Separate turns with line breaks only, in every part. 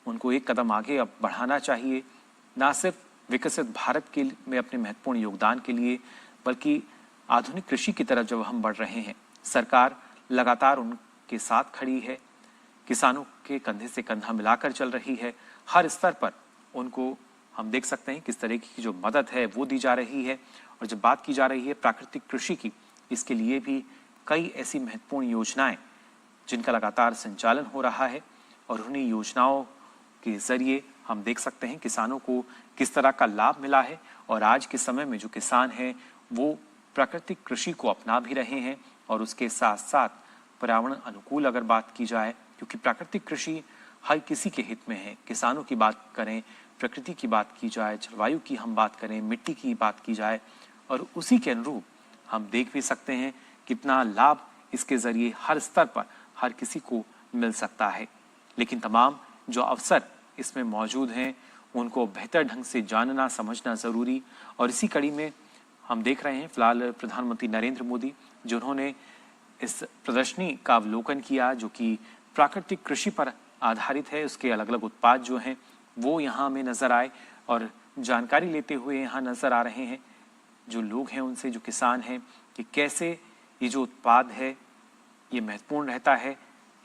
उनको एक कदम आगे अब बढ़ाना चाहिए, ना सिर्फ विकसित भारत के में अपने महत्वपूर्ण योगदान के लिए, बल्कि आधुनिक कृषि की तरफ जब हम बढ़ रहे हैं, सरकार लगातार उनके साथ खड़ी है, किसानों के कंधे से कंधा मिलाकर चल रही है। हर स्तर पर उनको हम देख सकते हैं किस तरह की जो मदद है वो दी जा रही है। और जब बात की जा रही है प्राकृतिक कृषि की, इसके लिए भी कई ऐसी महत्वपूर्ण योजनाएं जिनका लगातार संचालन हो रहा है, और उन्हीं योजनाओं के जरिए हम देख सकते हैं किसानों को किस तरह का लाभ मिला है। और आज के समय में जो किसान हैं वो प्राकृतिक कृषि को अपना भी रहे हैं, और उसके साथ साथ पर्यावरण अनुकूल अगर बात की जाए, क्योंकि प्राकृतिक कृषि हर किसी के हित में है। किसानों की बात करें, प्रकृति की बात की जाए, जलवायु की हम बात करें, मिट्टी की बात की जाए, और उसी के अनुरूप हम देख भी सकते हैं कितना लाभ इसके जरिए हर स्तर पर हर किसी को मिल सकता है। लेकिन तमाम जो अवसर इसमें मौजूद हैं उनको बेहतर ढंग से जानना समझना जरूरी। और इसी कड़ी में हम देख रहे हैं फिलहाल प्रधानमंत्री नरेंद्र मोदी जिन्होंने इस प्रदर्शनी का अवलोकन किया जो कि प्राकृतिक कृषि पर आधारित है, उसके अलग अलग उत्पाद जो हैं वो यहाँ में नजर आए और जानकारी लेते हुए यहाँ नजर आ रहे हैं जो लोग हैं उनसे, जो किसान हैं, कि कैसे ये जो उत्पाद है ये महत्वपूर्ण रहता है,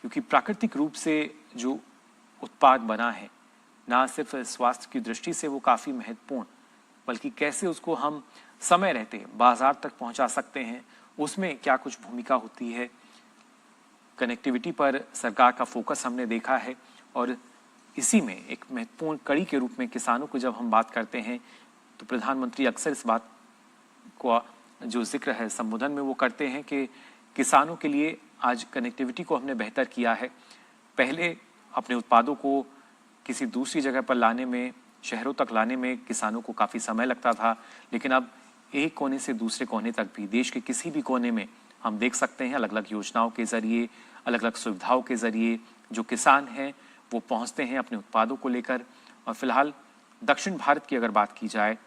क्योंकि प्राकृतिक रूप से जो उत्पाद बना है ना सिर्फ स्वास्थ्य की दृष्टि से वो काफ़ी महत्वपूर्ण, बल्कि कैसे उसको हम समय रहते बाजार तक पहुंचा सकते हैं, उसमें क्या कुछ भूमिका होती है। कनेक्टिविटी पर सरकार का फोकस हमने देखा है, और इसी में एक महत्वपूर्ण कड़ी के रूप में किसानों को जब हम बात करते हैं तो प्रधानमंत्री अक्सर इस बात को जो जिक्र है संबोधन में वो करते हैं कि किसानों के लिए आज कनेक्टिविटी को हमने बेहतर किया है। पहले अपने उत्पादों को किसी दूसरी जगह पर लाने में, शहरों तक लाने में किसानों को काफ़ी समय लगता था, लेकिन अब एक कोने से दूसरे कोने तक भी, देश के किसी भी कोने में हम देख सकते हैं अलग अलग योजनाओं के जरिए, अलग अलग सुविधाओं के जरिए जो किसान हैं वो पहुंचते हैं अपने उत्पादों को लेकर। और फिलहाल दक्षिण भारत की अगर बात की जाए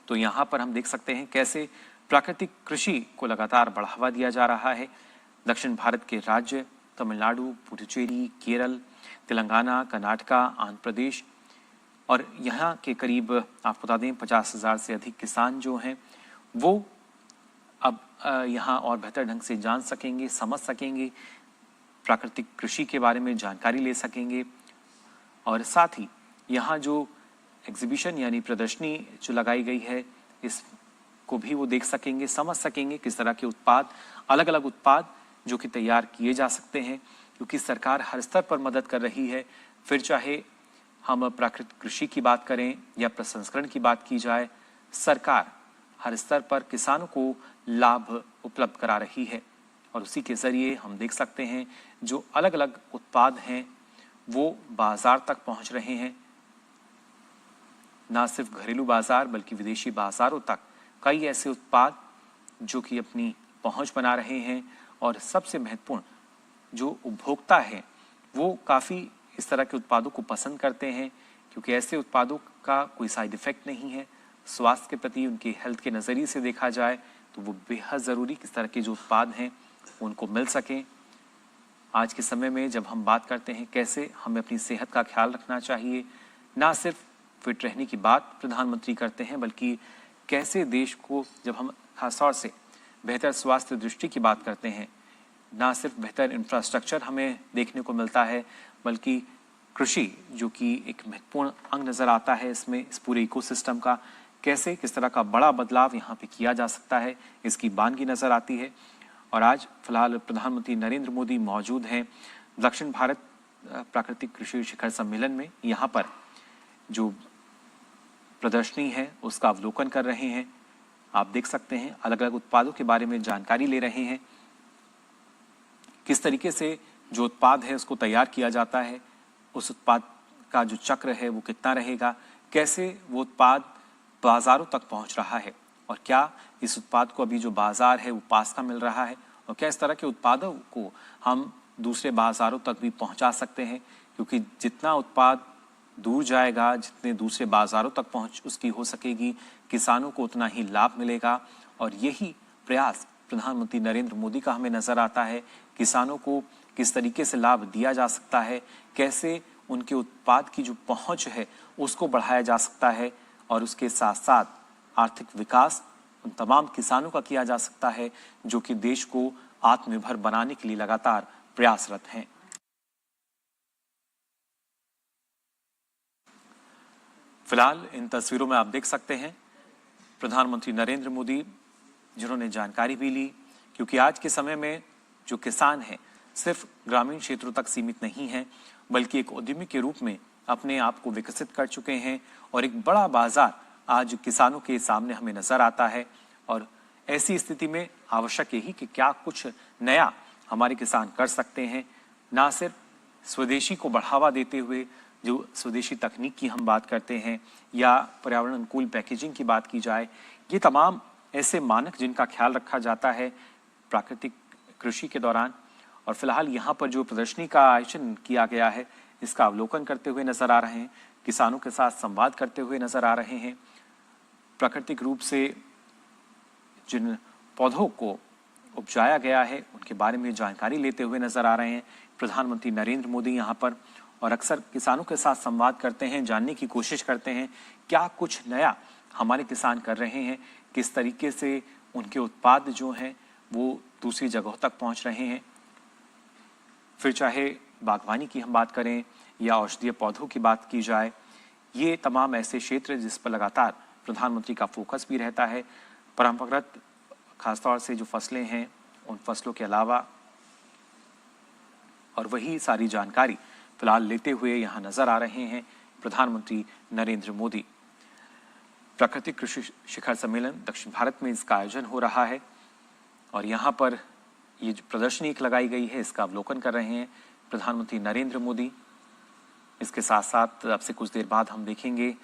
तो यहाँ पर हम देख सकते हैं कैसे प्राकृतिक कृषि को लगातार बढ़ावा दिया जा रहा है। दक्षिण भारत के राज्य तमिलनाडु, पुडुचेरी, केरल, तेलंगाना, कर्नाटका, आंध्र प्रदेश, और यहाँ के करीब आपको बता दें 50,000 से अधिक किसान जो हैं वो अब यहाँ और बेहतर ढंग से जान सकेंगे, समझ सकेंगे, प्राकृतिक कृषि के बारे में जानकारी ले सकेंगे, और साथ ही यहाँ जो एग्जीबिशन यानी प्रदर्शनी जो लगाई गई है इसको भी वो देख सकेंगे, समझ सकेंगे किस तरह के उत्पाद, अलग अलग उत्पाद जो कि तैयार किए जा सकते हैं, क्योंकि सरकार हर स्तर पर मदद कर रही है। फिर चाहे हम प्राकृतिक कृषि की बात करें या प्रसंस्करण की बात की जाए, सरकार हर स्तर पर किसानों को लाभ उपलब्ध करा रही है, और उसी के जरिए हम देख सकते हैं जो अलग अलग उत्पाद हैं वो बाजार तक पहुंच रहे हैं। ना सिर्फ घरेलू बाजार बल्कि विदेशी बाजारों तक कई ऐसे उत्पाद जो कि अपनी पहुंच बना रहे हैं, और सबसे महत्वपूर्ण जो उपभोक्ता हैं वो काफ़ी इस तरह के उत्पादों को पसंद करते हैं, क्योंकि ऐसे उत्पादों का कोई साइड इफ़ेक्ट नहीं है। स्वास्थ्य के प्रति उनके हेल्थ के नज़रिए से देखा जाए तो वो बेहद ज़रूरी किस तरह के जो उत्पाद हैं उनको मिल सकें। आज के समय में जब हम बात करते हैं कैसे हमें अपनी सेहत का ख्याल रखना चाहिए, ना सिर्फ फिट रहने की बात प्रधानमंत्री करते हैं, बल्कि कैसे देश को जब हम खासतौर से बेहतर स्वास्थ्य दृष्टि की बात करते हैं, ना सिर्फ बेहतर इंफ्रास्ट्रक्चर हमें देखने को मिलता है, बल्कि कृषि जो कि एक महत्वपूर्ण अंग नज़र आता है इसमें, इस पूरे इकोसिस्टम का कैसे किस तरह का बड़ा बदलाव यहाँ पे किया जा सकता है, इसकी बानगी नज़र आती है। और आज फिलहाल प्रधानमंत्री नरेंद्र मोदी मौजूद हैं दक्षिण भारत प्राकृतिक कृषि शिखर सम्मेलन में। यहाँ पर जो प्रदर्शनी है उसका अवलोकन कर रहे हैं। आप देख सकते हैं अलग अलग उत्पादों के बारे में जानकारी ले रहे हैं, किस तरीके से जो उत्पाद है उसको तैयार किया जाता है, उस उत्पाद का जो चक्र है वो कितना रहेगा, कैसे वो उत्पाद बाजारों तक पहुंच रहा है, और क्या इस उत्पाद को अभी जो बाजार है वो पास का मिल रहा है, और क्या इस तरह के उत्पादों को हम दूसरे बाजारों तक भी पहुंचा सकते हैं, क्योंकि जितना उत्पाद दूर जाएगा, जितने दूसरे बाजारों तक पहुंच उसकी हो सकेगी, किसानों को उतना ही लाभ मिलेगा। और यही प्रयास प्रधानमंत्री नरेंद्र मोदी का हमें नजर आता है, किसानों को किस तरीके से लाभ दिया जा सकता है, कैसे उनके उत्पाद की जो पहुंच है उसको बढ़ाया जा सकता है और उसके साथ साथ आर्थिक विकास उन तमाम किसानों का किया जा सकता है जो कि देश को आत्मनिर्भर बनाने के लिए लगातार प्रयासरत हैं। फिलहाल इन तस्वीरों में आप देख सकते हैं प्रधानमंत्री नरेंद्र मोदी जिन्होंने जानकारी भी ली, क्योंकि आज के समय में जो किसान हैं सिर्फ ग्रामीण क्षेत्रों तक सीमित नहीं हैं, बल्कि एक उद्यमी के रूप में अपने आप को विकसित कर चुके हैं और एक बड़ा बाजार आज किसानों के सामने हमें नजर आता है। और ऐसी स्थिति में आवश्यक यही कि क्या कुछ नया हमारे किसान कर सकते हैं, ना सिर्फ स्वदेशी को बढ़ावा देते हुए जो स्वदेशी तकनीक की हम बात करते हैं या पर्यावरण अनुकूल पैकेजिंग की बात की जाए, ये तमाम ऐसे मानक जिनका ख्याल रखा जाता है प्राकृतिक कृषि के दौरान। और फिलहाल यहाँ पर जो प्रदर्शनी का आयोजन किया गया है इसका अवलोकन करते हुए नजर आ रहे हैं, किसानों के साथ संवाद करते हुए नजर आ रहे हैं, प्राकृतिक रूप से जिन पौधों को उपजाया गया है उनके बारे में जानकारी लेते हुए नजर आ रहे हैं प्रधानमंत्री नरेंद्र मोदी यहाँ पर। और अक्सर किसानों के साथ संवाद करते हैं, जानने की कोशिश करते हैं क्या कुछ नया हमारे किसान कर रहे हैं, किस तरीके से उनके उत्पाद जो हैं वो दूसरी जगहों तक पहुंच रहे हैं। फिर चाहे बागवानी की हम बात करें या औषधीय पौधों की बात की जाए, ये तमाम ऐसे क्षेत्र जिस पर लगातार प्रधानमंत्री का फोकस भी रहता है। परंपरागत खासतौर से जो फसलें हैं उन फसलों के अलावा और वही सारी जानकारी फिलहाल लेते हुए यहाँ नजर आ रहे हैं प्रधानमंत्री नरेंद्र मोदी। प्राकृतिक कृषि शिखर सम्मेलन दक्षिण भारत में इसका आयोजन हो रहा है और यहाँ पर ये जो प्रदर्शनी एक लगाई गई है इसका अवलोकन कर रहे हैं प्रधानमंत्री नरेंद्र मोदी। इसके साथ साथ अब से कुछ देर बाद हम देखेंगे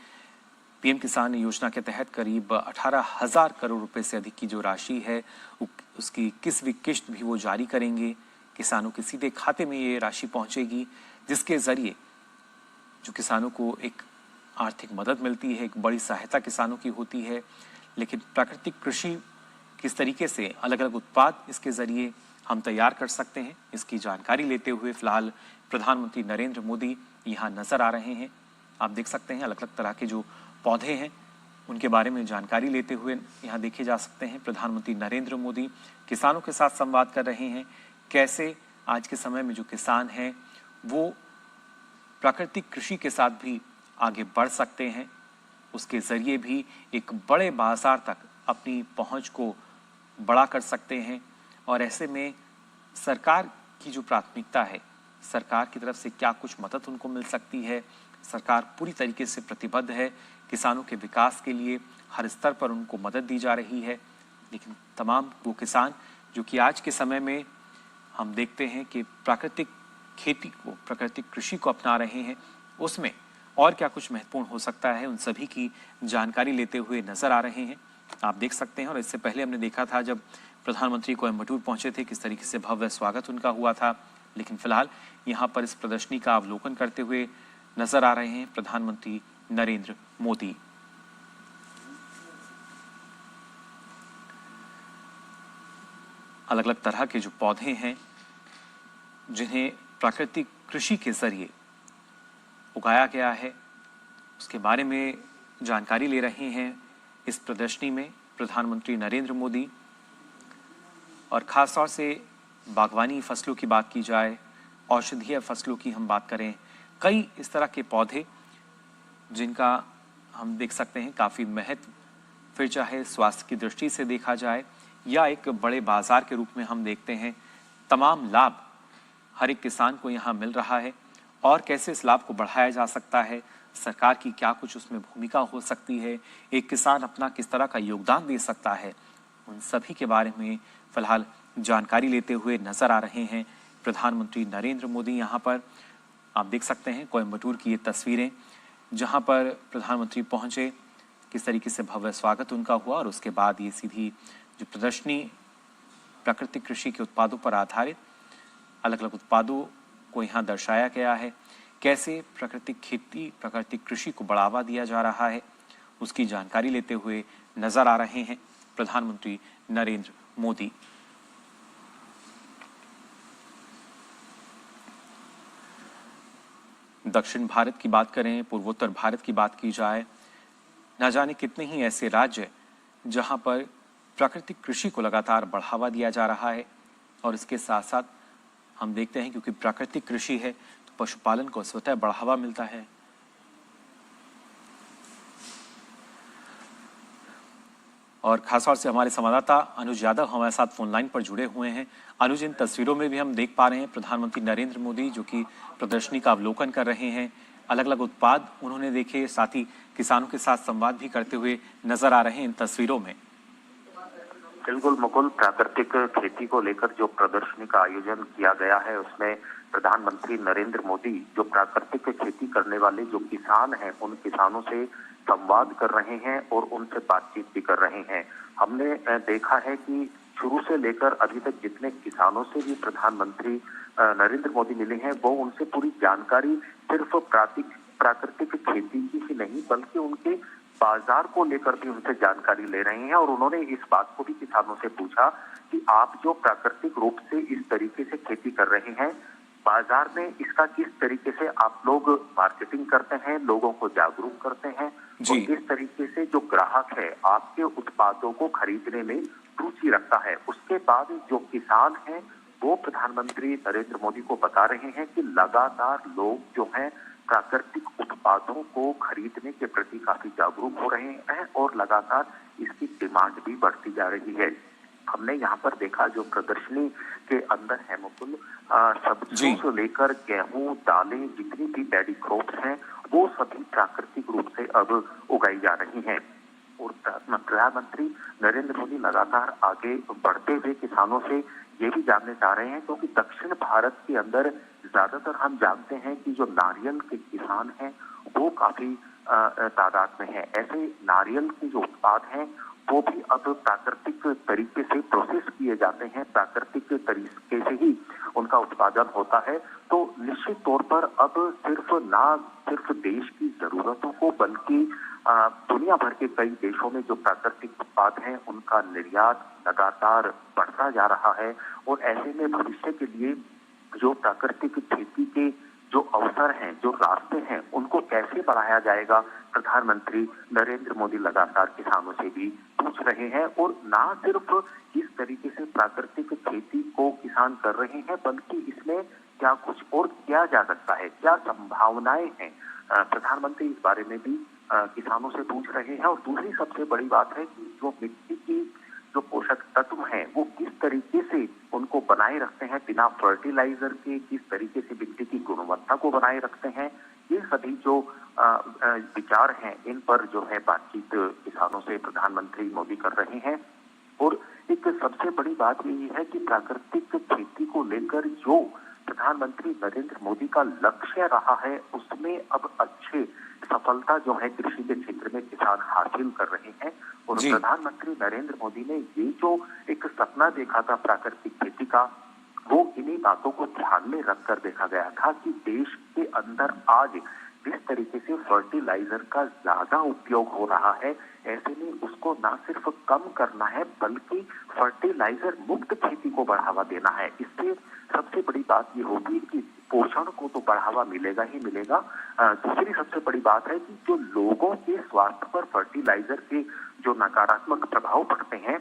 पीएम किसान योजना के तहत करीब 18,000 करोड़ रुपए से अधिक की जो राशि है उसकी 21वीं किश्त भी वो जारी करेंगे। किसानों के सीधे खाते में ये राशि पहुंचेगी जिसके जरिए जो किसानों को एक आर्थिक मदद मिलती है, एक बड़ी सहायता किसानों की होती है। लेकिन प्राकृतिक कृषि किस तरीके से अलग अलग उत्पाद इसके जरिए हम तैयार कर सकते हैं इसकी जानकारी लेते हुए फिलहाल प्रधानमंत्री नरेंद्र मोदी यहाँ नजर आ रहे हैं। आप देख सकते हैं अलग अलग तरह के जो पौधे हैं उनके बारे में जानकारी लेते हुए यहाँ देखे जा सकते हैं प्रधानमंत्री नरेंद्र मोदी किसानों के साथ संवाद कर रहे हैं। कैसे आज के समय में जो किसान हैं वो प्राकृतिक कृषि के साथ भी आगे बढ़ सकते हैं, उसके जरिए भी एक बड़े बाजार तक अपनी पहुंच को बड़ा कर सकते हैं। और ऐसे में सरकार की जो प्राथमिकता है, सरकार की तरफ से क्या कुछ मदद उनको मिल सकती है, सरकार पूरी तरीके से प्रतिबद्ध है किसानों के विकास के लिए, हर स्तर पर उनको मदद दी जा रही है। लेकिन तमाम वो किसान जो कि आज के समय में हम देखते हैं कि प्राकृतिक खेती को, प्राकृतिक कृषि को अपना रहे हैं, उसमें और क्या कुछ महत्वपूर्ण हो सकता है उन सभी की जानकारी लेते हुए नजर आ रहे हैं। आप देख सकते हैं और इससे पहले हमने देखा था जब प्रधानमंत्री कोयम्बटूर पहुंचे थे किस तरीके से भव्य स्वागत उनका हुआ था। लेकिन फिलहाल यहाँ पर इस प्रदर्शनी का अवलोकन करते हुए नजर आ रहे हैं प्रधानमंत्री नरेंद्र मोदी। अलग अलग तरह के जो पौधे हैं जिन्हें प्राकृतिक कृषि के जरिए उगाया गया है उसके बारे में जानकारी ले रहे हैं इस प्रदर्शनी में प्रधानमंत्री नरेंद्र मोदी। और खासतौर से बागवानी फसलों की बात की जाए, औषधीय फसलों की हम बात करें, कई इस तरह के पौधे जिनका हम देख सकते हैं काफ़ी महत्व, फिर चाहे स्वास्थ्य की दृष्टि से देखा जाए या एक बड़े बाजार के रूप में हम देखते हैं, तमाम लाभ हर एक किसान को यहाँ मिल रहा है। और कैसे इस लाभ को बढ़ाया जा सकता है, सरकार की क्या कुछ उसमें भूमिका हो सकती है, एक किसान अपना किस तरह का योगदान दे सकता है, उन सभी के बारे में फिलहाल जानकारी लेते हुए नजर आ रहे हैं प्रधानमंत्री नरेंद्र मोदी। यहाँ पर आप देख सकते हैं कोयम्बटूर की ये तस्वीरें जहाँ पर प्रधानमंत्री पहुँचे, किस तरीके से भव्य स्वागत उनका हुआ और उसके बाद ये सीधी जो प्रदर्शनी प्राकृतिक कृषि के उत्पादों पर आधारित अलग अलग उत्पादों को यहाँ दर्शाया गया है। कैसे प्राकृतिक खेती, प्राकृतिक कृषि को बढ़ावा दिया जा रहा है उसकी जानकारी लेते हुए नजर आ रहे हैं प्रधानमंत्री नरेंद्र मोदी। दक्षिण भारत की बात करें, पूर्वोत्तर भारत की बात की जाए, न जाने कितने ही ऐसे राज्य जहां पर प्राकृतिक कृषि को लगातार बढ़ावा दिया जा रहा है। और इसके साथ साथ हम देखते हैं क्योंकि प्राकृतिक कृषि है तो पशुपालन को स्वतः बढ़ावा मिलता है। और खासतौर से हमारे संवाददाता अनुज यादव हमारे साथ फोन लाइन पर जुड़े हुए हैं। अनुज, इन तस्वीरों में भी हम देख पा रहे हैं प्रधानमंत्री नरेंद्र मोदी जो कि प्रदर्शनी का अवलोकन कर रहे हैं। अलग अलग उत्पाद उन्होंने देखे, साथ ही किसानों के साथ संवाद भी करते हुए नजर आ रहे हैं इन तस्वीरों में।
बिल्कुल मुकुल, प्राकृतिक खेती को लेकर जो प्रदर्शनी का आयोजन किया गया है उसमें प्रधानमंत्री नरेंद्र मोदी जो प्राकृतिक खेती करने वाले जो किसान हैं उन किसानों से संवाद कर रहे हैं और उनसे बातचीत भी कर रहे हैं। हमने देखा है कि शुरू से लेकर अभी तक जितने किसानों से भी प्रधानमंत्री नरेंद्र मोदी मिले हैं वो उनसे पूरी जानकारी सिर्फ प्राकृतिक खेती की ही नहीं बल्कि उनके बाजार को लेकर भी उनसे जानकारी ले रहे हैं। और उन्होंने इस बात को भी किसानों से पूछा कि आप जो प्राकृतिक रूप से इस तरीके से खेती कर रहे हैं, बाजार में इसका किस तरीके से आप लोग मार्केटिंग करते हैं, लोगों को जागरूक करते हैं और किस तरीके से जो ग्राहक है आपके उत्पादों को खरीदने में रुचि रखता है। उसके बाद जो किसान हैं वो प्रधानमंत्री नरेंद्र मोदी को बता रहे हैं कि लगातार लोग जो हैं प्राकृतिक उत्पादों को खरीदने के प्रति काफी जागरूक हो रहे हैं और लगातार इसकी डिमांड भी बढ़ती जा रही है। हमने यहाँ पर देखा जो प्रदर्शनी के अंदर है मुकुल, सब्जियों से लेकर गेहूं, दालें, जितनी भी पैडी क्रॉप्स हैं वो सभी प्राकृतिक रूप से अब उगाई जा रही हैं। और प्रधानमंत्री नरेंद्र मोदी लगातार आगे बढ़ते हुए किसानों से ये भी जानने चाह रहे हैं क्योंकि दक्षिण भारत के अंदर ज्यादातर हम जानते हैं कि जो नारियल के किसान हैं वो काफी तादाद में है। ऐसे नारियल के जो उत्पाद हैं वो भी अब प्राकृतिक तरीके से प्रोसेस किए जाते हैं, प्राकृतिक तरीके से ही उनका उत्पादन होता है। तो निश्चित तौर पर अब सिर्फ देश की जरूरतों को बल्कि दुनिया भर के कई देशों में जो प्राकृतिक उत्पाद हैं उनका निर्यात लगातार बढ़ता जा रहा है। और ऐसे में भविष्य के लिए जो प्राकृतिक खेती के जो अवसर हैं, जो रास्ते हैं, उनको कैसे बढ़ाया जाएगा, प्रधानमंत्री नरेंद्र मोदी लगातार किसानों से भी पूछ रहे हैं। और ना सिर्फ किस तरीके से प्राकृतिक खेती को किसान कर रहे हैं बल्कि इसमें क्या कुछ और किया जा सकता है, क्या संभावनाएं हैं, प्रधानमंत्री इस बारे में भी किसानों से पूछ रहे हैं। और दूसरी सबसे बड़ी बात है कि जो मिट्टी की जो पोषक तत्व हैं वो किस तरीके से उनको बनाए रखते हैं बिना फर्टिलाइजर के, किस तरीके से मिट्टी की गुणवत्ता को बनाए रखते हैं, ये सभी जो विचार हैं इन पर जो है बातचीत किसानों से प्रधानमंत्री मोदी कर रहे हैं। और एक सबसे बड़ी बात यही है कि प्राकृतिक खेती को लेकर जो प्रधानमंत्री नरेंद्र मोदी का लक्ष्य रहा है उसमें अब अच्छे सफलता जो है कृषि के क्षेत्र में किसान हासिल कर रहे हैं। और प्रधानमंत्री नरेंद्र मोदी ने ये जो एक सपना देखा था प्राकृतिक खेती का, वो इन्हीं बातों को ध्यान में रखकर देखा गया था कि देश के अंदर आज जिस तरीके से फर्टिलाइजर का ज्यादा उपयोग हो रहा है, ऐसे में उसको ना सिर्फ कम करना है बल्कि फर्टिलाइजर मुक्त खेती को बढ़ावा देना है। इससे सबसे बड़ी बात ये होगी कि पोषण को तो बढ़ावा मिलेगा ही मिलेगा। दूसरी सबसे बड़ी बात है कि जो लोगों के स्वास्थ्य पर फर्टिलाइजर के जो नकारात्मक प्रभाव पड़ते हैं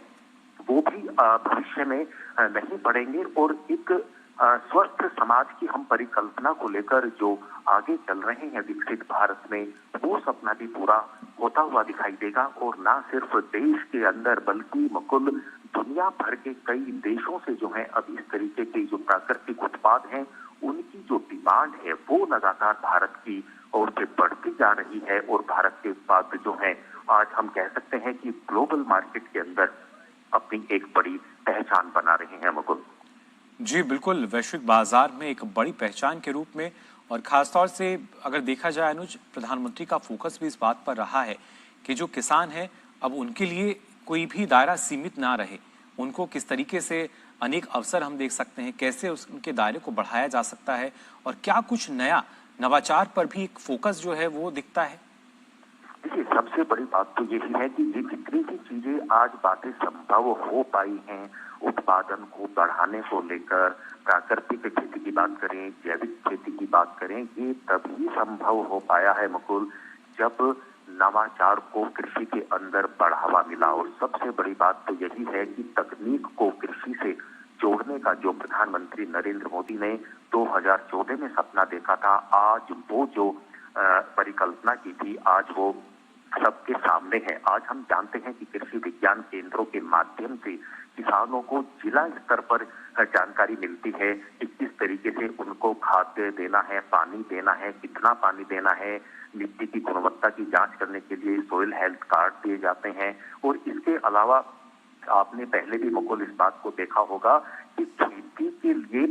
वो भी भविष्य में नहीं पड़ेंगे। और एक स्वस्थ समाज की हम परिकल्पना को लेकर जो आगे चल रहे हैं विकसित भारत में, वो सपना भी पूरा होता हुआ दिखाई देगा। और ना सिर्फ देश के अंदर बल्कि मुकुल दुनिया भर के कई देशों से जो है अब इस तरीके के जो प्राकृतिक उत्पाद हैं उनकी जो डिमांड है वो लगातार भारत की ओर से बढ़ती जा रही है। और भारत के उत्पाद जो है आज हम कह सकते हैं कि ग्लोबल मार्केट के अंदर अपनी एक बड़ी पहचान बना रहे हैं मुकुल।
जी बिल्कुल, वैश्विक बाजार में एक बड़ी पहचान के रूप में। और खासतौर से अगर देखा जाए अनुज, प्रधानमंत्री का फोकस भी इस बात पर रहा है कि जो किसान हैं अब उनके लिए कोई भी दायरा सीमित ना रहे, उनको किस तरीके से अनेक अवसर हम देख सकते हैं, कैसे उनके दायरे को बढ़ाया जा सकता है और क्या कुछ नया नवाचार पर भी एक फोकस जो है वो दिखता है।
देखिए सबसे बड़ी बात तो यही है कि ये जितनी भी चीजें आज बातें संभव हो पाई हैं उत्पादन को बढ़ाने को लेकर प्राकृतिक खेती की बात करें, जैविक खेती की बात करें, ये तभी संभव हो पाया है मुकुल जब नवाचार को कृषि के अंदर बढ़ावा मिला। और सबसे बड़ी बात तो यही है कि तकनीक को कृषि से जोड़ने का जो प्रधानमंत्री नरेंद्र मोदी ने 2014 में सपना देखा था, आज वो जो परिकल्पना की थी, आज वो सबके सामने है। आज हम जानते हैं कि कृषि विज्ञान केंद्रों के माध्यम से किसानों को जिला स्तर पर जानकारी मिलती है कि किस तरीके से उनको खाद देना है, पानी देना है, कितना पानी देना है, मिट्टी की गुणवत्ता की जांच करने के लिए सोइल हेल्थ कार्ड दिए जाते हैं। और इसके अलावा आपने पहले भी मुकुल इस बात को देखा होगा कि खेती के लिए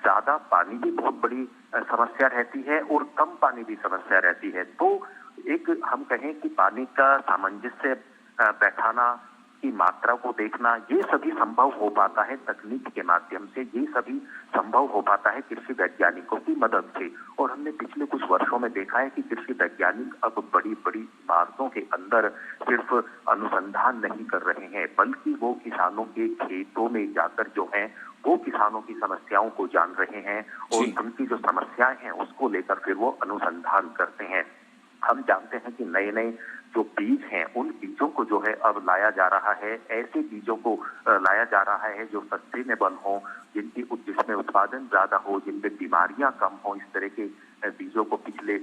ज्यादा पानी भी बहुत बड़ी समस्या रहती है और कम पानी भी समस्या रहती है। तो एक हम कहें कि पानी का सामंजस्य बैठाना, की मात्रा को देखना, ये सभी संभव हो पाता है तकनीक के माध्यम से, ये सभी संभव हो पाता है कृषि वैज्ञानिकों की मदद से। और हमने पिछले कुछ वर्षों में देखा है कि कृषि वैज्ञानिक अब बड़ी बड़ी इमारतों के अंदर सिर्फ अनुसंधान नहीं कर रहे हैं, बल्कि वो किसानों के खेतों में जाकर जो है वो किसानों की समस्याओं को जान रहे हैं और उनकी जो समस्याएं हैं उसको लेकर फिर वो अनुसंधान करते हैं। हम जानते हैं कि नए नए जो बीज हैं, उन बीजों को जो है अब लाया जा रहा है, ऐसे बीजों को लाया जा रहा है जो सस्टेनेबल हो, जिसमें उत्पादन ज्यादा हो, जिनमें बीमारियां कम हो। इस तरह के बीजों को पिछले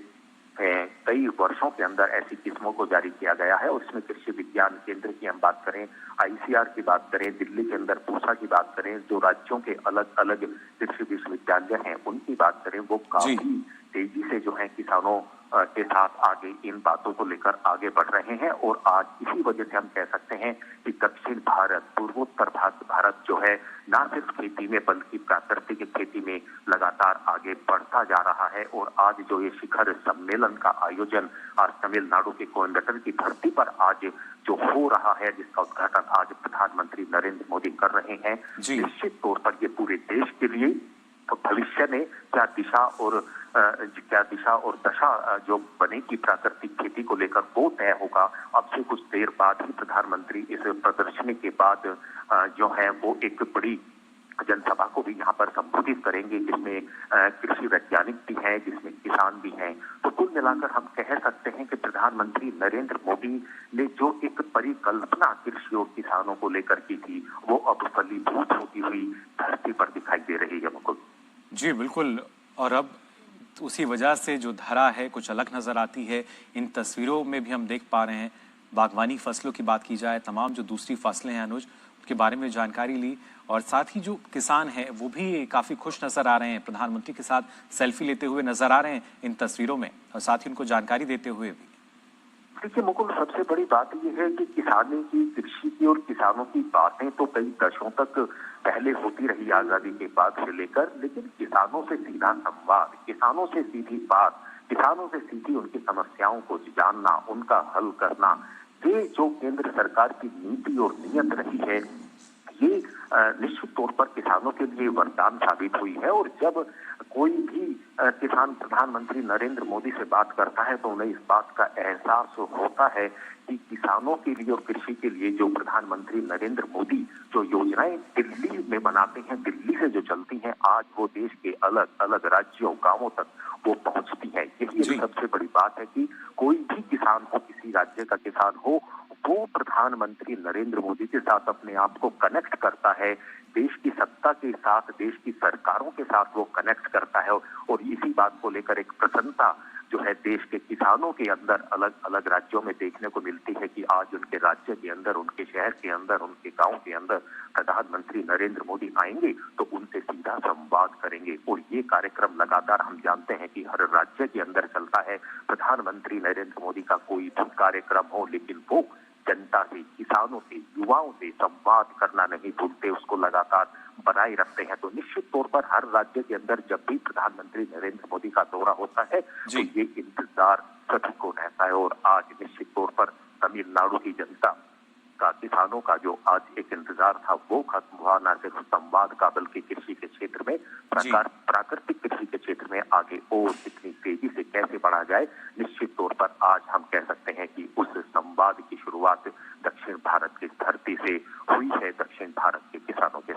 कई वर्षों के अंदर ऐसी किस्मों को जारी किया गया है। और इसमें कृषि विज्ञान केंद्र की हम बात करें, आईसीआर की बात करें, दिल्ली के अंदर पूसा की बात करें, जो राज्यों के अलग अलग कृषि विश्वविद्यालय हैं उनकी बात करें, वो काफी तेजी से जो है किसानों के साथ आगे इन बातों को लेकर आगे बढ़ रहे हैं। और आज इसी वजह से हम कह सकते हैं कि दक्षिण भारत, पूर्वोत्तर भारत जो है न सिर्फ खेती में बल्कि प्राकृतिक खेती में लगातार आगे बढ़ता जा रहा है। और आज जो ये शिखर सम्मेलन का आयोजन आज तमिलनाडु के कोयम्बटूर की धरती पर आज जो हो रहा है, जिसका उद्घाटन आज प्रधानमंत्री नरेंद्र मोदी कर रहे हैं, निश्चित तौर पर ये पूरे देश के लिए भविष्य में क्या दिशा और दशा जो बनेगी प्राकृतिक खेती को लेकर, वो तय होगा। अब से कुछ देर बाद ही प्रधानमंत्री इस प्रदर्शनी के बाद जो है वो एक बड़ी जनसभा को भी यहाँ पर संबोधित करेंगे, जिसमें कृषि वैज्ञानिक भी हैं, जिसमें किसान भी हैं। तो कुल मिलाकर हम कह सकते हैं कि प्रधानमंत्री नरेंद्र मोदी ने जो एक परिकल्पना कृषि और किसानों को लेकर की थी, वो अब फलीभूत होती हुई धरती पर दिखाई दे रही है मुकुल।
जी बिल्कुल, और अब उसी वजह से जो धारा है कुछ अलग नजर आती है। इन तस्वीरों में भी हम देख पा रहे हैं, बागवानी फसलों की बात की जाए, तमाम जो दूसरी फसलें हैं अनुज, उनके बारे में जानकारी ली। और साथ ही जो किसान हैं वो भी काफी खुश नजर आ रहे हैं, प्रधानमंत्री के साथ सेल्फी लेते हुए नजर आ रहे हैं इन तस्वीरों में, और साथ ही उनको जानकारी देते हुए भी।
देखिए मुकुल, सबसे बड़ी बात यह है कि किसानी की, कृषि की और किसानों की बातें तो कई दशकों तक पहले होती रही आजादी के बाद से लेकर, लेकिन किसानों से सीधा संवाद, किसानों से सीधी बात, किसानों से सीधी उनकी समस्याओं को जानना, उनका हल करना, ये जो केंद्र सरकार की नीति और नीयत रही है, ये निश्चित तौर पर किसानों के लिए वरदान साबित हुई है। और जब कोई भी किसान प्रधानमंत्री नरेंद्र मोदी से बात करता है तो उन्हें इस बात का एहसास होता है कि किसानों के लिए और कृषि के लिए जो प्रधानमंत्री नरेंद्र मोदी जो योजनाएं दिल्ली में बनाते हैं, दिल्ली से जो चलती हैं, आज वो देश के अलग अलग राज्यों, गांवों तक वो पहुंचती है। यही सबसे बड़ी बात है कि कोई भी किसान हो, किसी राज्य का किसान हो, वो प्रधानमंत्री नरेंद्र मोदी के साथ अपने आप को कनेक्ट करता है, देश की सत्ता के साथ, देश की सरकारों के साथ वो कनेक्ट करता है। और इसी बात को लेकर एक प्रसन्नता जो है देश के किसानों के अंदर अलग अलग राज्यों में देखने को मिलती है कि आज उनके राज्य के अंदर, उनके शहर के अंदर, उनके गांव के अंदर प्रधानमंत्री नरेंद्र मोदी आएंगे तो उनसे सीधा संवाद करेंगे। और ये कार्यक्रम लगातार हम जानते हैं कि हर राज्य के अंदर चलता है। प्रधानमंत्री नरेंद्र मोदी का कोई भी कार्यक्रम हो, लेकिन वो जनता से, किसानों से, युवाओं से संवाद करना नहीं भूलते, उसको लगातार बनाए रखते हैं। तो निश्चित तौर पर हर राज्य के अंदर जब भी प्रधानमंत्री नरेंद्र मोदी का दौरा होता है तो ये इंतजार सभी को रहता है। और आज निश्चित तौर पर तमिलनाडु की जनता का, किसानों का जो आज एक इंतजार था वो खत्म हुआ। न सिर्फ संवाद का बल्कि कृषि के क्षेत्र में, प्राकृतिक कृषि के क्षेत्र में आगे और कितनी तेजी से कैसे बढ़ा जाए, निश्चित तौर पर आज हम कह सकते हैं कि उस संवाद की शुरुआत दक्षिण भारत की धरती से हुई है, दक्षिण भारत के किसानों के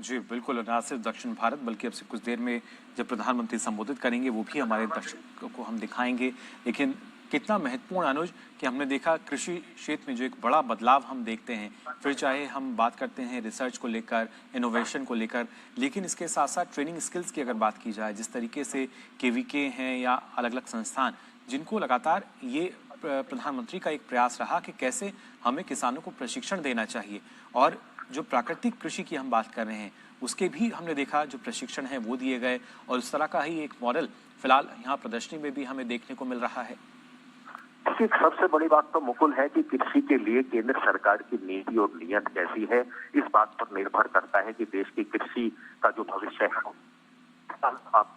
जी बिल्कुल, ना सिर्फ दक्षिण भारत बल्कि अब से कुछ देर में जब प्रधानमंत्री संबोधित करेंगे वो भी हमारे दर्शकों को हम दिखाएंगे। लेकिन कितना महत्वपूर्ण अनुज कि हमने देखा कृषि क्षेत्र में जो एक बड़ा बदलाव हम देखते हैं, फिर चाहे हम बात करते हैं रिसर्च को लेकर, इनोवेशन को लेकर, लेकिन इसके साथ साथ ट्रेनिंग स्किल्स की अगर बात की जाए, जिस तरीके से केवीके हैं या अलग अलग संस्थान जिनको लगातार ये प्रधानमंत्री का एक प्रयास रहा कि कैसे हमें किसानों को प्रशिक्षण देना चाहिए, और जो प्राकृतिक कृषि की हम बात कर रहे हैं उसके भी हमने देखा जो प्रशिक्षण है वो दिए गए, और उस तरह का ही एक मॉडल फिलहाल यहाँ प्रदर्शनी में भी हमें देखने को मिल रहा है।
देखिए, सबसे बड़ी बात तो मुकुल है कि कृषि के लिए केंद्र सरकार की नीति और नीयत कैसी है, इस बात पर निर्भर करता है कि देश की कृषि का जो भविष्य है। आप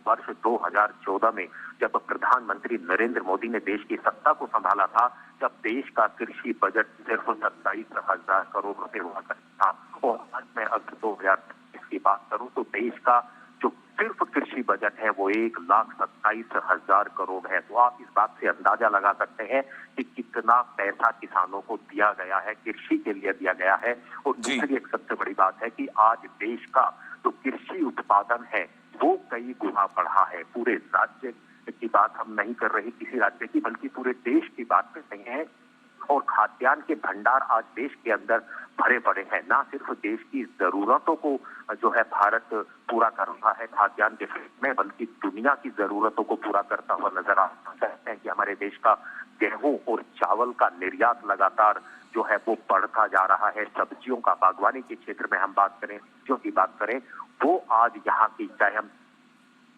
वर्ष 2014 में जब प्रधानमंत्री नरेंद्र मोदी ने देश की सत्ता को संभाला था, जब देश का कृषि बजट सिर्फ 27,000 करोड़ रुपए हुआ करता था, और आज मैं अगर 2023 की बात करूं तो देश का जो सिर्फ कृषि बजट है वो 1,27,000 करोड़ है। तो आप इस बात से अंदाजा लगा सकते हैं कि कितना पैसा किसानों को दिया गया है, कृषि के लिए दिया गया है। और दूसरी एक सबसे बड़ी बात है कि आज देश का जो कृषि उत्पादन है वो कई गुना बढ़ा है। पूरे राज्य की बात हम नहीं कर रहे किसी राज्य की, बल्कि पूरे देश की बात कर रहे हैं। और खाद्यान्न के भंडार आज देश के अंदर भरे पड़े हैं। ना सिर्फ देश की जरूरतों को जो है भारत पूरा कर रहा है खाद्यान्न के क्षेत्र में, बल्कि दुनिया की जरूरतों को पूरा करता हुआ नजर आ सकते हैं कि हमारे देश का गेहूं और चावल का निर्यात लगातार जो है वो बढ़ता जा रहा है। सब्जियों का, बागवानी के क्षेत्र में हम बात करें, सब्जियों की बात करें, वो आज यहाँ की, चाहे हम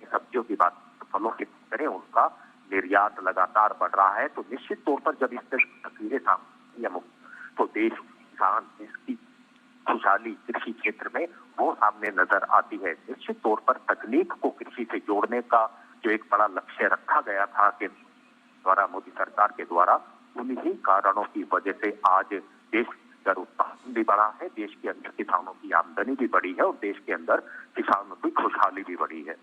सब्जियों की बात, फलों की करें, उनका निर्यात लगातार बढ़ रहा है। तो निश्चित तौर पर जब इस तस्वीरें सामने तो देश किसान, इसकी खुशहाली कृषि क्षेत्र में वो सामने नजर आती है। निश्चित तौर पर तकनीक को कृषि से जोड़ने का जो एक बड़ा लक्ष्य रखा गया था कि द्वारा, मोदी सरकार के द्वारा, उन्हीं कारणों की वजह से आज देश का उत्पादन भी बढ़ा है, देश के अंदर किसानों की आमदनी भी बढ़ी है और देश के अंदर किसानों की खुशहाली भी बढ़ी है।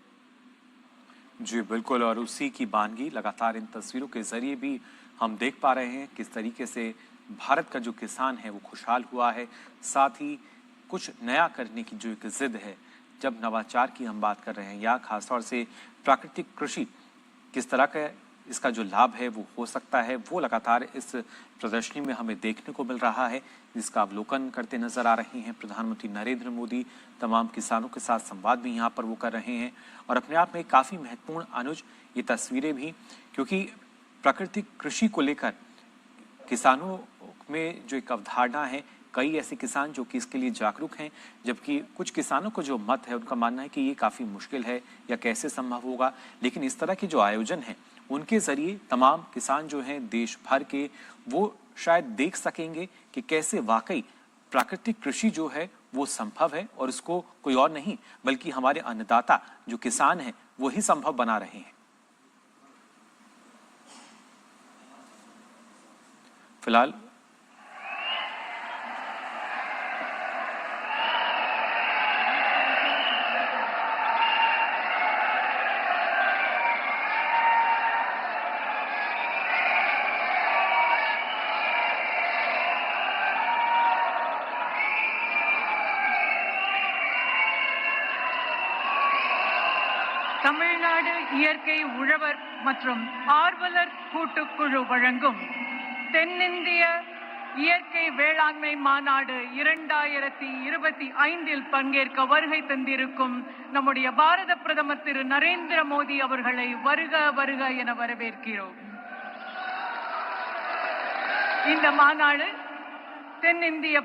जी बिल्कुल, और उसी की बानगी लगातार इन तस्वीरों के जरिए भी हम देख पा रहे हैं किस तरीके से भारत का जो किसान है वो खुशहाल हुआ है। साथ ही कुछ नया करने की जो एक जिद है, जब नवाचार की हम बात कर रहे हैं या खासतौर से प्राकृतिक कृषि किस तरह का इसका जो लाभ है वो हो सकता है, वो लगातार इस प्रदर्शनी में हमें देखने को मिल रहा है, जिसका अवलोकन करते नजर आ रहे हैं प्रधानमंत्री नरेंद्र मोदी। तमाम किसानों के साथ संवाद भी यहाँ पर वो कर रहे हैं, और अपने आप में काफ़ी महत्वपूर्ण अनुज ये तस्वीरें भी, क्योंकि प्राकृतिक कृषि को लेकर किसानों में जो एक अवधारणा है, कई ऐसे किसान जो कि इसके लिए जागरूक हैं, जबकि कुछ किसानों को जो मत है उनका मानना है कि ये काफ़ी मुश्किल है या कैसे संभव होगा। लेकिन इस तरह के जो आयोजन हैं उनके जरिए तमाम किसान जो हैं देश भर के, वो शायद देख सकेंगे कि कैसे वाकई प्राकृतिक कृषि जो है वो संभव है, और इसको कोई और नहीं बल्कि हमारे अन्नदाता जो किसान हैं वो ही संभव बना रहे हैं। फिलहाल
தமிழ்நாடு இயற்கை உழவர் மற்றும் ஆர்வலர் கூட்டுக்குழு வழங்கும் தென்னிந்திய இயற்கை வேளாண்மை மாநாடு 2025 பங்கேற்க வருகை தந்திருக்கும் நம்முடைய பாரத பிரதமர் திரு நரேந்திர மோடி அவர்களை வருக வருக என வரவேற்கிறோம். இந்த மாநாடு தென்னிந்திய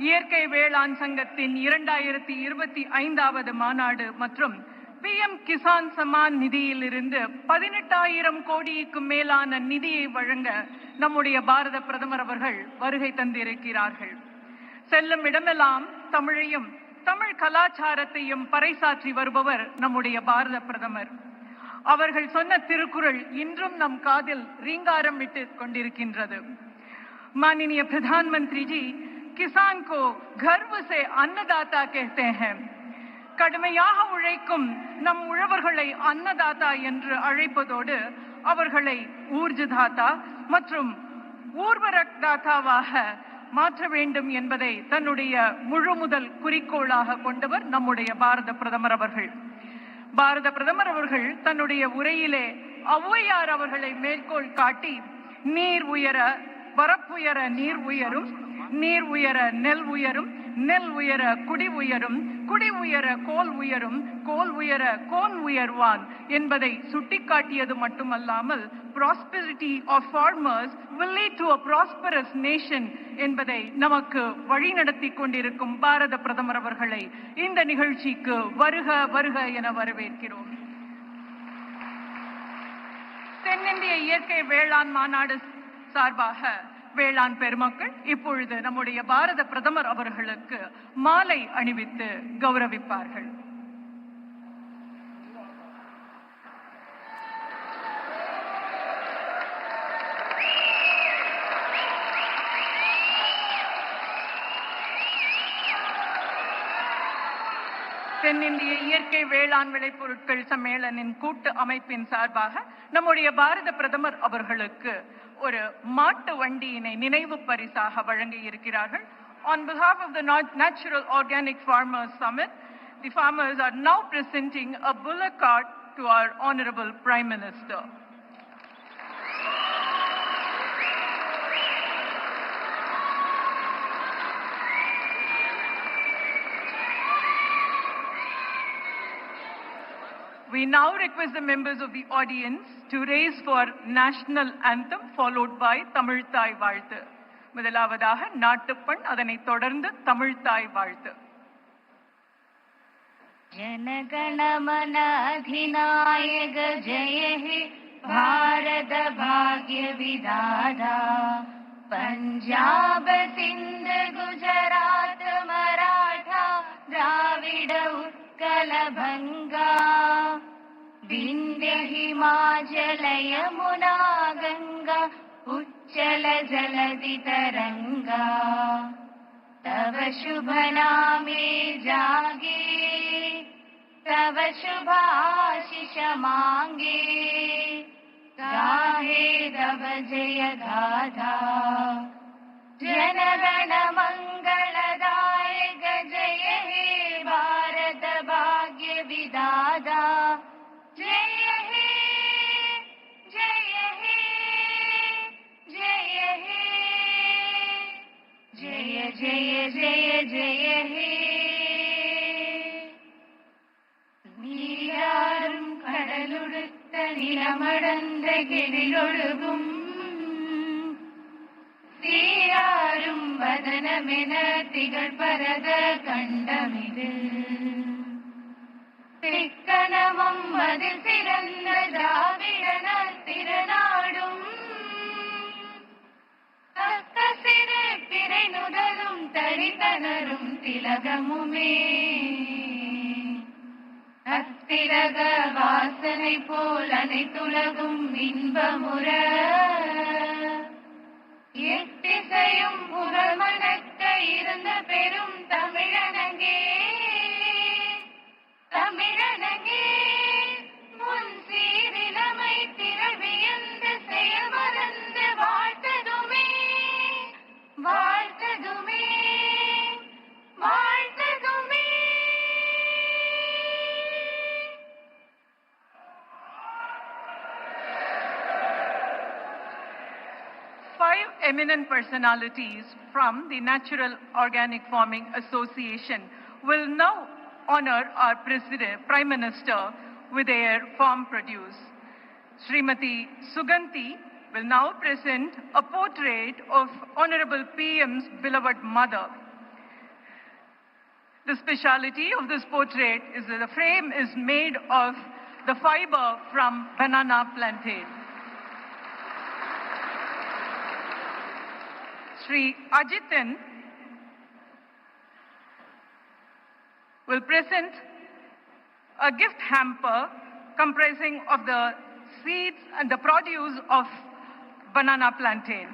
இயற்கை வேளாண் சங்கத்தின் 2025வது மாநாடு மற்றும் PM கிசான் சம்மான் நிதியிலிருந்து 18,000 கோடிக்கும் மேலான நிதியை வழங்க நம்முடைய பாரத பிரதமர் அவர்கள் வருகை தந்திருக்கிறார்கள். செல்லும் இடமெல்லாம் தமிழையும் தமிழ் கலாச்சாரத்தையும் பறைசாற்றி வருபவர் நம்முடைய பாரத பிரதமர். அவர்கள் சொன்ன திருக்குறள் இன்றும் நம் காதில் ரீங்காரம் விட்டு கொண்டிருக்கின்றது. माननीय प्रधानमंत्री जी, किसान को गर्व से अन्नदाता कहते हैं. கடுமையாக உழைக்கும் நம் உழவர்களை அன்னதாதா என்று அழைப்பதோடு அவர்களை ஊர்ஜதாதா மற்றும் ஊர்வரக் தாத்தாவாக மாற்ற வேண்டும் என்பதை தன்னுடைய முழு முதல் குறிக்கோளாக கொண்டவர் நம்முடைய பாரத பிரதமர் அவர்கள். பாரத பிரதமர் அவர்கள் தன்னுடைய உரையிலே ஔவையார் அவர்களை மேற்கோள் காட்டி, நீர் உயர வரப்புயர நீர் உயரும், நீர் உயர நெல் உயரும், நெல் உயர குடி உயரும், குடி உயர கோல் உயரும், கோல் உயர கோன் உயர்வான் என்பதை சுட்டிக்காட்டியது மட்டுமல்லாமல் prosperity of farmers will lead to a prosperous nation என்பதை நமக்கு வழிநடத்தி கொண்டிருக்கும் பாரத பிரதமர் அவர்களை இந்த நிகழ்ச்சிக்கு வருக வருக என வரவேற்கிறோம். தென்னிந்திய இயற்கை வேளாண் மாநாடு சார்பாக வேளாண் பெருமக்கள் இப்பொழுது நம்முடைய பாரத பிரதமர் அவர்களுக்கு மாலை அணிவித்து கௌரவிப்பார்கள். தென்னிந்திய இயற்கை வேளாண் விளைபொருட்கள் சம்மேளனின் கூட்டு அமைப்பின் சார்பாக நம்முடைய பாரத பிரதமர் அவர்களுக்கு ஒரு மாட்டு வண்டியினை நினைவு பரிசாக வழங்கி இருக்கிறார்கள். On behalf of the Natural Organic Farmers Summit, the farmers are now presenting a bullock cart to our Honorable Prime Minister. We now request the members of the audience to raise for national anthem followed by Tamil Thai வாழ்த்து. முதலாவதாக நாட்டுப்பண், அதனைத் தொடர்ந்து தமிழ் தாய் வாழ்த்து.
जनगणमन अधिनायक जय हे भारत भाग्य विधाता, पंजाब सिंध गुजरात मराठा द्राविड उत्कल भंगा, विंध्य हिमाचल यमुना गंगा उच्चल जलधि तरंगा, तव शुभ नामे जागे तव शुभ आशीष मांगे, गाहे तव जय गाथा, जनगण मंगलदायक जय हे भारत भाग्य विधाता, जय हे जय हे जय हे जय जय जय जय हे. நீராறும் கடலுடுத்த நிலமடந்த கெழிலொழுகும், சீராறும் வதனமென திகழ் பரத கண்டமிது, திக்கணமும் அதில் சிறந்த திராவிடன திருநாடும், தக்க சிறு பிறை நுதலும் தரித்தனரும் திலகமுமே, அத்திலக வாசனை போல் அனைத்துலகும் இன்பமுற, எத்திசையும் புகழ் மணக்க இருந்த பெரும் தமிழனங்கே, தமிழனங்கே முன் சீரிலமை திரவியந்து செயல் மறந்து வாழ்த்ததுமே வாழ்த்ததுமே வாழ்த்ததுமே.
Five eminent personalities from the Natural Organic Farming Association will now honor our Prime Minister with their farm produce. Srimati Suganti will now present a portrait of Honorable PM's beloved mother. The speciality of this portrait is that the frame is made of the fiber from banana plantain. Sri Ajitan will present a gift hamper comprising of the seeds and the produce of banana plantain.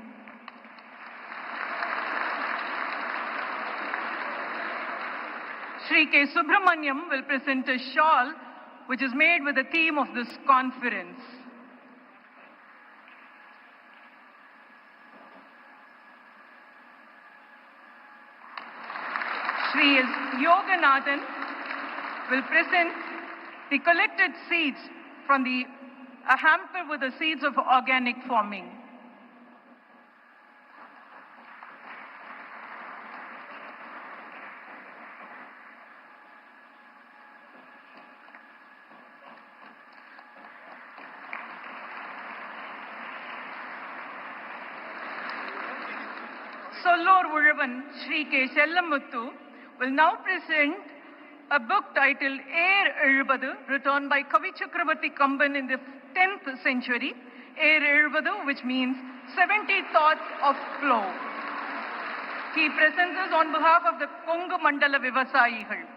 Sri K. Subramaniam will present a shawl which is made with the theme of this conference. Shri S. Yoganathan will present the collected seeds from a hamper with the seeds of organic farming. Sollor Ulavan Shri K. Sellamuthu will now present a book titled Air Ezhubadu, written by Kavi Chakravarti Kamban in the 10th century. Air Ezhubadu, which means 70 thoughts of flow. He presents us on behalf of the Kongu Mandala Vivasayigal.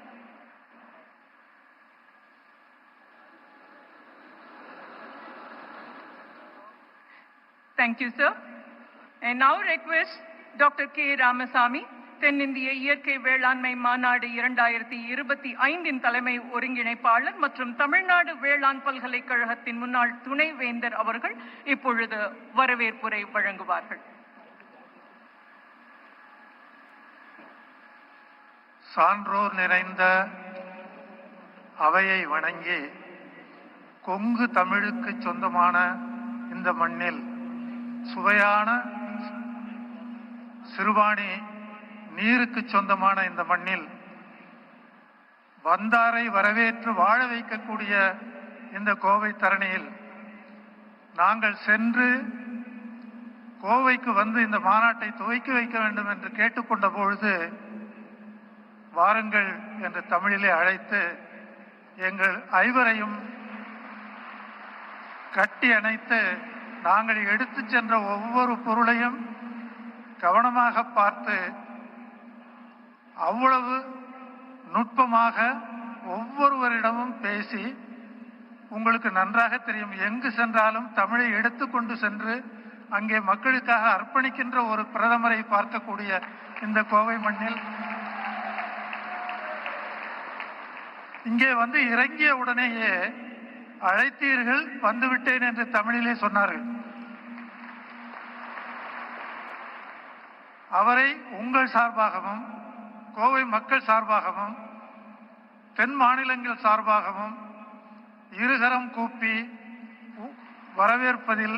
Thank you, sir. And now request Dr. K. Ramasamy, தென்னிந்திய இயற்கை வேளாண்மை மாநாடு 2025 தலைமை ஒருங்கிணைப்பாளர் மற்றும் தமிழ்நாடு வேளாண் பல்கலைக்கழகத்தின் முன்னாள் துணைவேந்தர் அவர்கள் இப்பொழுது வரவேற்புரை வழங்குவார்கள்.
சான்றோர் நிறைந்த அவையை வணங்கி கொங்கு தமிழுக்கு சொந்தமான இந்த மண்ணில் சுவையான சிறுபாணி நீருக்கு சொந்தமான இந்த மண்ணில் வந்தாரை வரவேற்று வாழ வைக்கக்கூடிய இந்த கோவை தரணியில் நாங்கள் சென்று கோவைக்கு வந்து இந்த மாநாட்டை துவக்கி வைக்க வேண்டும் என்று கேட்டுக்கொண்ட பொழுது வாருங்கள் என்று தமிழிலே அழைத்து எங்கள் ஐவரையும் கட்டி அணைத்து நாங்கள் எடுத்து சென்ற ஒவ்வொரு பொருளையும் கவனமாக பார்த்து அவ்வளவு நுட்பமாக ஒவ்வொருவரிடமும் பேசி, உங்களுக்கு நன்றாக தெரியும், எங்கு சென்றாலும் தமிழை எடுத்துக்கொண்டு சென்று அங்கே மக்களுக்காக அர்ப்பணிக்கின்ற ஒரு பிரதமரை பார்க்கக்கூடிய இந்த கோவை மண்ணில் இங்கே வந்து இறங்கிய உடனேயே அழைத்தீர்கள், வந்துவிட்டேன் என்று தமிழிலே சொன்னார்கள். அவரை உங்கள் சார்பாகவும் கோவை மக்கள் சார்பாகவும் தென் மாநிலங்கள் சார்பாகவும் இருகரம் கூப்பி வரவேற்பதில்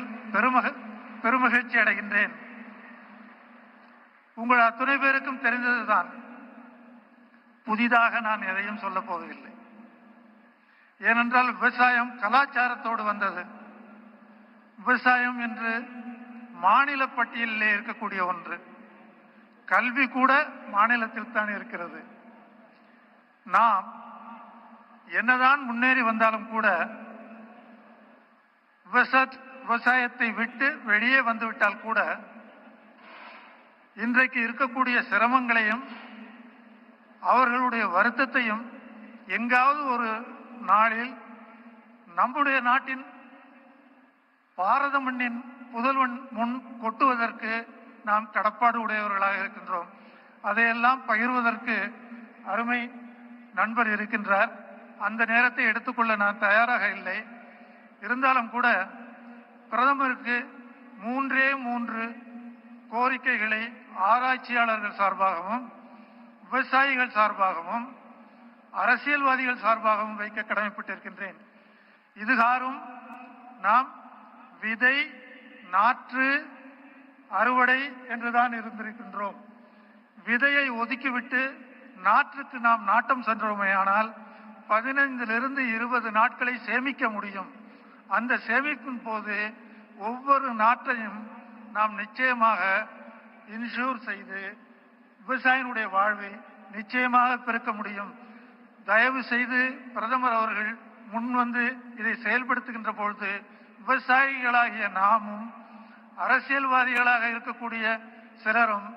பெருமகிழ்ச்சி அடைகின்றேன். உங்கள் அத்துணை பேருக்கும் தெரிந்ததுதான், புதிதாக நான் எதையும் சொல்ல போவதில்லை. ஏனென்றால் விவசாயம் கலாச்சாரத்தோடு வந்தது. விவசாயம் என்று மாநில பட்டியலிலே இருக்கக்கூடிய ஒன்று. கல்வி கூட மாநிலத்தில் தான் இருக்கிறது. நாம் என்னதான் முன்னேறி வந்தாலும் கூட விவசாயத்தை விட்டு வெளியே வந்துவிட்டால் கூட இன்றைக்கு இருக்கக்கூடிய சிரமங்களையும் அவர்களுடைய வருத்தத்தையும் எங்காவது ஒரு நாளில் நம்முடைய நாட்டின் பாரத மண்ணின் புதல்வன் முன் கொட்டுவதற்கு நாம் கடப்பாடு உடையவர்களாக இருக்கின்றோம். அதையெல்லாம் பகிர்வதற்கு அருமை நண்பர் இருக்கின்றார். அந்த நேரத்தை எடுத்துக்கொள்ள நான் தயாராக இல்லை. இருந்தாலும் கூட பிரதமருக்கு 3 கோரிக்கைகளை ஆராய்ச்சியாளர்கள் சார்பாகவும் விவசாயிகள் சார்பாகவும் அரசியல்வாதிகள் சார்பாகவும் வைக்க கடமைப்பட்டிருக்கின்றேன். இதுகாரும் நாம் விதை, நாற்று, அறுவடை என்றுதான் இருந்திருக்கின்றோம். விதையை ஒதுக்கிவிட்டு நாற்றுக்கு நாம் நாட்டம் சென்றோமே ஆனால் 15 to 20 நாட்களை சேமிக்க முடியும். அந்த சேமிப்பின் போது ஒவ்வொரு நாட்டையும் நாம் நிச்சயமாக இன்சூர் செய்து விவசாயினுடைய வாழ்வை நிச்சயமாக பெருக்க முடியும். தயவு செய்து பிரதமர் அவர்கள் முன் வந்து இதை செயல்படுத்துகின்ற பொழுது விவசாயிகளாகிய நாமும் அரசியல்வாதிகளாக இருக்கக்கூடிய சிலரும்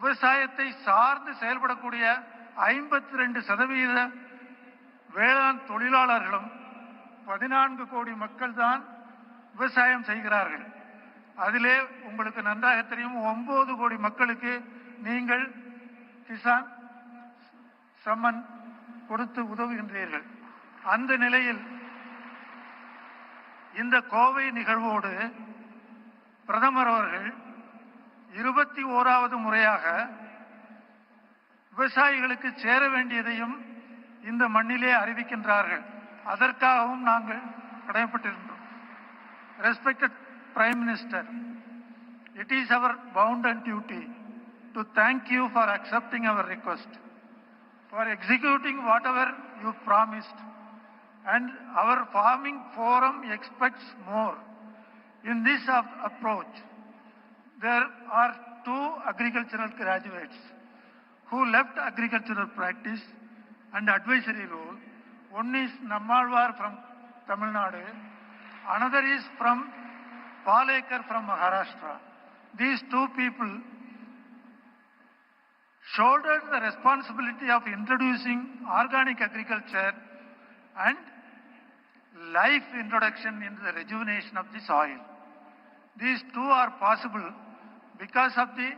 விவசாயத்தை சார்ந்து செயல்படக்கூடிய 52% வேளாண் தொழிலாளர்களும் 14 கோடி மக்கள் தான் விவசாயம் செய்கிறார்கள். அதிலே உங்களுக்கு நன்றாக தெரியும் 9 கோடி மக்களுக்கு நீங்கள் கிசான் சம்மன் கொடுத்து உதவுகின்றீர்கள். அந்த நிலையில் இந்த கோவை நிகழ்வோடு பிரதமர் அவர்கள் 21வது முறையாக விவசாயிகளுக்கு சேர வேண்டியதையும் இந்த மண்ணிலே அறிவிக்கின்றார்கள். அதற்காகவும் நாங்கள் கடமைப்பட்டிருந்தோம். Respected Prime Minister, it is our bounden duty to thank you for accepting our request, for executing whatever you promised, and our farming forum expects more. In this approach, there are 2 agricultural graduates who left agricultural practice and advisory role. One is Nammalwar from Tamil Nadu, another is from Palekar from Maharashtra. These 2 people shouldered the responsibility of introducing organic agriculture and life introduction into the rejuvenation of the soil. These 2 are possible because of the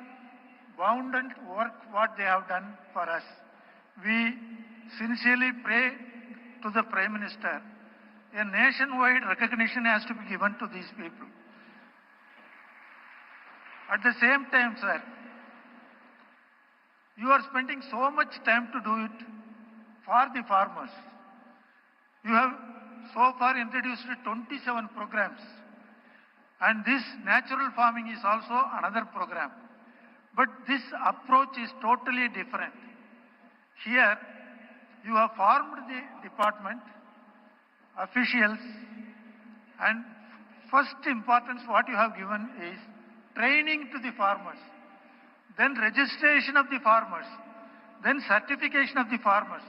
abundant work what they have done for us. We sincerely pray to the Prime Minister, a nationwide recognition has to be given to these people. At the same time, sir, you are spending so much time to do it for the farmers. You have so far introduced 27 programs, and this natural farming is also another program. But this approach is totally different. Here, you have formed the department, officials, and first importance what you have given is training to the farmers, then registration of the farmers, then certification of the farmers.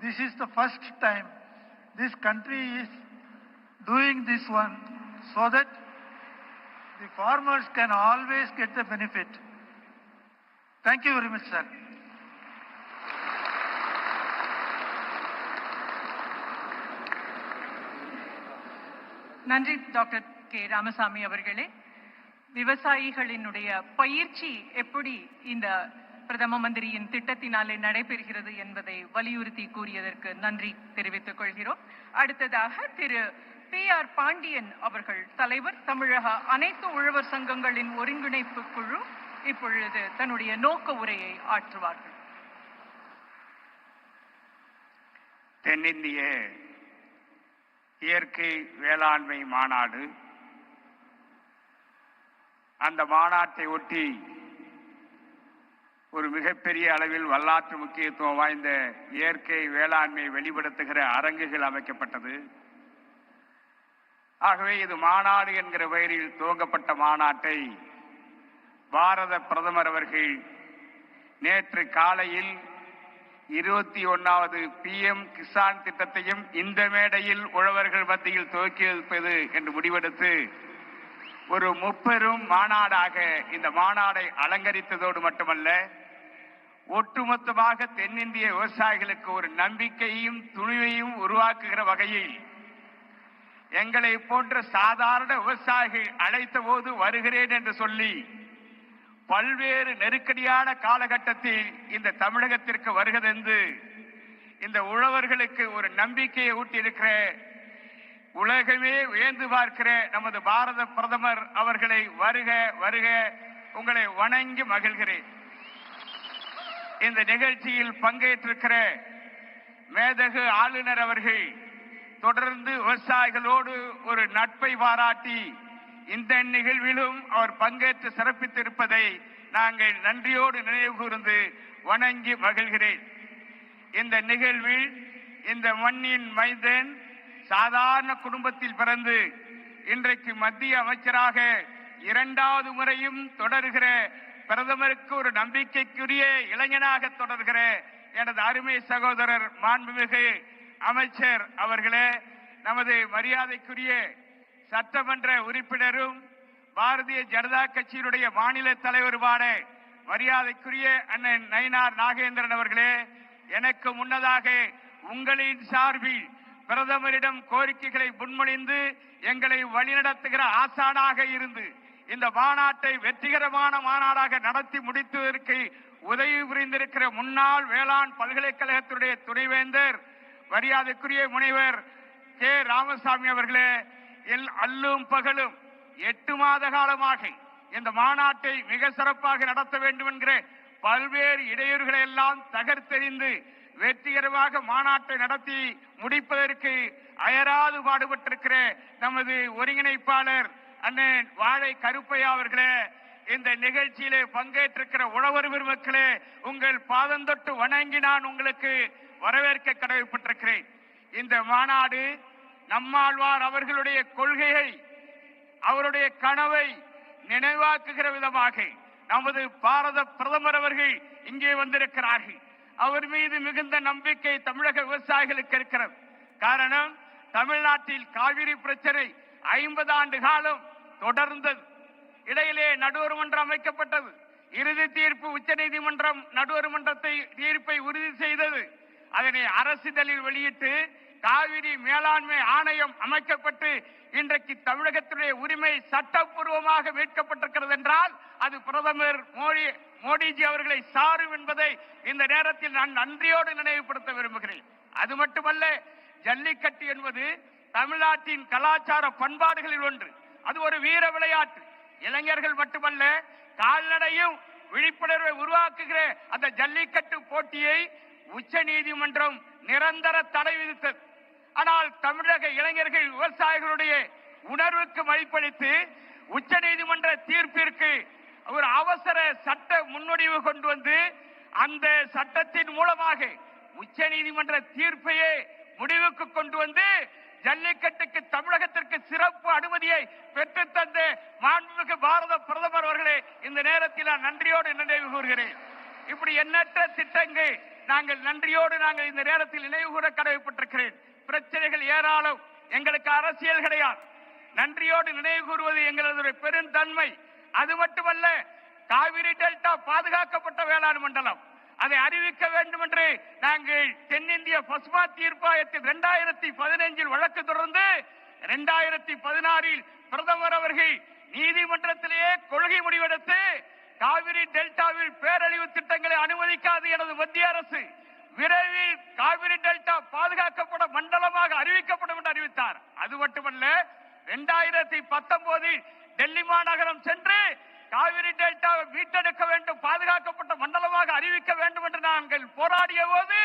This is the first time this country is doing this one so that the farmers can always get the benefit. Thank you very much, sir.
நன்றி doctor K Ramasamy அவர்களே. விவசாயிகளினுடைய பயிற்சி எப்படி இந்த பிரதம மந்திரியின் திட்டத்தினாலே நடைபெறுகிறது என்பதை வலியுறுத்தி கூறியதற்கு நன்றி தெரிவித்துக் கொள்கிறோம். அடுத்ததாக திரு PR பாண்டியன் அவர்கள், தலைவர், தமிழக அனைத்து உழவர் சங்கங்களின் ஒருங்கிணைப்பு குழு, இப்பொழுது தன்னுடைய நோக்க உரையை ஆற்றுவார்கள்.
தென்னிந்திய இயற்கை வேளாண்மை மாநாடு, அந்த மாநாட்டை ஒட்டி ஒரு மிகப்பெரிய அளவில் வரலாற்று முக்கியத்துவம் வாய்ந்த இயற்கை வேளாண்மை வெளிப்படுத்துகிற அரங்குகள் அமைக்கப்பட்டது. ஆகவே இது மாநாடு என்கிற பெயரில் துவங்கப்பட்ட மாநாட்டை பாரத பிரதமர் அவர்கள் நேற்று காலையில் 21வது PM கிசான் திட்டத்தையும் இந்த மேடையில் உழவர்கள் மத்தியில் துவக்கி வைப்பது என்று முடிவெடுத்து ஒரு முப்பெரும் மாநாடாக இந்த மாநாடை அலங்கரித்ததோடு மட்டுமல்ல, ஒட்டுமொத்தமாக தென்னிந்திய விவசாயிகளுக்கு ஒரு நம்பிக்கையும் துணிவையும் உருவாக்குகிற வகையில் எங்களை போன்ற சாதாரண விவசாயிகள் அழைத்த போது வருகிறேன் என்று சொல்லி பல்வேறு நெருக்கடியான காலகட்டத்தில் இந்த தமிழகத்திற்கு வருகிறதென்று இந்த உழவர்களுக்கு ஒரு நம்பிக்கையை ஊட்டியிருக்கிற, உலகமே வியந்து பார்க்கிற நமது பாரத பிரதமர் அவர்களை வருக வருக உங்களை வணங்கி மகிழ்கிறேன். இந்த நிகழ்ச்சியில் பங்கேற்றிருக்கிற மேதகு ஆளுநர் அவர்கள் தொடர்ந்து விவசாயிகளோடு ஒரு நட்பை பாராட்டி இந்த நிகழ்விலும் அவர் பங்கேற்று சிறப்பித்திருப்பதை நாங்கள் நன்றியோடு நினைவு கூர்ந்து வணங்கி மகிழ்கிறேன். இந்த நிகழ்வில் இந்த மண்ணின் மைந்தன் சாதாரண குடும்பத்தில் பிறந்து இன்றைக்கு மத்திய அமைச்சராக 2வது முறையும் தொடர்கிற பிரதமருக்கு ஒரு நம்பிக்கைக்குரிய இளைஞனாக தொடர்கிற எனது அருமை சகோதரர் மாண்புமிகு அமைச்சர் அவர்களே, நமது மரியாதைக்குரிய சட்டமன்ற உறுப்பினரும் பாரதிய ஜனதா கட்சியினுடைய மாநில தலைவருமான மரியாதைக்குரிய அண்ணன் நயினார் நாகேந்திரன் அவர்களே, எனக்கு முன்னதாக உங்களின் சார்பில் பிரதமரிடம் கோரிக்கைகளை முன்மொழிந்து எங்களை வழிநடத்துகிற ஆசானாக இருந்து இந்த மாநாட்டை வெற்றிகரமான மாநாடாக நடத்தி முடித்ததற்கு உதவி புரிந்திருக்கிற முன்னாள் வேளாண் பல்கலைக்கழகத்துடைய துணைவேந்தர் மரியாதைக்குரிய முனைவர் கே ராமசாமி அவர்களே, அல்லும் பகலும் 8 மாத காலமாக இந்த மாநாட்டை மிக சிறப்பாக நடத்த வேண்டும் என்கிற பல்வேறு இடையூறுகளை எல்லாம் தகர்த்தெறிந்து வெற்றிகரமாக மாநாட்டை நடத்தி முடிப்பதற்கு அயராது பாடுபட்டிருக்கிற நமது ஒருங்கிணைப்பாளர் அண்ணன் வாழை கருப்பையா அவர்களே, இந்த நிகழ்ச்சியிலே பங்கேற்றிருக்கிற உழவர் பெருமக்களே, உங்கள் பாதம் தொட்டு வணங்கி நான் உங்களுக்கு வரவேற்க கடமைப்பட்டிருக்கிறேன். இந்த மாநாடு நம்மாழ்வார் அவர்களுடைய கொள்கையை, அவருடைய கனவை நினைவாக்குகிற விதமாக நமது பாரத பிரதமர் அவர்கள் இங்கே வந்திருக்கிறார்கள். அவர் மீது மிகுந்த நம்பிக்கை தமிழக விவசாயிகளுக்கு இருக்கிறது. காரணம், தமிழ்நாட்டில் காவிரி பிரச்சனை 50 ஆண்டு காலம் தொடர்ந்தது. இடையிலே நடுவர் மன்றம் அமைக்கப்பட்டது. இறுதி தீர்ப்பு உச்ச நீதிமன்றம் நடுவர் மன்றத்தை தீர்ப்பை உறுதி செய்தது. அதனை அரசிதழில் வெளியிட்டு காவிரி மேலாண்மை ஆணையம் அமைக்கப்பட்டு இன்றைக்கு தமிழகத்துடைய உரிமை சட்டப்பூர்வமாக மீட்கப்பட்டிருக்கிறது என்றால் அது பிரதமர் மோடிஜி அவர்களை சாரும் என்பதை இந்த நேரத்தில் நான் நன்றியோடு நினைவுபடுத்த விரும்புகிறேன். அது மட்டுமல்ல, ஜல்லிக்கட்டு என்பது தமிழ்நாட்டின் கலாச்சார பண்பாடுகளில் ஒன்று. அது ஒரு வீர விளையாட்டு. இளைஞர்கள் மட்டுமல்ல, கால்நடையும் விழிப்புணர்வை உருவாக்குகிற அந்த ஜல்லிக்கட்டு போட்டியை உச்ச நீதிமன்றம் நிரந்தர தடை விதித்தது. ஆனால் தமிழக இளைஞர்கள் விவசாயிகளுடைய உணர்வுக்கு மதிப்பளித்து உச்ச நீதிமன்ற தீர்ப்பிற்கு ஒரு அவசர சட்ட முன்வடிவு கொண்டு வந்து அந்த சட்டத்தின் மூலமாக உச்ச நீதிமன்ற தீர்ப்பையே முடிவுக்கு கொண்டு வந்து ஜல்லிக்கட்டுக்கு தமிழகத்திற்கு சிறப்பு அனுமதியை பெற்று தந்த மாண்புமிகு பாரத பிரதமர் அவர்களே, இந்த நேரத்தில் நான் நன்றியோடு நினைவு கூறுகிறேன். இப்படி எண்ணற்ற திட்டங்கள் நாங்கள் நன்றியோடு இந்த நேரத்தில் நினைவு கூற கடமைப்பட்டிருக்கிறேன். பிரச்சனைகள் ஏராளம், எங்களுக்கு அரசியல் கிடையாது. நன்றியோடு நினைவு கூறுவது எங்களது பெருந்தன்மை. அது மட்டுமல்ல, காவிரி டெல்டா பாதுகாக்கப்பட்ட வேளாண் மண்டலம், அதை அறிவிக்க வேண்டும் என்று நாங்கள் தென்னிந்திய பசுமா தீர்ப்பாயத்தில் 2015 வழக்கு தொடர்ந்து 2016 பிரதமர் அவர்கள் நீதிமன்றத்திலேயே கொள்கை முடிவெடுத்து காவிரி டெல்டாவில் பேரழிவு திட்டங்களை அனுமதிக்காது எனது மத்திய அரசு விரைவில் காவிரி டெல்டா பாதுகாக்கப்பட மண்டலமாக அறிவிக்கப்படும் என்று அறிவித்தார். அது மட்டுமல்ல, 2019 டெல்லி மாநகரம் சென்று காவிரி டெல்டாவை மீட்டெடுக்க வேண்டும், பாதுகாக்கப்பட்ட மண்டலமாக அறிவிக்க வேண்டும் என்று நாங்கள் போராடிய போது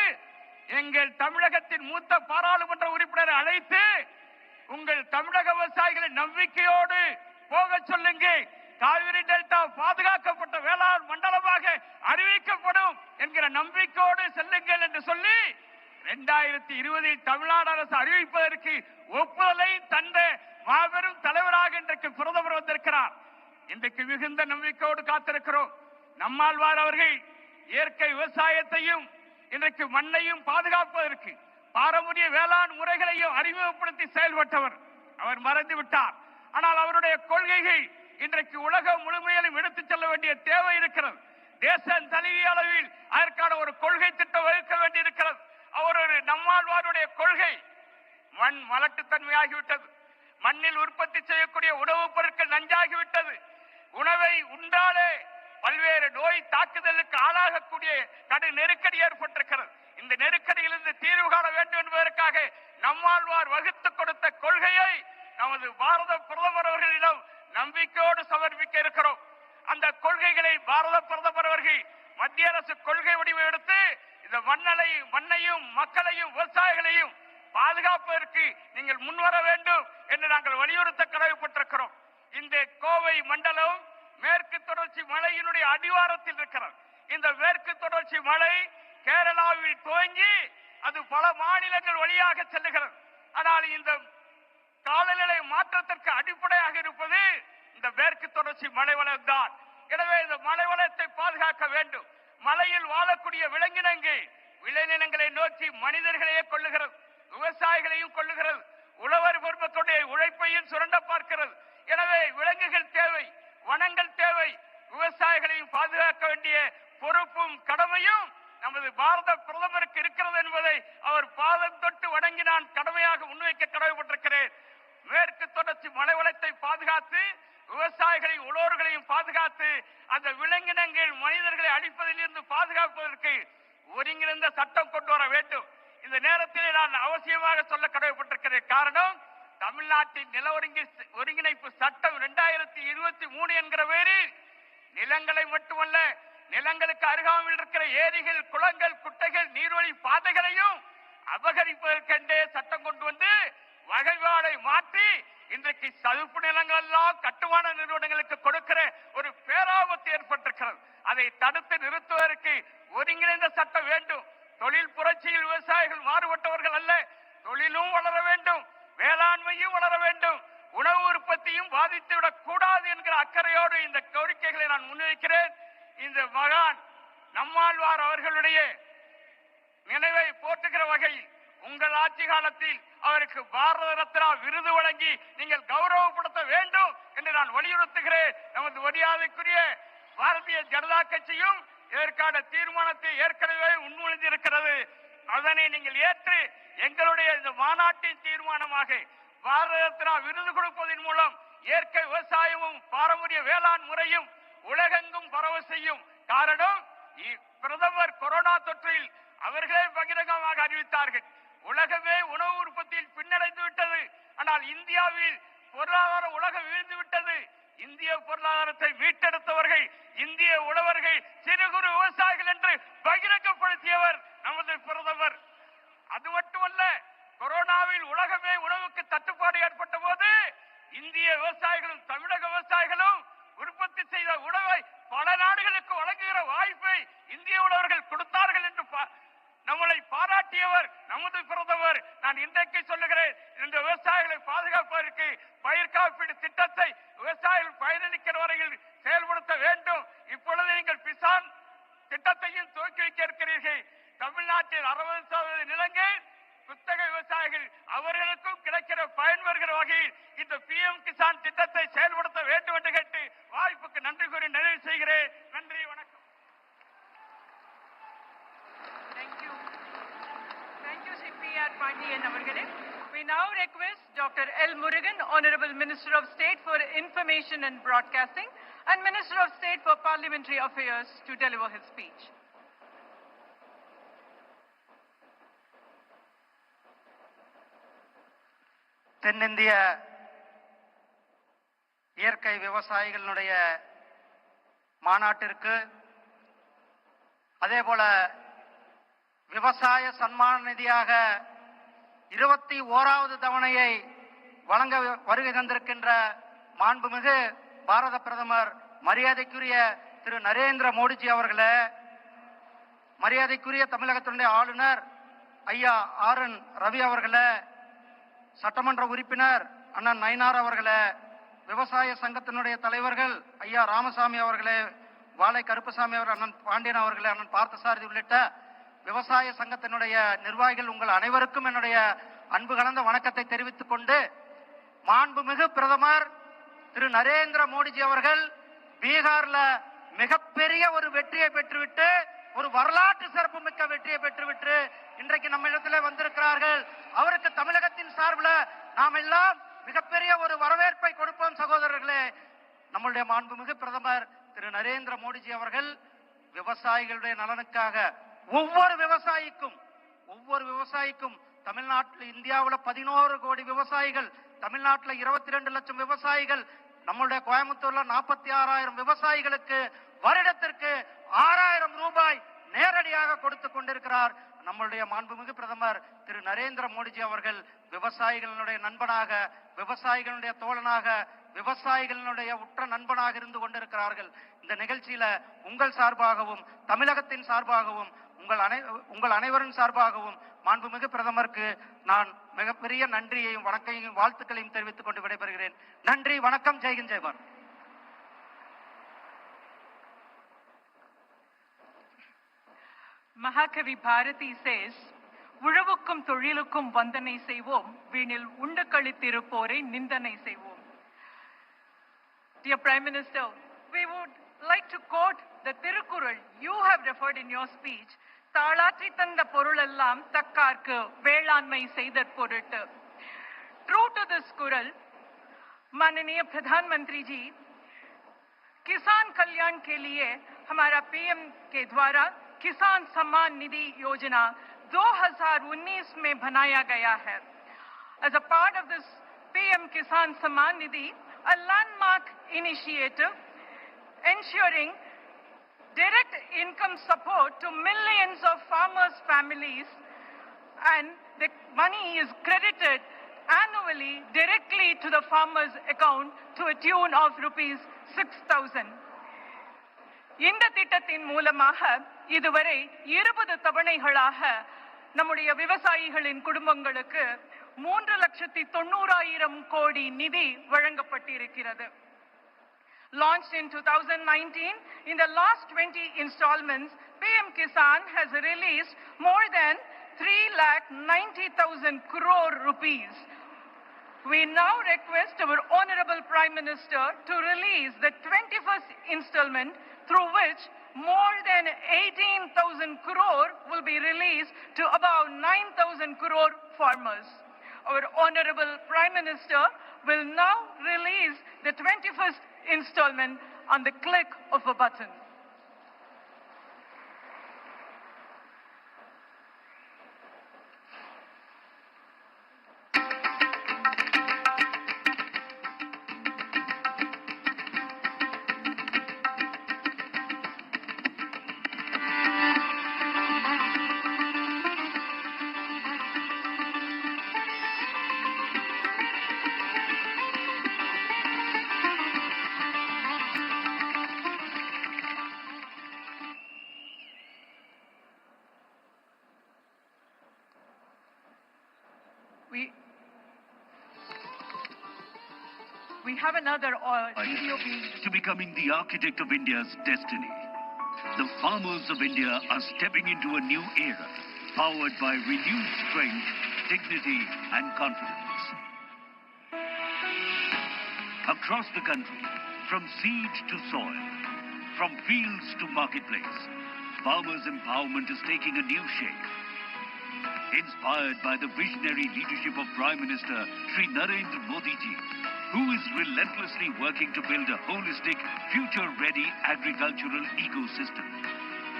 எங்கள் தமிழகத்தின் மூத்த பாராளுமன்ற உறுப்பினரை அழைத்து உங்கள் தமிழக விவசாயிகளை நம்பிக்கையோடு போக சொல்லுங்க, காவிரி டெல்டா பாதுகாக்கப்பட்ட வேளாண் மண்டலமாக அறிவிக்கப்படும் என்கிற நம்பிக்கையோடு செல்லுங்கள் என்று சொல்லி 2020 தமிழ்நாடு அரசு அறிவிப்பதற்கு ஒப்புதலை தந்த மாபெரும் தலைவராக இன்றைக்கு பிரதமர் வந்திருக்கிறார். இன்றைக்கு மிகுந்த நம்பிக்கையோடு காத்திருக்கிறோம். நம்மாழ்வார் அவர்கள் இயற்கை விவசாயத்தையும் இன்றைக்கு மண்ணையும் பாதுகாப்பதற்கு பாரம்பரிய வேளாண் முறைகளையும் அறிமுகப்படுத்தி செயல்பட்டவர். அவர் மறைந்து விட்டார். ஆனால் அவருடைய கொள்கைகள் இன்றைக்கு உலகம் முழுமையிலும் எடுத்துச் செல்ல வேண்டிய தேவை இருக்கிறது. தேச தழுவிய அளவில் அதற்கான ஒரு கொள்கை திட்டம் வகுக்க வேண்டியிருக்கிறது. அவருடைய நம்மாழ்வாருடைய கொள்கை மண் மலட்டுத்தன்மையாகிவிட்டது. மண்ணில் உற்பத்தி செய்யக்கூடிய உணவுப் பொருட்கள் நஞ்சாகிவிட்டது. உணவை உண்டாலே பல்வேறு நோய் தாக்குதலுக்கு ஆளாகக்கூடிய கடும் நெருக்கடி ஏற்பட்டிருக்கிறது. இந்த நெருக்கடியிலிருந்து தீர்வு காண வேண்டும் என்பதற்காக நம்மாழ்வார் வகுத்துக் கொடுத்த கொள்கையை நமது பாரத பிரதமர் அவர்களிடம் நம்பிக்கையோடு சமர்ப்பிக்க இருக்கிறோம். அந்த கொள்கைகளை பாரத பிரதமர் அவர்கள் மத்திய அரசு கொள்கை வடிவம் எடுத்து இந்த மண்ணையும் மக்களையும் விவசாயிகளையும் பாதுகாப்பதற்கு நீங்கள் முன்வர வேண்டும் என்று நாங்கள் வலியுறுத்த கடமைப்பட்டிருக்கிறோம். இந்த கோவை மண்டலம் மேற்கு தொடர்ச்சி மலையினுடைய அடிவாரத்தில் இருக்கிறது. இந்த மேற்கு தொடர்ச்சி மலை கேரளாவில் துவங்கி அது பல மாநிலங்கள் வழியாக செல்லுகிறது. ஆனால் இந்த காலநிலை மாற்றத்திற்கு அடிப்படையாக இருப்பது இந்த மேற்கு தொடர்ச்சி மலைவளம் தான். எனவே இந்த மலைவளத்தை பாதுகாக்க வேண்டும். மலையில் வாழக்கூடிய விலங்கினங்கள் விளைநிலங்களை நோக்கி மனிதர்களையே கொள்ளுகிறது, விவசாயிகளையும் கொள்ளுகிறது, உழவர் பெருமக்களுடைய உழைப்பையும் சுரண்ட பார்க்கிறது. எனவே விலங்குகள் தேவை, வனங்கள் தேவை, விவசாயிகளையும் பாதுகாக்க வேண்டிய பொறுப்பும் கடமையும் நமது பாரத பிரதமருக்கு இருக்கிறது என்பதை அவர் பாதம் தொட்டு வணங்கி நான் கடமையாக முன்வைக்க கடமைப்பட்டிருக்கிறேன். மேற்கு தொடர்ச்சி மலைவளத்தை பாதுகாத்து விவசாயிகளையும் உழவர்களையும் பாதுகாத்து அந்த விலங்கினங்கள் மனிதர்களை அழிப்பதிலிருந்து பாதுகாப்பதற்கு ஒருங்கிணைந்த சட்டம் கொண்டு வர வேண்டும். இந்த நேரத்திலே நான் அவசியமாக சொல்ல கடமைப்பட்டிருக்கிறேன். காரணம், தமிழ்நாட்டின் நில ஒருங்கிணைப்பு சட்டம் 2023 என்கிற பேரில் நிலங்களை மட்டுமல்ல நிலங்களுக்கு அருகாமையில் இருக்கிற ஏரிகள், குளங்கள், குட்டைகள், நீர்வழி பாதைகளையும் அபகரிப்பதற்கென்றே சட்டம் கொண்டு வந்து வகைப்பாடை மாற்றி இன்றைக்கு சதுப்பு நிலங்கள் எல்லாம் கட்டுமான நிறுவனங்களுக்கு கொடுக்கிற ஒரு பேராபத்து ஏற்பட்டிருக்கிறது. அதை தடுத்து நிறுத்துவதற்கு ஒருங்கிணைந்த சட்டம் வேண்டும். தொழில் புரட்சியில் விவசாயிகள் மாறுபட்டவர்கள் அல்ல. தொழிலும் வளர வேண்டும், வேளாண்மையும் வளர வேண்டும், உணவு உற்பத்தியும் பாதித்துவிடக் கூடாது என்கிற அக்கறையோடு இந்த கோரிக்கைகளை நான் முன்வைக்கிறேன். இந்த மகான் நம்மாழ்வார் அவர்களுடைய நினைவை போற்றுகிற வகையில் உங்கள் ஆட்சி காலத்தில் அவருக்கு பாரத ரத்னா விருது வழங்கி நீங்கள் கௌரவப்படுத்த வேண்டும் என்று நான் வலியுறுத்துகிறேன். நமது மரியாதைக்குரிய பாரதிய ஜனதா கட்சியும் இதற்கான தீர்மானத்தை ஏற்கனவே முன்மொழிந்திருக்கிறது. அதனை நீங்கள் ஏற்று எங்களுடைய இந்த மாநாட்டின் தீர்மானமாக பாரத ரத்னா விருது கொடுப்பதன் மூலம் இயற்கை விவசாயமும் பாரம்பரிய வேளாண் முறையும் உலகெங்கும் பரவ செய்யும். காரணம், பிரதமர் கொரோனா தொற்றில் அவர்களே பகிரங்கமாக அறிவித்தார்கள், உலகமே உணவு உற்பத்தியில் பின்னடைந்து விட்டது, ஆனால் இந்தியாவில் பொருளாதார உலகம் வீழ்ந்து விட்டது. இந்திய பொருளாதாரத்தை மீட்டெடுத்தவர்கள் இந்திய உழவர்கள், சிறு குறு விவசாயிகள் என்று பகிரங்கப்படுத்தியவர் நமது பிரதமர். அது மட்டுமல்ல, கொரோனாவில் உலகமே உணவுக்கு தட்டுப்பாடு ஏற்பட்ட போது இந்திய விவசாயிகளும் தமிழக விவசாயிகளும் உற்பத்தி செய்த உணவை பல நாடுகளுக்கு வழங்குகிற வாய்ப்பை இந்திய உழவர்கள் கொடுத்தார்கள் என்று நம்மளை பாராட்டியவர் நமது பிரதமர். நான் இன்றைக்கு சொல்லுகிறேன், இந்த விவசாயிகளை பாதுகாப்பதற்கு பயிர் காப்பீடு திட்டத்தை விவசாயிகள் பயனளிக்கிற வரையில் செயல்படுத்த வேண்டும். இப்பொழுது நீங்கள் கிசான் திட்டத்தையும் துவக்கி வைக்க இருக்கிறீர்கள். தமிழ்நாட்டில் 60% நிலங்கள் குத்தகை விவசாயிகள், அவர்களுக்கும் கிடைக்கிற பயன் வருகிற வகையில் இந்த PM கிசான் திட்டத்தை செயல்படுத்த வேண்டும் என்று கேட்டு வாய்ப்புக்கு நன்றி கூறி நிறைவு செய்கிறேன். நன்றி, வணக்கம்.
P.R. Pandiyan அவர்களே. We now request Dr. L. Murugan, Honorable Minister of State for Information and Broadcasting and Minister of State for Parliamentary Affairs, to deliver his speech.
தென்னிந்திய இயற்கை விவசாயிகளுடைய மாநாட்டிற்கு, அதேபோல விவசாய சன்மான நிதியாக 21வது தவணையை வழங்க வருகை தந்திருக்கின்ற மாண்புமிகு பாரத பிரதமர் மரியாதைக்குரிய திரு நரேந்திர மோடிஜி அவர்களே, மரியாதைக்குரிய தமிழகத்தினுடைய ஆளுநர் ஐயா RN ரவி அவர்களே, சட்டமன்ற உறுப்பினர் அண்ணன் நயினார் அவர்களே, விவசாய சங்கத்தினுடைய தலைவர்கள் ஐயா ராமசாமி அவர்களே, வாழை கருப்பசாமி அவர், அண்ணன் பாண்டியன் அவர்களே, அண்ணன் பார்த்தசாரதி உள்ளிட்ட விவசாய சங்கத்தினுடைய நிர்வாகிகள், உங்கள் அனைவருக்கும் என்னுடைய அன்பு கலந்த வணக்கத்தை தெரிவித்துக் கொண்டு, மாண்புமிகு பிரதமர் திரு நரேந்திர மோடிஜி அவர்கள் பீகார்ல மிகப்பெரிய ஒரு வெற்றியை பெற்றுவிட்டு, ஒரு வரலாற்று சிறப்பு மிக்க வெற்றியை பெற்றுவிட்டு இன்றைக்கு நம்ம இடத்துல வந்திருக்கிறார்கள். அவருக்கு தமிழகத்தின் சார்பில் நாம் எல்லாம் மிகப்பெரிய ஒரு வரவேற்பை கொடுப்போம். சகோதரர்களே, நம்முடைய மாண்புமிகு பிரதமர் திரு நரேந்திர மோடிஜி அவர்கள் விவசாயிகளுடைய நலனுக்காக ஒவ்வொரு விவசாயிக்கும் தமிழ்நாட்டில், இந்தியாவில் 11 கோடி விவசாயிகள், தமிழ்நாட்டில் 22 லட்சம் விவசாயிகள், நம்மளுடைய கோயம்புத்தூர்ல 46,000 விவசாயிகளுக்கு வருடத்திற்கு 6,000 ரூபாய் நேரடியாக கொடுத்து கொண்டிருக்கிறார் நம்மளுடைய மாண்புமிகு பிரதமர் திரு நரேந்திர மோடிஜி அவர்கள். விவசாயிகளுடைய நண்பனாக, விவசாயிகளுடைய தோழனாக, விவசாயிகளுடைய உற்ற நண்பனாக இருந்து கொண்டிருக்கிறார்கள். இந்த நிகழ்ச்சியில உங்கள் சார்பாகவும், தமிழகத்தின் சார்பாகவும், உங்கள் அனைவரின் சார்பாகவும் மாண்புமிகு பிரதமருக்கு நான் மிகப்பெரிய நன்றியையும் வணக்கையும் வாழ்த்துக்களையும் தெரிவித்துக் கொண்டு விடைபெறுகிறேன். நன்றி, வணக்கம். ஜெய்ஹிந்த், Jai Bharat.
Mahakavi Bharati says, உழவுக்கும் தொழிலுக்கும் வந்தனை செய்வோம், வீணில் உண்டு கழித்திருப்போரை நிந்தனை செய்வோம். Dear Prime Minister, we would like to quote the Tirukkural you have referred in your speech, தாளாற்றி தந்த பொருளெல்லாம் தக்கார்க்கு வேளாண்மை செய்தற் பொருட்டு. True to this Kural, माननीय प्रधानमंत्री जी, किसान कल्याण के लिए हमारा PM के द्वारा किसान सम्मान निधि योजना 2019 में बनाया गया है. As a part of this PM Kisan Samman Nidhi, a landmark initiative ensuring direct income support to millions of farmers' families, and the money is credited annually directly to the farmer's account to a tune of rupees 6,000. இந்த திட்டத்தின் மூலமாக இதுவரை 20 தவணைகளாக நம்முடைய விவசாயிகளின் குடும்பங்களுக்கு 3,90,000 கோடி நிதி வழங்கப்பட்டிருக்கிறது. Launched in 2019, in the last 20 installments, PM Kisan has released more than 3,90,000 crore rupees. We now request our Honorable Prime Minister to release the 21st installment, through which more than 18,000 crore will be released to about 9,000 crore farmers. Our Honorable Prime Minister will now release the 21st installment on the click of a button. We have another video
to becoming the architect of India's destiny. The farmers of India are stepping into a new era, powered by renewed strength, dignity and confidence. Across the country, from seed to soil, from fields to marketplace, farmers' empowerment is taking a new shape. Inspired by the visionary leadership of Prime Minister Shri Narendra Modi ji, who is relentlessly working to build a holistic, future-ready agricultural ecosystem,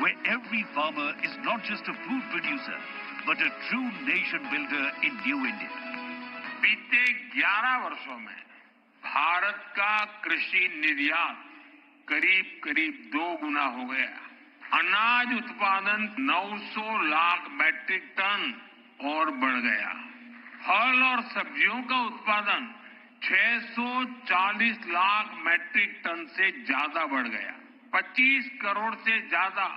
where every farmer is not just a food producer, but a true nation builder in New India.
बीते 11 वर्षों में भारत का कृषि निर्यात करीब 2 गुना हो गया। अनाज उत्पादन 900 लाख मैट्रिक टन और बढ़ गया। फल और सब्जियों का उत्पादन 640 लाख मैट्रिक टन से ज्यादा बढ़ गया। 25 करोड़ से ज्यादा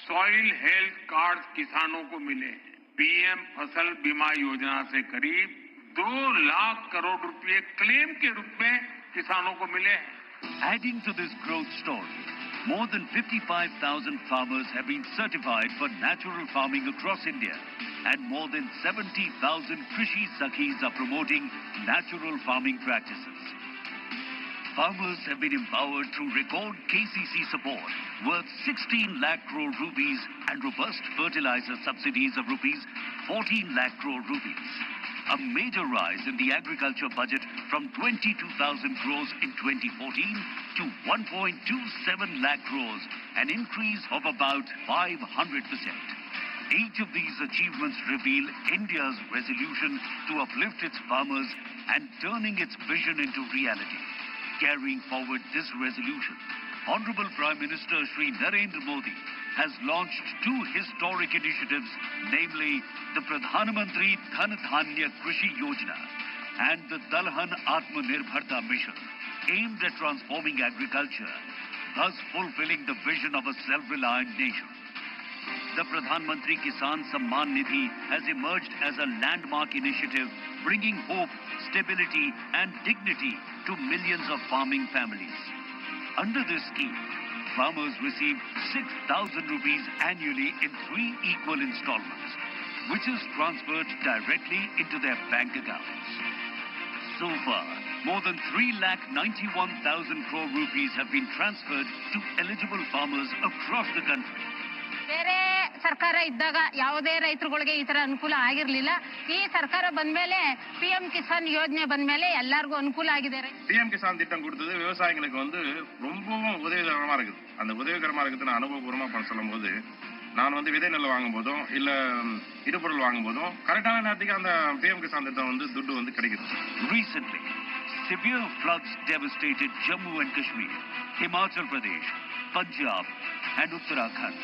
सॉइल हेल्थ कार्ड किसानों को मिले। पीएम फसल बीमा योजना से करीब 2 लाख करोड़ रुपए क्लेम के रूप में किसानों को मिले।
Adding to this growth story, more than 55,000 farmers have been certified for natural farming across India, and more than 70,000 Krishi Sakhis are promoting natural farming practices. Farmers have been empowered through record KCC support worth 16 lakh crore rupees and robust fertilizer subsidies of rupees 14 lakh crore rupees. A major rise in the agriculture budget from 22,000 crores in 2014 to 1.27 lakh crores, an increase of about 500%. Each of these achievements reveal India's resolution to uplift its farmers and turning its vision into reality. Carrying forward this resolution, Honorable Prime Minister Shri Narendra Modi has launched 2 historic initiatives, namely the Pradhan Mantri Dhan Dhanya Krishi Yojana and the Dalhan Atmanirbharta Mission, aimed at transforming agriculture, thus fulfilling the vision of a self-reliant nation. The Pradhan Mantri Kisan Samman Nidhi has emerged as a landmark initiative, bringing hope, stability and dignity to millions of farming families. Under this scheme, farmers receive 6,000 rupees annually in 3 equal installments, which is transferred directly into their bank accounts. So far, more than 3,91,000 crore rupees have been transferred to eligible farmers across the country.
ಬೇರೆ ಸರ್ಕಾರ ಇದ್ದಾಗ ಯಾವುದೇ ರೈತರುಗಳಿಗೆ ಈ ತರ ಅನುಕೂಲ ಆಗಿರಲಿಲ್ಲ. ಈ ಸರ್ಕಾರ ಬಂದ್ಮೇಲೆ PM கிசான் யோஜனை ಬಂದ್ಮೇಲೆ எல்லாருக்கும் ಅನುಕೂಲ ಆಗಿದೆ.
PM கிசான் திட்டம் கொடுத்தது விவசாயிகளுக்கு ரொம்பவும் உதவிகரமா இருக்குது. அந்த உதவிகரமா இருக்குது நான் அனுபவபூர்வமா சொல்லும்போது, நான் விதை நெல் வாங்கும் போதும் இல்ல இடுபொருள் வாங்கும் போதும் கரெக்டான நேரத்துக்கு அந்த PM கிசான் திட்டம் துட்டு கிடைக்குது.
Recently, Severe floods devastated Jammu and Kashmir, Himachal Pradesh, Punjab and Uttarakhand.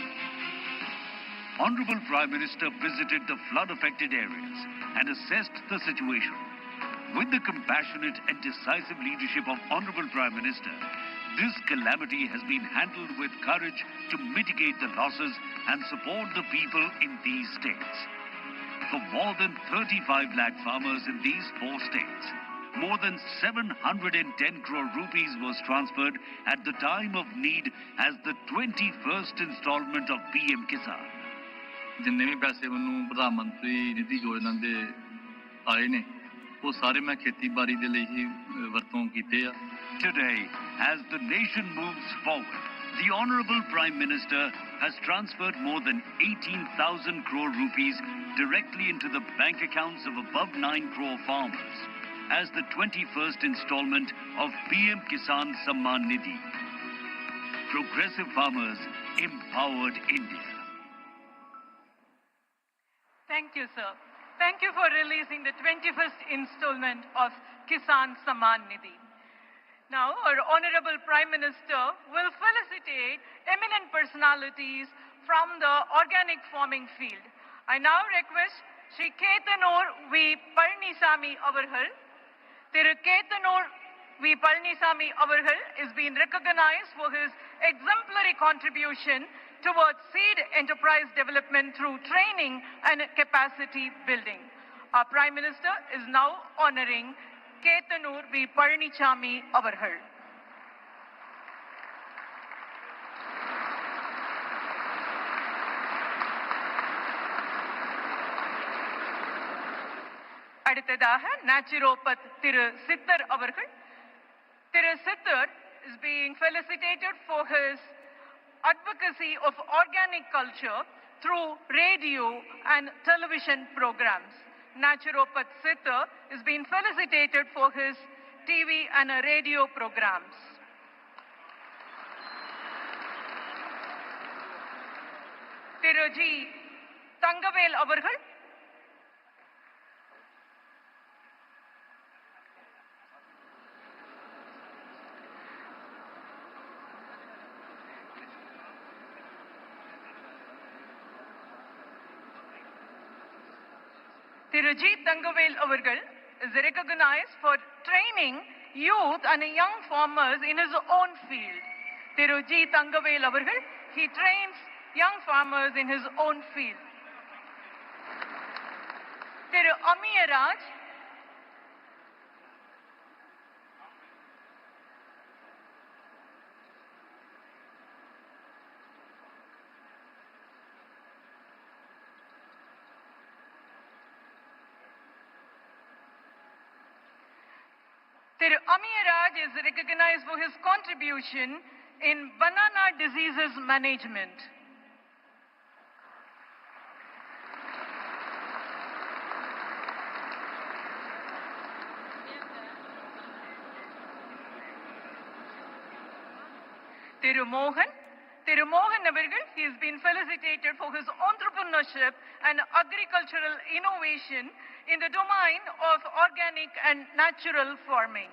Honorable Prime Minister visited the flood-affected areas and assessed the situation. With the compassionate and decisive leadership of Honorable Prime Minister, this calamity has been handled with courage to mitigate the losses and support the people in these states. For more than 35 lakh farmers in these 4 states, more than 710 crore rupees was transferred at the time of need as the 21st installment of PM Kisan.
जिन्ने भी पैसे मैनू प्रधानमंत्री निधि योजना दे आए ने वो सारे मैं खेतीबाड़ी दे लिए ही वरतों कीते आ.
Today, as the nation moves forward, the Honorable Prime Minister has transferred more than 18,000 crore rupees directly into the bank accounts of above 9 crore farmers as the 21st installment of PM Kisan Samman Nidhi. Progressive farmers empowered India.
Thank you, sir. Thank you for releasing the 21st installment of Kisan Samman Nidhi. Now, our Honorable Prime Minister will felicitate eminent personalities from the organic farming field. I now request Shri Ketanur V. Palnisamy Avargal. Thiru Ketanur V. Palnisamy Avargal is being recognized for his exemplary contribution towards seed enterprise development through training and capacity building. Our Prime Minister is now honoring Ketanur V. Palnisamy Avargal. அடுத்ததாக naturopath திரு சித்தர் அவர்கள். திரு சித்தர் is being felicitated for his advocacy of organic culture through radio and television programs. Naturopath Siddhar is being felicitated for his TV and radio programs. Thiru G. Tangavel avargal. Thiru G. Tangavel avargal is recognized for training youth and young farmers in his own field. Thiru G. Tangavel avargal, he trains young farmers in his own field. Thiru Amiyaraj, Thiru Amiyaraj is recognized for his contribution in banana diseases management. Thiru Mohan avargal, he has been felicitated for his entrepreneurship and agricultural innovation in the domain of organic and natural farming.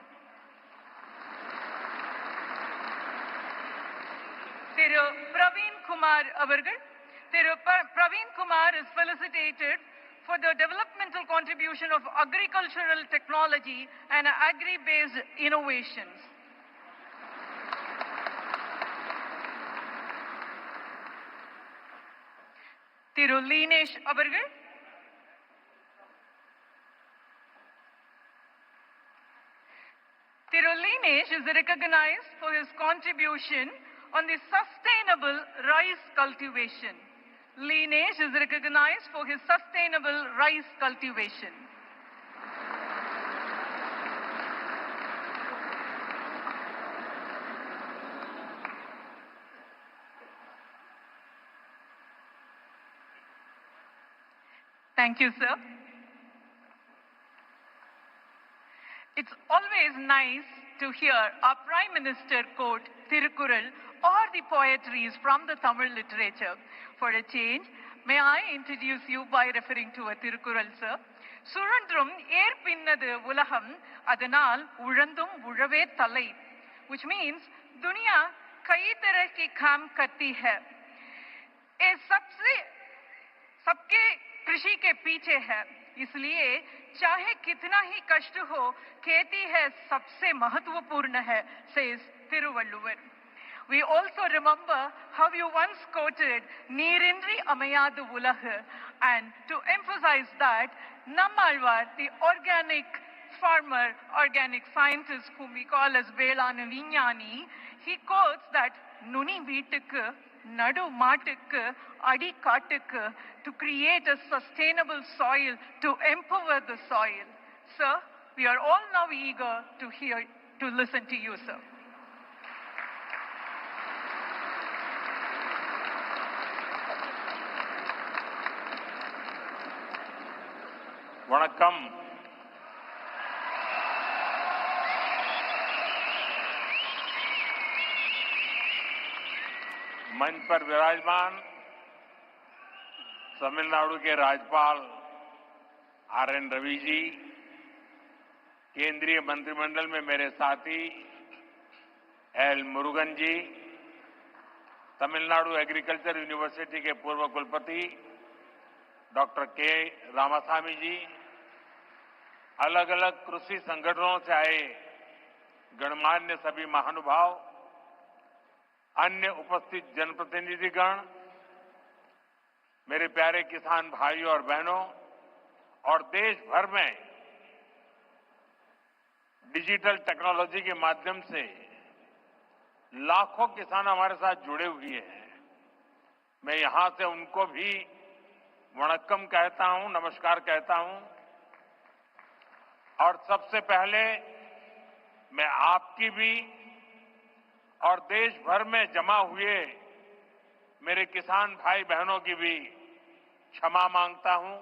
Thiru Praveen Kumar avargal, Praveen Kumar is felicitated for the developmental contribution of agricultural technology and agri-based innovations. Thiru Linesh avargal, Thiru Linesh is recognized for his contribution on the sustainable rice cultivation. Linesh is recognized for his sustainable rice cultivation. Thank you, sir. It's always nice to hear our Prime Minister quote Tirukkural or the poetries from the Tamil literature. For a change, may I introduce you by referring to a Tirukkural, sir? சுழன்றும் ஏற்பின்னது உலகம் அதனால் உழந்தும் உழவே தலை, which means दुनिया कई तरह की काम करती है, ये सबके कृषि के पीछे है, इसलिए चाहे कितना ही कष्ट हो खेती है सबसे महत्वपूर्ण है, says Thiruvalluvar. We also remember how you once quoted Neerindri Amayadu Ulahu, and to emphasize that Nammalvar, the organic farmer, organic scientist whom we call as Velana Vinyani, he quotes that Nuni Veetukku, Nadu Maatukku, Adi Katukku, to create a sustainable soil, to empower the soil. Sir, we are all now eager to listen to you, sir.
வணக்கம். मंच पर विराजमान तमिलनाडु के राज्यपाल RN. Ravi ji, केंद्रीय मंत्रिमंडल में मेरे साथी एल. मुरुगन जी, तमिलनाडु एग्रीकल्चर यूनिवर्सिटी के पूर्व कुलपति डॉक्टर के. रामासामी जी, अलग अलग कृषि संगठनों से आए गणमान्य सभी महानुभाव, अन्य उपस्थित जनप्रतिनिधिगण, मेरे प्यारे किसान भाइयों और बहनों, और देश भर में डिजिटल टेक्नोलॉजी के माध्यम से लाखों किसान हमारे साथ जुड़े हुए हैं। मैं यहां से उनको भी वणक्कम कहता हूं, नमस्कार कहता हूं। और सबसे पहले मैं आपकी भी और देश भर में जमा हुए मेरे किसान भाई बहनों की भी क्षमा मांगता हूं।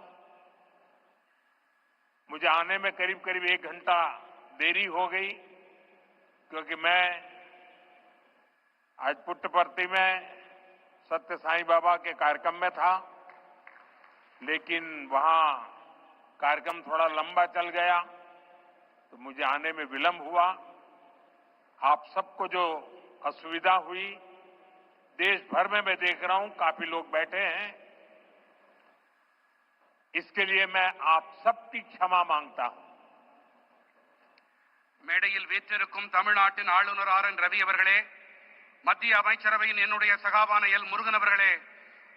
मुझे आने में करीब करीब 1 घंटा देरी हो गई, क्योंकि मैं आज पुट्टपर्ती में सत्य साईं बाबा के कार्यक्रम में था, लेकिन वहां कार्यक्रम थोड़ा लंबा चल गया तो मुझे आने में विलंब हुआ। आप सबको जो असुविधा हुई, देश भर में मैं देख रहा हूं काफी लोग बैठे हैं, इसके लिए मैं आप सबकी क्षमा मांगता हूं।
மேடையில் வீற்றிருக்கும் தமிழ்நாட்டின் ஆளுநர் ஆர்.என். ரவி அவர்களே, மத்திய அமைச்சரவையின் என்னுடைய சகாவான எல். முருகன் அவர்களே,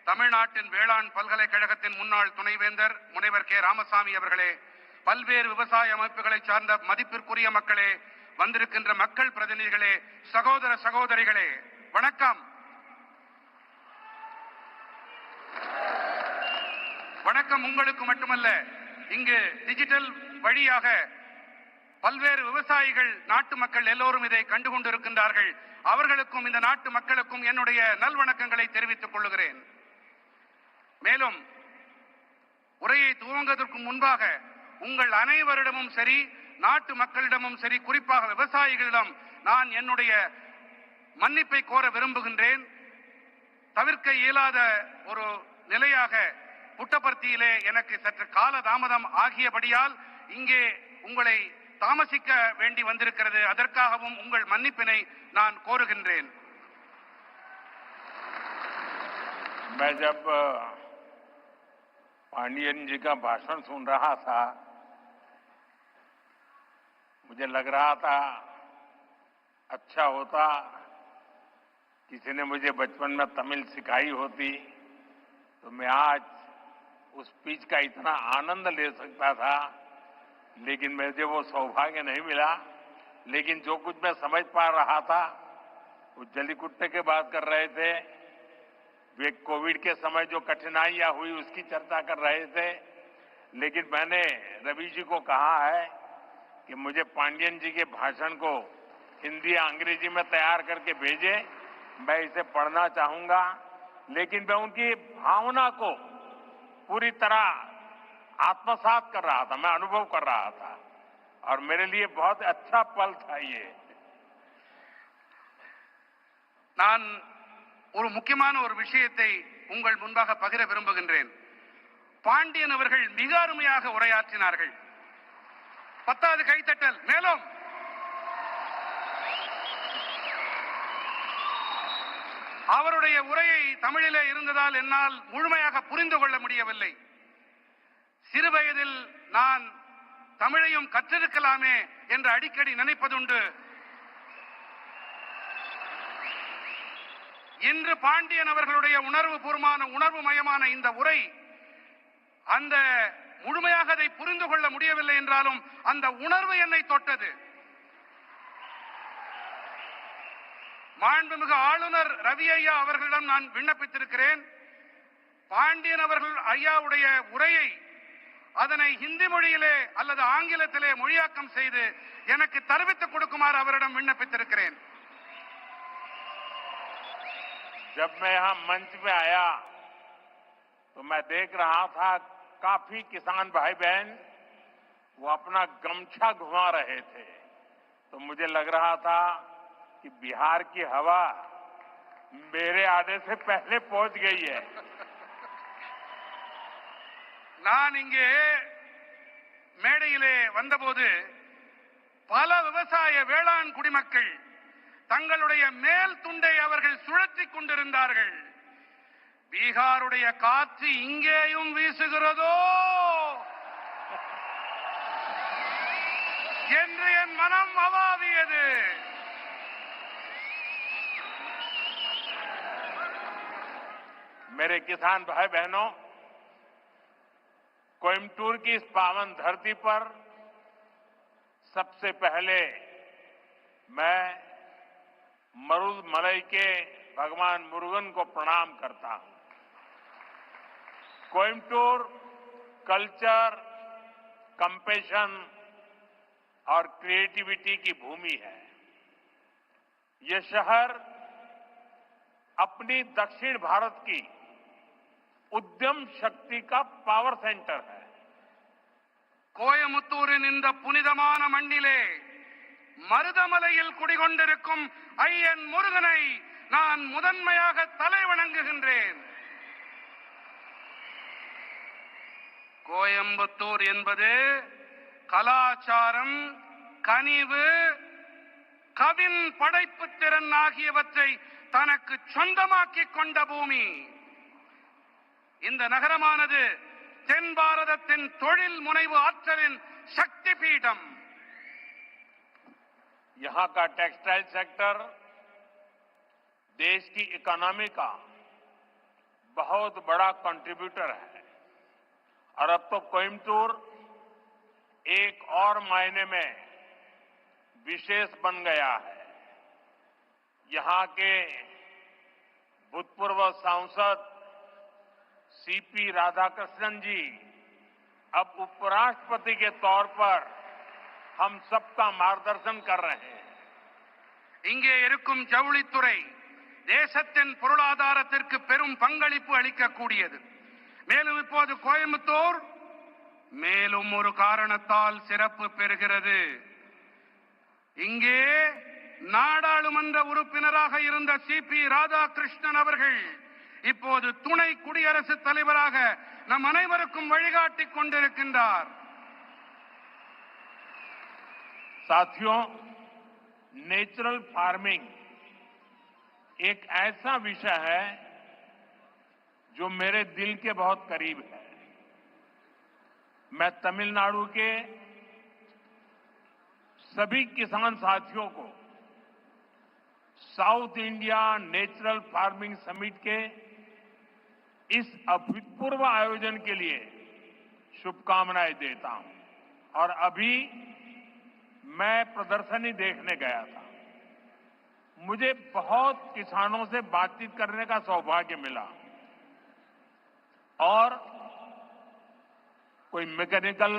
தமிழ்நாட்டின் வேளாண் பல்கலைக்கழகத்தின் முன்னாள் துணைவேந்தர் முனைவர் கே. ராமசாமி அவர்களே, பல்வேறு விவசாய அமைப்புகளை சார்ந்த மதிப்பிற்குரிய மக்களே, வந்திருக்கின்ற மக்கள் பிரதிநிதிகளே, சகோதர சகோதரிகளே, வணக்கம். வணக்கம் உங்களுக்கு மட்டுமல்ல, இங்கு டிஜிட்டல் வழியாக பல்வேறு விவசாயிகள், நாட்டு மக்கள் எல்லோரும் இதை கண்டுகொண்டிருக்கின்றார்கள். அவர்களுக்கும் இந்த நாட்டு மக்களுக்கும் என்னுடைய நல்வணக்கங்களை தெரிவித்துக் கொள்கிறேன். மேலும் உரையை துவங்குவதற்கு முன்பாக உங்கள் அனைவரிடமும் சரி, நாட்டு மக்களிடமும் சரி, குறிப்பாக விவசாயிகளிடம் நான் என்னுடைய மன்னிப்பை கோர விரும்புகின்றேன். தவிர்க்க இயலாத ஒரு நிலையாக புட்டபர்த்தியிலே எனக்கு சற்று கால தாமதம் ஆகியபடியால் இங்கே உங்களை தாமசிக்க வேண்டி வந்திருக்கிறது. அதற்காகவும் உங்கள் மன்னிப்பினை நான் கோருகின்றேன்.
मैं जब पांडियन जी का भाषण सुन रहा था, मुझे लग रहा था अच्छा होता किसी ने मुझे बचपन में तमिल सिखाई होती तो मैं आज उस स्पीच का इतना आनंद ले सकता था, लेकिन मुझे वो सौभाग्य नहीं मिला। लेकिन जो कुछ मैं समझ पा रहा था, वो जलीकुट्टे की बात कर रहे थे, वे कोविड के समय जो कठिनाइयां हुई उसकी चर्चा कर रहे थे। लेकिन मैंने रवि जी को कहा है कि मुझे पांडियन जी के भाषण को हिंदी या अंग्रेजी में तैयार करके भेजे, मैं इसे पढ़ना चाहूंगा। लेकिन मैं उनकी भावना को पूरी तरह आत्मसात कर रहा था, मैं अनुभव कर रहा था, और मेरे लिए बहुत अच्छा पल था ये।
நான் ஒரு முக்கியமான ஒரு விஷயத்தை உங்கள் முன்பாக பகிர விரும்புகின்றேன். பாண்டியன் அவர்கள் மிக அருமையாக உரையாற்றினார்கள். 10வது கைத்தட்டல். மேலும் அவருடைய உரையை தமிழிலே இருந்ததால் என்னால் முழுமையாக புரிந்து கொள்ள முடியவில்லை. சிறுவயதில் நான் தமிழையும் கற்றிருக்கலாமே என்று அடிக்கடி நினைப்பதுண்டு. இன்று பாண்டியன் அவர்களுடைய உணர்வு மயமான இந்த உரை அந்த முழுமையாக அதை புரிந்து கொள்ள முடியவில்லை என்றாலும் அந்த உணர்வு என்னை தொட்டது. மாண்புமிகு ஆளுநர் ரவி ஐயா அவர்களிடம் நான் விண்ணப்பித்திருக்கிறேன். பாண்டியன் அவர்கள் ஐயாவுடைய உரையை அதனை ஹிந்தி மொழியிலே அல்லது ஆங்கிலத்திலே மொழியாக்கம் செய்து எனக்கு தெரிவித்துக் கொடுக்குமாறு அவரிடம் விண்ணப்பித்திருக்கிறேன்.
जब मैं यहाँ मंच पे आया तो मैं देख रहा था काफी किसान भाई बहन वो अपना गमछा घुमा रहे थे, तो मुझे लग रहा था कि बिहार की हवा मेरे आने से पहले पहुंच गई है.
நான் இங்கே மேடையிலே வந்தபோது பல விவசாய வேளாண் குடிமக்கள் தங்களுடைய மேல் துண்டை அவர்கள் சுழற்றிக் கொண்டிருந்தார்கள். பீகாருடைய காற்று இங்கேயும் வீசுகிறதோ என்று என் மனம் அவாவியது.
मेरे किसान भाई बहनों, कोयम्बटूर की इस पावन धरती पर सबसे पहले मैं मरुदमलई के भगवान मुरुगन को प्रणाम करता हूं. कोयम्बटूर कल्चर, कंपैशन और क्रिएटिविटी की भूमि है. ये शहर अपनी दक्षिण भारत की उद्यम शक्ति का पावर सेंटर है.
கோயமுத்தூரின் இந்த புனிதமான மண்ணிலே மருதமலையில் குடிகொண்டிருக்கும் ஐயன் முருகனை நான் முதன்மையாக தலை வணங்குகின்றேன். கோயம்புத்தூர் என்பது கலாச்சாரம், கனிவு, கவின் படைப்பு திறன் ஆகியவற்றை தனக்கு சொந்தமாக்கிக் கொண்ட பூமி. இந்த நகரமானது தென் பாரதத்தின் தொழில் முனைவு ஆற்றலின் சக்தி பீடம்.
यहाँ का टेक्सटाइल सेक्टर देश की इकोनॉमी का बहुत बड़ा कंट्रीब्यूटर है और अब तो कोयम्बटूर एक और मायने में विशेष बन गया है. यहाँ के भूतपूर्व सांसद सीपी राधाकृष्णन जी अब उपराष्ट्रपति के तौर पर हम सबका मार्गदर्शन कर रहे हैं.
இங்கே இருக்கும் ஜவுளித்துறை தேசத்தின் பொருளாதாரத்திற்கு பெரும் பங்களிப்பு அளிக்கக்கூடியது. மேலும் இப்போது கோயம்புத்தூர் மேலும் ஒரு காரணத்தால் சிறப்பு பெறுகிறது. இங்கே நாடாளுமன்ற உறுப்பினராக இருந்த சிபி ராதாகிருஷ்ணன் அவர்கள் இப்போது துணை குடியரசுத் தலைவராக நம் அனைவருக்கும் வழிகாட்டிக் கொண்டிருக்கின்றார்.
साथियों, नेचुरल फार्मिंग एक ऐसा विषय है जो मेरे दिल के बहुत करीब है. मैं तमिलनाडु के सभी किसान साथियों को south India natural farming summit के इस अभूतपूर्व आयोजन के लिए शुभकामनाएं देता हूं. और अभी मैं प्रदर्शनी देखने गया था. मुझे बहुत किसानों से बातचीत करने का सौभाग्य मिला और कोई मैकेनिकल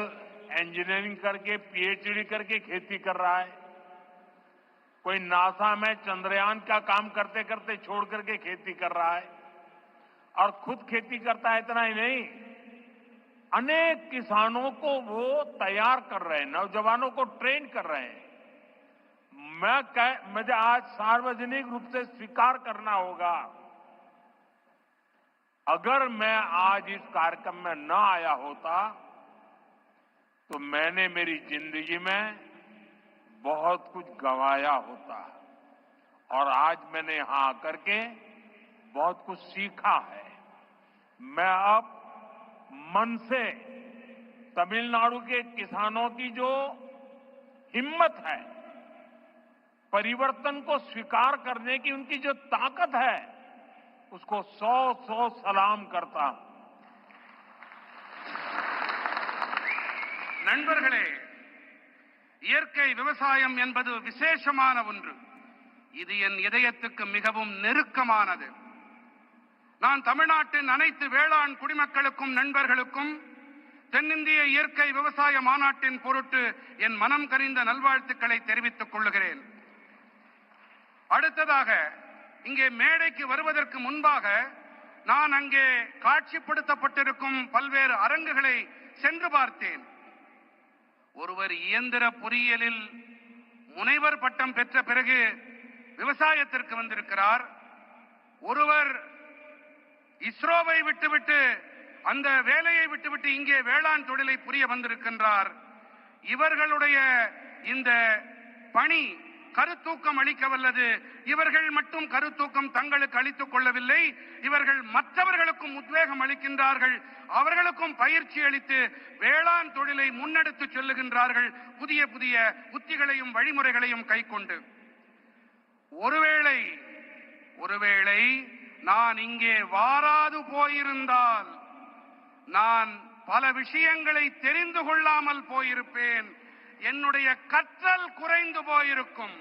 इंजीनियरिंग करके पीएचडी करके खेती कर रहा है, कोई नासा में चंद्रयान का काम करते करते छोड़ करके खेती कर रहा है और खुद खेती करता है. इतना ही नहीं, अनेक किसानों को वो तैयार कर रहे हैं, नौजवानों को ट्रेन कर रहे हैं. मुझे आज सार्वजनिक रूप से स्वीकार करना होगा, अगर मैं आज इस कार्यक्रम में न आया होता तो मैंने मेरी जिंदगी में बहुत कुछ गंवाया होता और आज मैंने यहां आकर के बहुत कुछ सीखा है। मैं अब मन से तमिलनाडु के किसानों की जो हिम्मत है, परिवर्तन को स्वीकार करने की उनकी जो ताकत है, उसको 100 सलाम करता हूं।
நண்பர்களே, இயற்கை விவசாயம் என்பது விசேஷமான ஒன்று. இது என் இதயத்துக்கு மிகவும் நெருக்கமானது. நான் தமிழ்நாட்டின் அனைத்து வேளாண் குடிமக்களுக்கும் நண்பர்களுக்கும் தென்னிந்திய இயற்கை விவசாய மாநாட்டின் பொருட்டு என் மனம் கனிந்த நல்வாழ்த்துக்களை தெரிவித்துக் கொள்கிறேன். அடுத்ததாக, இங்கே மேடைக்கு வருவதற்கு முன்பாக நான் அங்கே காட்சிப்படுத்தப்பட்டிருக்கும் பல்வேறு அரங்குகளை சென்று பார்த்தேன். ஒருவர் இயந்திர பொறியியலில் முனைவர் பட்டம் பெற்ற பிறகு விவசாயத்திற்கு வந்திருக்கிறார். ஒருவர் இஸ்ரோவை விட்டுவிட்டு அந்த வேலையை விட்டுவிட்டு இங்கே வேளாண் தொழிலை புரிய வந்திருக்கின்றார். இவர்களுடைய இந்த பணி கருத்தூக்கம் அளிக்க வல்லது. இவர்கள் மட்டும் கருத்தூக்கம் தங்களுக்கு அளித்துக் கொள்ளவில்லை, இவர்கள் மற்றவர்களுக்கும் உத்வேகம் அளிக்கின்றார்கள், அவர்களுக்கும் பயிற்சி அளித்து வேளாண் தொழிலை முன்னெடுத்து செல்லுகின்றார்கள், புதிய புதிய உத்திகளையும் வழிமுறைகளையும் கைக்கொண்டு. ஒருவேளை நான் இங்கே வாராது போயிருந்தால் நான் பல விஷயங்களை தெரிந்து கொள்ளாமல் போயிருப்பேன். என்னுடைய கற்றல் குறைந்து போயிருக்கும்.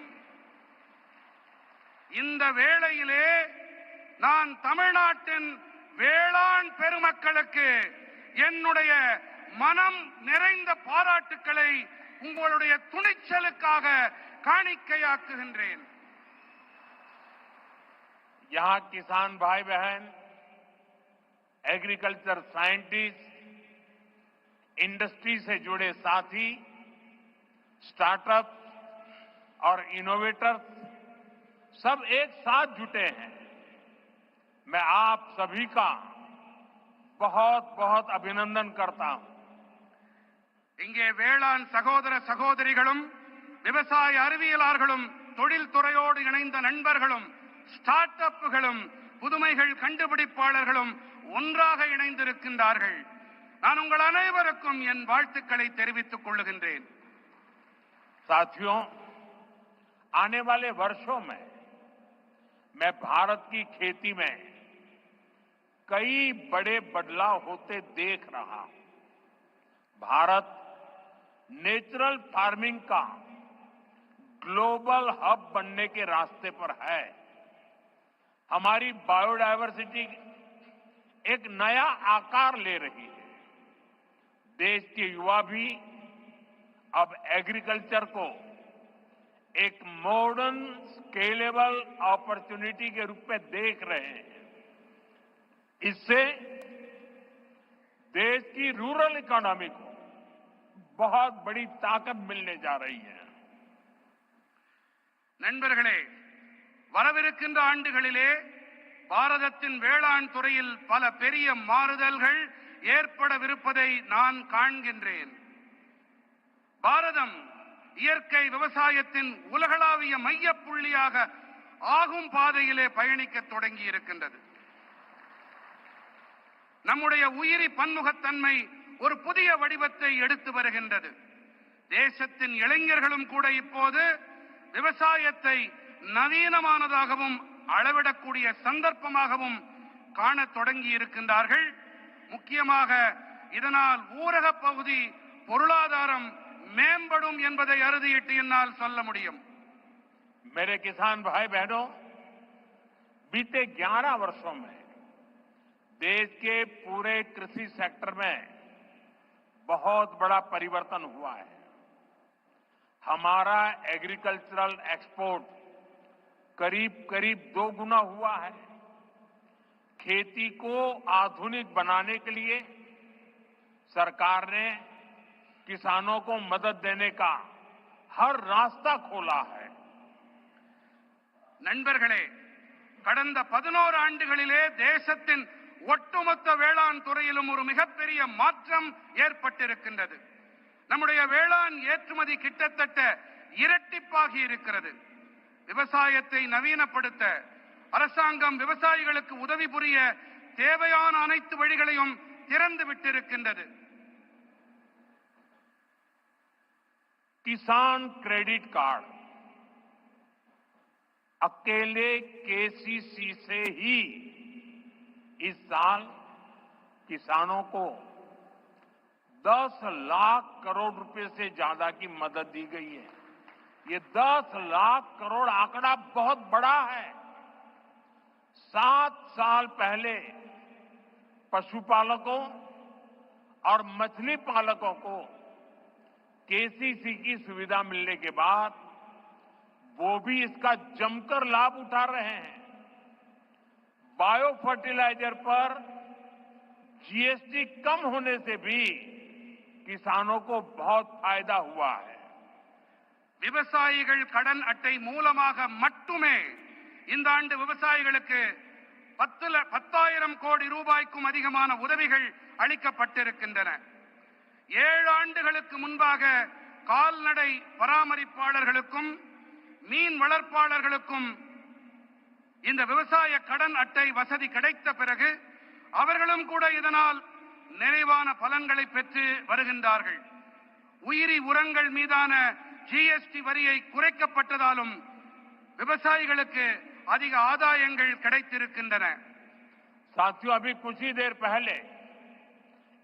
இந்த வேளையிலே நான் தமிழ்நாட்டின் வேளாண் பெருமக்களுக்கு என்னுடைய மனம் நிறைந்த பாராட்டுக்களை உங்களுடைய துணிச்சலுக்காக காணிக்கையாக்குகின்றேன்.
यहां किसान भाई बहन, एग्रीकल्चर साइंटिस्ट, इंडस्ट्री से जुड़े साथी, स्टार्टअप और इनोवेटर्स सब एक साथ जुटे हैं। मैं आप सभी का बहुत बहुत अभिनंदन करता हूं.
இங்கே வேளாண் சகோதர சகோதரிகளும் விவசாய அறிவியலாளர்களும் தொழில் துறையோடு இணைந்த நண்பர்களும் ஸ்டார்ட் அப்புகளும் புதுமைகள் கண்டுபிடிப்பாளர்களும் ஒன்றாக இணைந்திருக்கின்றார்கள். நான் உங்கள் அனைவருக்கும் என் வாழ்த்துக்களை தெரிவித்துக் கொள்ளுகின்றேன்.
साथियों, आने वाले वर्षों में मैं भारत की खेती में कई बड़े बदलाव होते देख रहा हूं. भारत नेचुरल फार्मिंग का ग्लोबल हब बनने के रास्ते पर है. हमारी बायोडायवर्सिटी एक नया आकार ले रही है. देश के युवा भी अब एग्रीकल्चर को एक मॉडर्न स्केलेबल अपॉर्चुनिटी के रूप में देख रहे हैं. इससे देश की रूरल इकोनॉमी को बहुत बड़ी ताकत मिलने जा रही है.
நண்பர்களே, வரவிருக்கின்ற ஆண்டுகளிலே பாரதத்தின் வேளாண் துறையில் பல பெரிய மாறுதல்கள் ஏற்படவிருப்பதை நான் காண்கின்றேன். பாரதம் இயற்கை விவசாயத்தின் உலகளாவிய மையப்புள்ளியாக ஆகும் பாதையிலே பயணிக்க தொடங்கி இருக்கின்றது. நம்முடைய உயிரி பன்முகத்தன்மை ஒரு புதிய வடிவத்தை எடுத்து வருகின்றது. தேசத்தின் இளைஞர்களும் கூட இப்போது விவசாயத்தை நவீனமானதாகவும் அளவிடக்கூடிய சந்தர்ப்பமாகவும் காணத் தொடங்கி இருக்கின்றார்கள். முக்கியமாக இதனால் ஊரக பகுதி பொருளாதாரம் மேம்படும் என்பதை அறுதியிட்டு என்னால் சொல்ல முடியும்.
मेरे किसान भाई बहनों, बीते 11 वर्षों में देश के पूरे कृषि सेक्टर में बहुत बड़ा परिवर्तन हुआ है. हमारा एग्रीकल्चरल एक्सपोर्ट करीब 2 गुना हुआ है. खेती को आधुनिक बनाने के लिए सरकार ने किसानों को मदद देने का हर रास्ता खोला है.
நண்பர்களே, கடந்த 11 ஆண்டுகளிலே தேசத்தின்
ஒட்டுமொத்த வேளாண் துறையிலும் ஒரு மிகப்பெரிய மாற்றம் ஏற்பட்டிருக்கின்றது. நம்முடைய வேளாண் ஏற்றுமதி கிட்டத்தட்ட இரட்டிப்பாகி இருக்கிறது. விவசாயத்தை நவீனப்படுத்த அரசாங்கம் விவசாயிகளுக்கு உதவி புரிய தேவையான அனைத்து வழிகளையும் திறந்து விட்டிருக்கின்றது.
किसान क्रेडिट कार्ड अकेले केसीसी से ही इस साल किसानों को 10 लाख करोड़ रुपए से ज्यादा की मदद दी गई है। ये 10 लाख करोड़ आंकड़ा बहुत बड़ा है। 7 साल पहले पशुपालकों और मछली पालकों को केसीसी की सुविधा मिलने के बाद वो भी इसका जमकर लाभ उठा रहे हैं। बायो फर्टिलाइजर पर जीएसटी कम होने से भी किसानों को बहुत फायदा हुआ है।
விவசாயிகள் கடன் அட்டை மூலமாக மட்டுமே இந்த ஆண்டு விவசாயிகளுக்கு 10,000 கோடி ரூபாய்க்கும் அதிகமான உதவிகள் அளிக்கப்பட்டிருக்கின்றன. 7 ஆண்டுகளுக்கு முன்பாக கால்நடை பராமரிப்பாளர்களுக்கும் மீன் வளர்ப்பாளர்களுக்கும் இந்த விவசாய கடன் அட்டை வசதி கிடைத்த பிறகு அவர்களும் கூட இதனால் நிறைவான பலன்களை பெற்று வருகின்றார்கள். உயிரி உரங்கள் மீதான ஜிஎஸ்டி வரியை குறைக்கப்பட்டதாலும் விவசாயிகளுக்கு அதிக ஆதாயங்கள் கிடைத்திருக்கின்றன.
साथियों, अभी कुछ ही देर पहले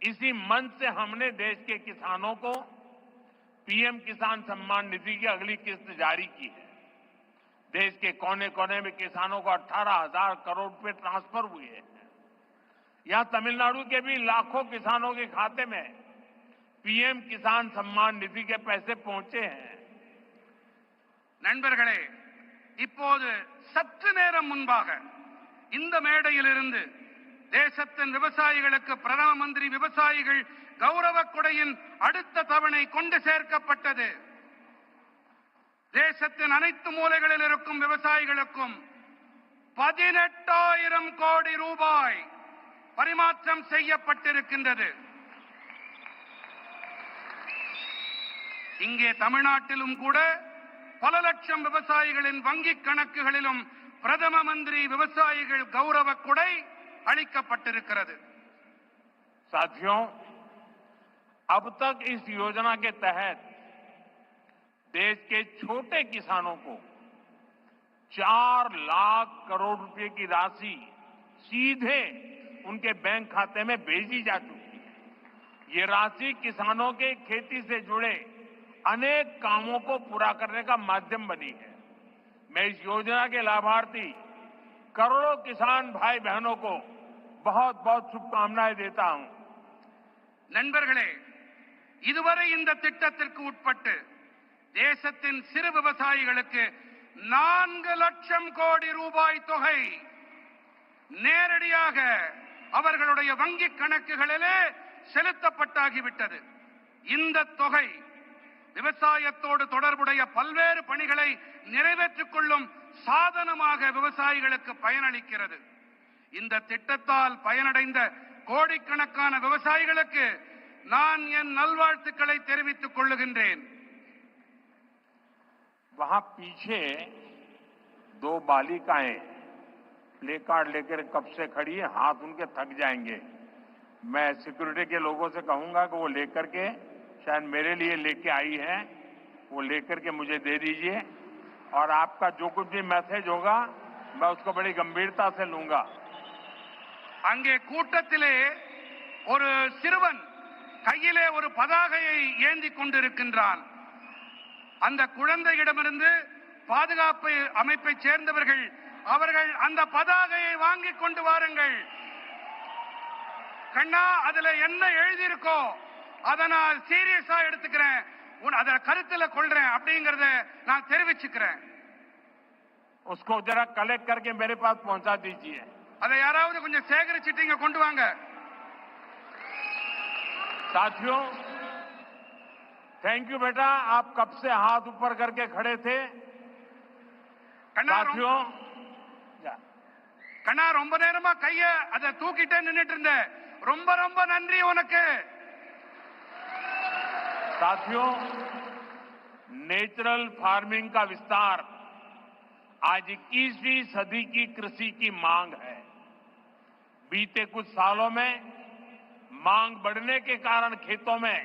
इसी मंच से हमने देश के किसानों को पीएम किसान सम्मान निधि की अगली किस्त जारी की है। देश के कोने कोने में किसानों को 18,000 करोड़ रुपए ट्रांसफर हुए हैं। यहां तमिलनाडु के भी लाखों किसानों के खाते में पीएम किसान सम्मान निधि के पैसे पहुंचे हैं।
நண்பர்களே, இப்போது சற்று நேரம் முன்பாக இந்த மேடையிலிருந்து தேசத்தின் விவசாயிகளுக்கு பிரதம மந்திரி விவசாயிகள் கௌரவ கொடையின் அடுத்த தவணை கொண்டு சேர்க்கப்பட்டது. தேசத்தின் அனைத்து மூலைகளில் இருக்கும் விவசாயிகளுக்கும் 18,000 கோடி ரூபாய் பரிமாற்றம் செய்யப்பட்டிருக்கின்றது. இங்கே தமிழ்நாட்டிலும் கூட பல லட்சம் விவசாயிகளின் வங்கிக் கணக்குகளிலும் பிரதம மந்திரி விவசாயிகள் கௌரவ கொடை அளிக்கப்பட்டிருக்கிறது.
साथियों, अब तक इस योजना के तहत देश के छोटे किसानों को 4 लाख करोड़ रुपए की राशि सीधे उनके बैंक खाते में भेजी जा चुकी है। ये राशि किसानों के खेती से जुड़े अनेक कामों को पूरा करने का माध्यम बनी है। मैं इस योजना के लाभार्थी करोड़ों किसान भाई बहनों को बहुत बहुत शुभकामनाएं देता हूं।
நண்பர்களே, இதுவரை இந்த திட்டத்திற்கு உட்பட்டு தேசத்தின் சிறு விவசாயிகளுக்கு 4 லட்சம் கோடி ரூபாய் தொகை நேரடியாக அவர்களுடைய வங்கிக் கணக்குகளிலே செலுத்தப்பட்டாகிவிட்டது. இந்த தொகை விவசாயத்தோடு தொடர்புடைய பல்வேறு பணிகளை நிறைவேற்றிக் கொள்ளும் சாதனமாக விவசாயிகளுக்கு பயனளிக்கிறது. இந்த திட்டத்தால் பயனடைந்த கோடிக்கணக்கான விவசாயிகளுக்கு நான் என் நல்வாழ்த்துக்களை தெரிவித்துக் கொள்ளுகின்றேன்.
वहां पीछे 2 बालिकाएं प्ले कार्ड लेकर कब से खड़ी है, हाथ उनके थक जाएंगे। मैं सिक्योरिटी के लोगों से कहूंगा कि वो लेकर के, शायद मेरे लिए लेके आई है, वो लेकर के मुझे दे दीजिए और आपका जो कुछ भी मैसेज होगा मैं उसको बड़ी गंभीरता से लूंगा।
அங்கே கூட்டத்திலே ஒரு சிறுவன் கையிலே ஒரு பதாகையை ஏந்தி கொண்டிருக்கின்றான். அந்த குழந்தையிடமிருந்து பாதுகாப்பு அமைப்பை சேர்ந்தவர்கள் அவர்கள் அந்த பதாகையை வாங்கி கொண்டு வாருங்கள். கண்ணா, அதுல என்ன எழுதியிருக்கோ அதை நான் சீரியஸா எடுத்துக்கிறேன், அதை கருத்துல கொள்றேன் அப்படிங்கறத நான் தெரிவிச்சுக்கிறேன்.
उसको जरा कलेक्ट करके मेरे पास पहुंचा दीजिए।
அதை யாராவது கொஞ்சம் சேகரிச்சுட்டு இங்க கொண்டு வாங்க.
साथियों, थैंक यू बेटा, आप कब से हाथ ऊपर करके खड़े थे। साथियों,
கண்ணா ரொம்ப நேரமா கைய அதை தூக்கிட்டே நின்னுட்டு இருந்த, ரொம்ப ரொம்ப நன்றி உனக்கு. साथियों, नेचुरल फार्मिंग का विस्तार आज 21वीं सदी की कृषि की मांग है। बीते कुछ सालों में मांग बढ़ने के कारण खेतों में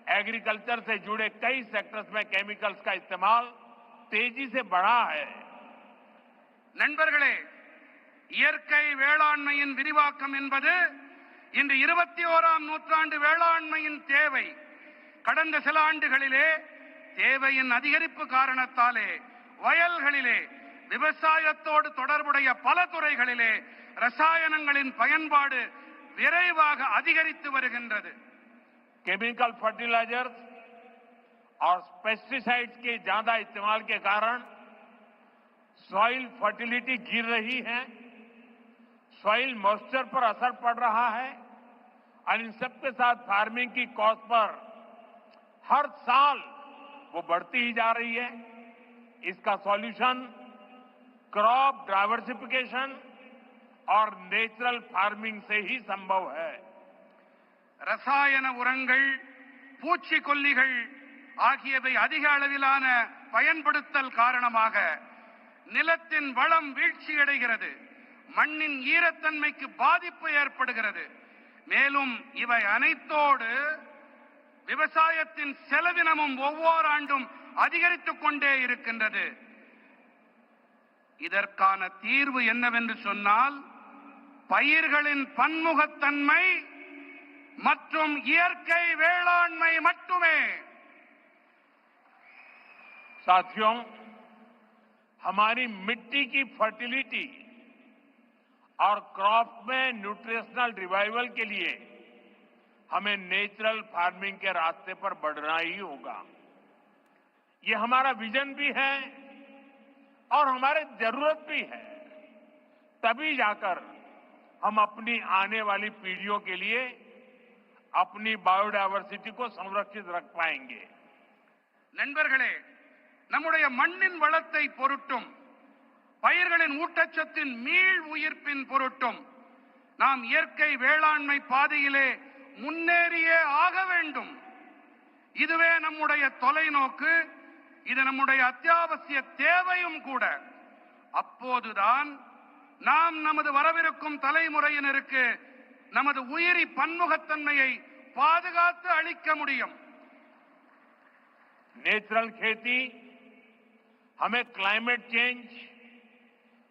एग्रीकल्चर से जुड़े कई सेक्टर्स में केमिकल्स का इस्तेमाल तेजी से बढ़ा है। நண்பர்களே, இயற்கை வேளாண்மையின் விரிவாக்கம் என்பது இன்று 21ஆம் நூற்றாண்டு வேளாண்மையின் தேவை. கடந்த சில ஆண்டுகளிலே தேவையின் அதிகரிப்பு காரணத்தாலே வயல்களிலே விவசாயத்தோடு தொடர்புடைய பல துறைகளிலே ரசாயனங்களின் பயன்பாடு விரைவாக அதிகரித்து வருகின்றது. केमिकल फर्टिलाइजर्स और पेस्टिसाइड्स के ज्यादा इस्तेमाल के कारण सॉइल फर्टिलिटी गिर रही है, सॉइल मॉइस्चर पर असर पड़ रहा है और इन सबके साथ फार्मिंग की कॉस्ट पर हर साल वो बढ़ती ही जा रही है। इसका सॉल्यूशन क्रॉप डाइवर्सिफिकेशन और नेचुरल फार्मिंग से ही संभव है। ரசாயன உரங்கள், பூச்சிக்கொல்லிகள் ஆகியவை அதிக அளவிலான பயன்படுத்தல் காரணமாக நிலத்தின் வளம் வீழ்ச்சியடைகிறது, மண்ணின் ஈரத்தன்மைக்கு பாதிப்பு ஏற்படுகிறது. மேலும் இவை அனைத்தோடு விவசாயத்தின் செலவினமும் ஒவ்வொரு ஆண்டும் அதிகரித்துக் கொண்டே இருக்கின்றது. இதற்கான தீர்வு என்னவென்று சொன்னால், பயிர்களின் பன்முகத்தன்மை மற்றும் இயற்கை வேளாண்மை மட்டுமே. साथियों, हमारी मिट्टी की फर्टिलिटी और क्रॉप में न्यूट्रिशनल रिवाइवल के लिए हमें नेचुरल फार्मिंग के रास्ते पर बढ़ना ही होगा। ये हमारा विजन भी है और हमारी जरूरत भी है। तभी जाकर हम अपनी आने वाली पीढ़ियों के लिए अपनी बायोडाइवर्सिटी को संरक्षित रख पाएंगे। நண்பர்களே, நம்முடைய மண்ணின் வளத்தை பொருட்டும் பயிர்களின் ஊட்டச்சத்தின் மீள் உயிர்ப்பின் பொருட்டும் நாம் இயற்கை வேளாண்மை பாதையிலே முன்னேறியே ஆக வேண்டும். இதுவே நம்முடைய தொலைநோக்கு, இது நம்முடைய அத்தியாவசிய தேவையும் கூட. அப்போதுதான் நாம் நமது வரவிருக்கும் தலைமுறையினருக்கு நமது உயிரி பன்முகத்தன்மையை பாதுகாத்து அளிக்க முடியும். नेचुरल खेती हमें क्लाइमेट चेंज,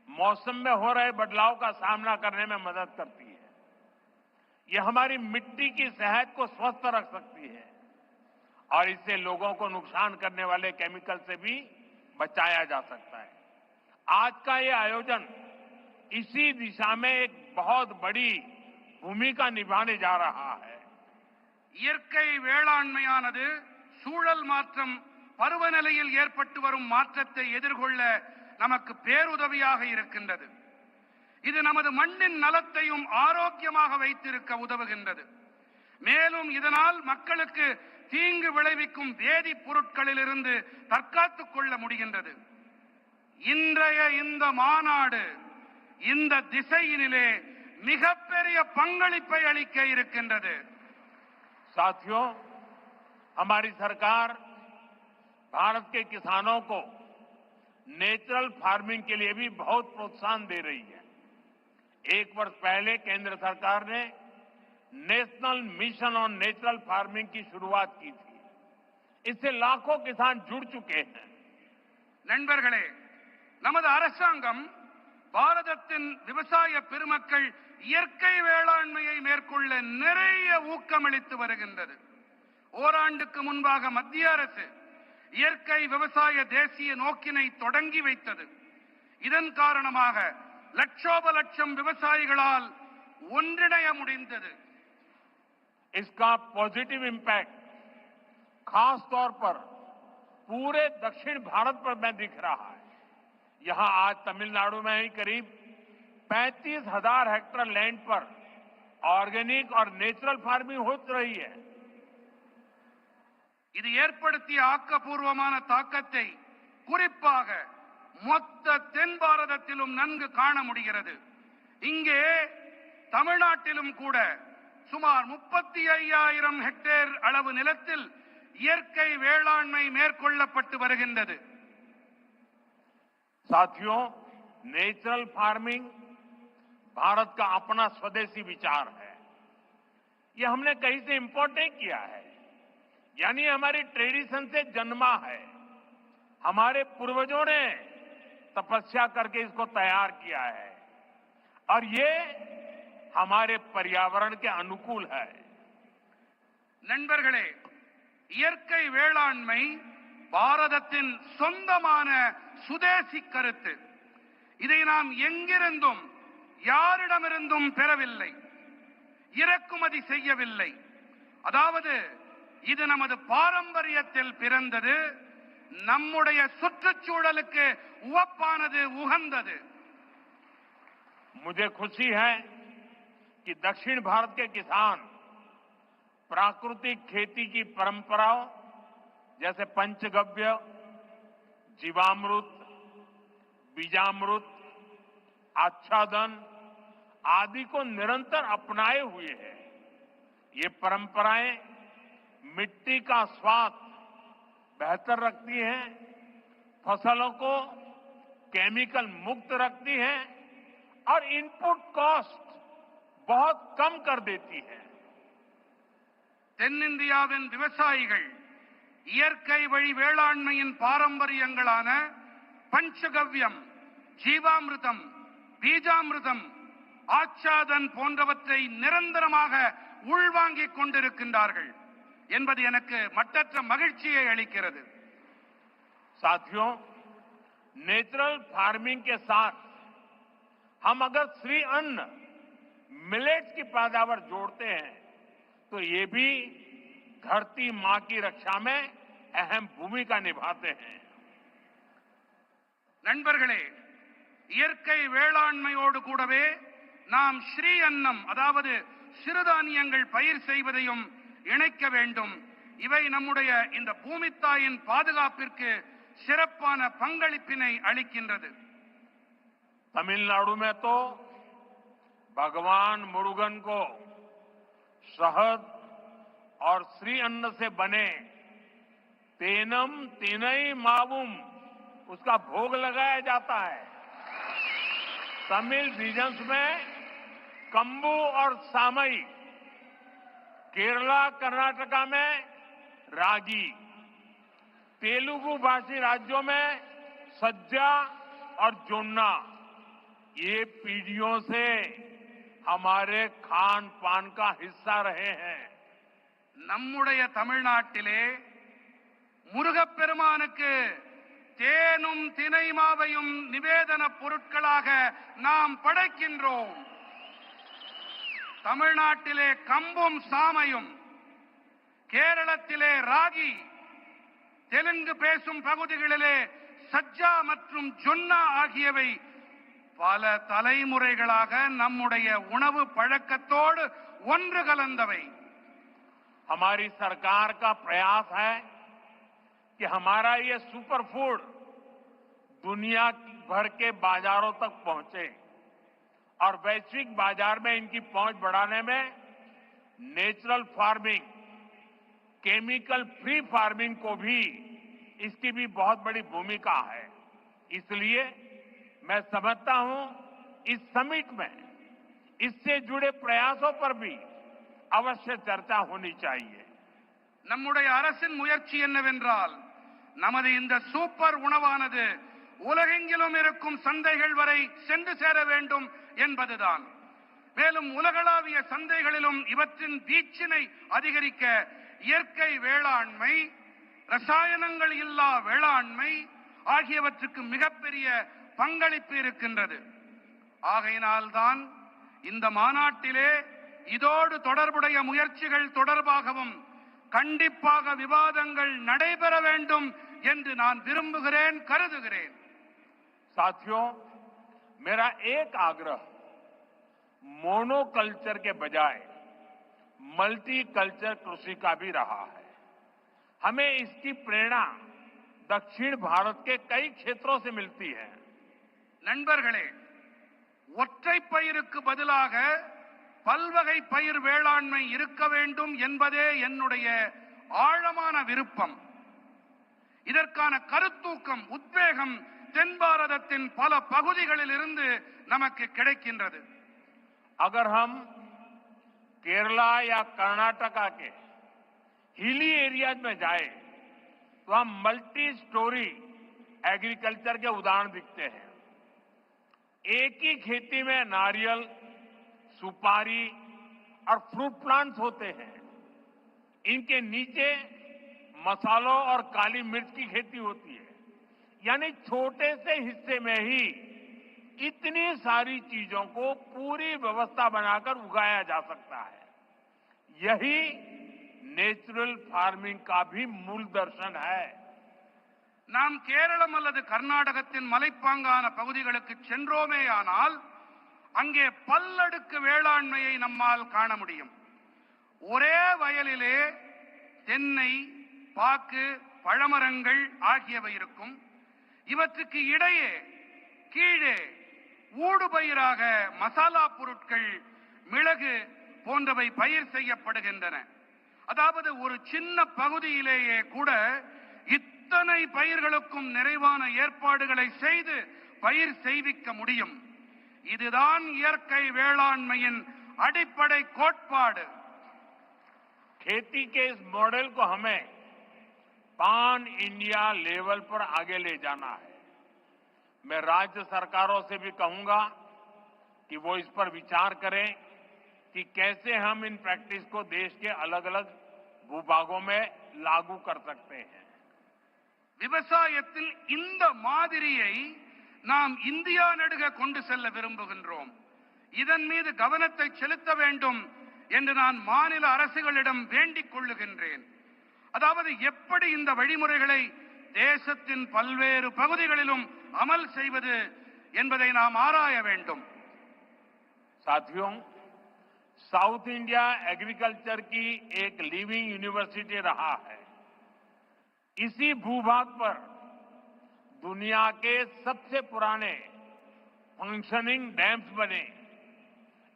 मौसम में हो रहे बदलाव का सामना करने में मदद करती है। यह हमारी मिट्टी की सेहत को स्वस्थ रख सकती है और इससे लोगों को नुकसान करने वाले केमिकल से भी बचाया जा सकता है। आज का ये आयोजन इसी दिशा में एक बहुत बड़ी भूमिका निभाने जा रहा है। இயற்கை வேளாண்மையானது சூழல் மாற்றம், பருவநிலையில் ஏற்பட்டு வரும் மாற்றத்தை எதிர்கொள்ள நமக்கு பேருதவியாக இருக்கின்றது. இது நமது மண்ணின் நலத்தையும் ஆரோக்கியமாக வைத்திருக்க உதவுகின்றது. மேலும் இதனால் மக்களுக்கு தீங்கு விளைவிக்கும் வேதிப் பொருட்களிலிருந்து தற்காத்துக் கொள்ள முடிகின்றது. இன்றைய இந்த மாநாடு இந்த திசையினிலே மிகப்பெரிய பங்களிப்பை அளிக்க இருக்கின்றது. साथियों, हमारी सरकार भारत के किसानों को नेचुरल फार्मिंग के लिए भी बहुत प्रोत्साहन दे रही है। एक वर्ष पहले केंद्र सरकार ने national mission on natural farming की शुरुआत की थी। इससे लाखों किसान जुड़ चुके हैं। நண்பர்களே, நமது அரசாங்கம் பாரதத்தின் விவசாய பெருமக்கள் இயற்கை வேளாண்மையை மேற்கொள்ள நிறைய ஊக்கமளித்து வருகின்றது. ஓராண்டுக்கு முன்பாக மத்திய அரசு இயற்கை விவசாய தேசிய நோக்கினை தொடங்கி வைத்தது. இதன் காரணமாக லட்சோப லட்சம் விவசாயிகளால் ஒன்றிணைய முடிந்தது. इसका पॉजिटिव इंपैक्ट खास तौर पर पूरे दक्षिण भारत पर में दिख रहा है। यहां आज तमिलनाडु में ही करीब 35,000 हेक्टेयर लैंड पर ऑर्गेनिक और नेचुरल फार्मिंग हो रही है। இது ஏற்படுத்திய ஆக்கப்பூர்வமான தாக்கத்தை குறிப்பாக மொத்த தென் பாரதத்திலும் நன்கு காண முடிகிறது.
இங்கே தமிழ்நாட்டிலும் கூட சுமார் 35,000 ஹெக்டேர் அளவு நிலத்தில் இயற்கை வேளாண்மை மேற்கொள்ளப்பட்டு வருகின்றது.
साथियों, नेचुरल फार्मिंग भारत का अपना स्वदेशी विचार है. ये हमने कहीं से इंपोर्ट नहीं किया है, यानी हमारी ट्रेडिशन से जन्मा है. हमारे पूर्वजों ने तपस्या करके इसको तैयार किया है और ये हमारे पर्यावरण के अनुकूल है.
நண்பர்களே, இயற்கை வேளாண்மை பாரதத்தின் சொந்தமான சுதேசி கருத்து. இதை நாம் எங்கிருந்தும் யாரிடமிருந்தும் பெறவில்லை, இறக்குமதி செய்யவில்லை. அதாவது இது நமது பாரம்பரியத்தில் பிறந்தது, நம்முடைய சுற்றுச்சூழலுக்கு உவப்பானது, உகந்தது.
मुझे खुशी है कि दक्षिण भारत के किसान प्राकृतिक खेती की परंपराओं जैसे पंचगव्य, जीवामृत, बीजामृत, आच्छादन आदि को निरंतर अपनाए हुए हैं. ये परंपराएं मिट्टी का स्वाद बेहतर रखती हैं, फसलों को केमिकल मुक्त रखती हैं और इनपुट कॉस्ट बहुत कम कर देती है. தென்னிந்தியாவின் விவசாயிகள் இயற்கை வழி வேளாண்மையின் பாரம்பரியங்களான பஞ்சகவ்யம், ஜீவாமிர்தம், பீஜாமிர்தம், ஆச்சாதன் போன்றவற்றை நிரந்தரமாக உள்வாங்கிக் கொண்டிருக்கின்றார்கள் என்பது எனக்கு மட்டற்ற மகிழ்ச்சியை அளிக்கிறது. साथियों, नेचुरल फार्मिंग के साथ हम अगर श्री अन्न मिलेट्स की पैदावार जोड़ते हैं तो ये भी धरती मां की रक्षा में अहम भूमिका निभाते हैं.
நண்பர்களே, இயற்கை வேளாண்மையோடு கூடவே நாம் ஸ்ரீ அன்னம், அதாவது சிறுதானியங்கள் பயிர் செய்வதையும் இணைக்க வேண்டும். இவை நம்முடைய இந்த பூமித்தாயின் பாதுகாப்பிற்கு சிறப்பான பங்களிப்பினை அளிக்கின்றது.
तमिलनाडु में तो भगवान मुरुगन को शहद और श्री अन्न से बने तेनम तिनई मावुम उसका भोग लगाया जाता है. तमिल रीजन्स में कंबू और सामई, केरला कर्नाटका में रागी, तेलुगु भाषी राज्यों में सज्जा और जोन्ना, ये पीढ़ियों से हमारे खान पान का हिस्सा रहे हैं.
நம்முடைய தமிழ்நாட்டிலே முருகப்பெருமானுக்கு தேனும் தினைமாவையும் நிவேதன பொருட்களாக நாம் படைக்கின்றோம். தமிழ்நாட்டிலே கம்பும் சாமையும், கேரளத்திலே ராகி, தெலுங்கு பேசும் பகுதிகளிலே சஜ்ஜா மற்றும் ஜொன்னா ஆகியவை பல தலைமுறைகளாக நம்முடைய உணவு பழக்கத்தோடு ஒன்று கலந்தவை.
हमारी सरकार का प्रयास है कि हमारा ये सुपर फूड दुनिया भर के बाजारों तक पहुंचे और वैश्विक बाजार में इनकी पहुंच बढ़ाने में natural farming, chemical free farming को भी, इसकी भी बहुत बड़ी भूमिका है. इसलिए मैं समझता हूं इस समिट में इससे जुड़े प्रयासों पर भी अवश्य चर्चा होनी चाहिए.
நம்முடைய அரசின் முயற்சி என்னவென்றால், நமது இந்த சூப்பர் உணவானது உலகெங்கிலும் இருக்கும் சந்தைகள் வரை சென்று சேர வேண்டும் என்பதுதான். மேலும் உலகளாவிய சந்தைகளிலும் இவற்றின் வீச்சினை அதிகரிக்க இயற்கை வேளாண்மை, ரசாயனங்கள் இல்லா வேளாண்மை ஆகியவற்றுக்கு மிகப்பெரிய பங்களிப்பு இருக்கின்றது. ஆகையினால்தான் இந்த மாநாட்டிலே இதோடு தொடர்புடைய முயற்சிகள் தொடர்பாகவும் கண்டிப்பாக விவாதங்கள் நடைபெற வேண்டும் என்று நான் விரும்புகிறேன், கருதுகிறேன்.
साथियों, मेरा एक आग्रह मोनोकल्चर के बजाय मल्टी कल्चर कृषि का भी रहा है. हमें इसकी प्रेरणा दक्षिण भारत के कई क्षेत्रों से मिलती है.
நண்பர்களே, ஒற்றை பயிருக்கு பதிலாக பல்வகை பயிர் வேளாண்மை இருக்க வேண்டும் என்பதே என்னுடைய ஆழமான விருப்பம். இதற்கான கருத்தூக்கம், உத்வேகம் தென் பாரதத்தின் பல பகுதிகளில் இருந்து நமக்கு கிடைக்கின்றது.
अगर हम केरला या कर्नाटका के हिली एरियाज में जाए तो हम मल्टी स्टोरी एग्रीकल्चर के उदाहरण दिखते हैं। एक ही खेती में नारियल, सुपारी और फ्रूट प्लांट्स होते हैं। इनके नीचे मसालों और काली मिर्च की खेती होती है। यानी छोटे से हिस्से में ही इतनी सारी चीजों को पूरी व्यवस्था बनाकर उगाया जा सकता है। यही नेचुरल फार्मिंग का भी मूल दर्शन है।
நாம் கேரளம் அல்லது கர்நாடகத்தின் மலைப்பாங்கான பகுதிகளுக்கு சென்றோமேயானால் அங்கே பல்லடுக்கு வேளாண்மையை நம்மால் காண முடியும். ஒரே வயலிலே தென்னை, பாக்கு, பழமரங்கள் ஆகியவை இருக்கும். இவற்றுக்கு இடையே கீழே ஊடுபயிராக மசாலா பொருட்கள், மிளகு போன்றவை பயிர் செய்யப்படுகின்றன. அதாவது ஒரு சின்ன பகுதியிலேயே கூட இத்தனை பயிர்களுக்கும் நிறைவான ஏற்பாடுகளை செய்து பயிர் செய்விக்க முடியும். இதுதான் இயற்கை வேளாண்மையின் அடிப்படை கோட்பாடு.
खेती के इस मॉडल को हमें पान इंडिया लेवल पर आगे ले जाना है। मैं राज्य सरकारों से भी कहूंगा कि वो इस पर विचार करें कि कैसे हम इन प्रैक्टिस को देश के अलग अलग भूभागों में लागू कर सकते हैं।
விவசாயத்தில் இந்த மாதிரியை நாம் இந்தியா நெடுக கொண்டு செல்ல விரும்புகின்றோம். இதன் மீது கவனத்தை செலுத்த வேண்டும் என்று நான் மாநில அரசுகளிடம் வேண்டிக் கொள்ளுகின்றேன். அதாவது எப்படி இந்த வழிமுறைகளை தேசத்தின் பல்வேறு பகுதிகளிலும் அமல் செய்வது என்பதை நாம் ஆராய வேண்டும்.
साथियों, साउथ इंडिया एग्रीकल्चर की एक लिविंग यूनिवर्सिटी रहा है। इसी भूभाग पर दुनिया के सबसे पुराने फंक्शनिंग डैम्स बने।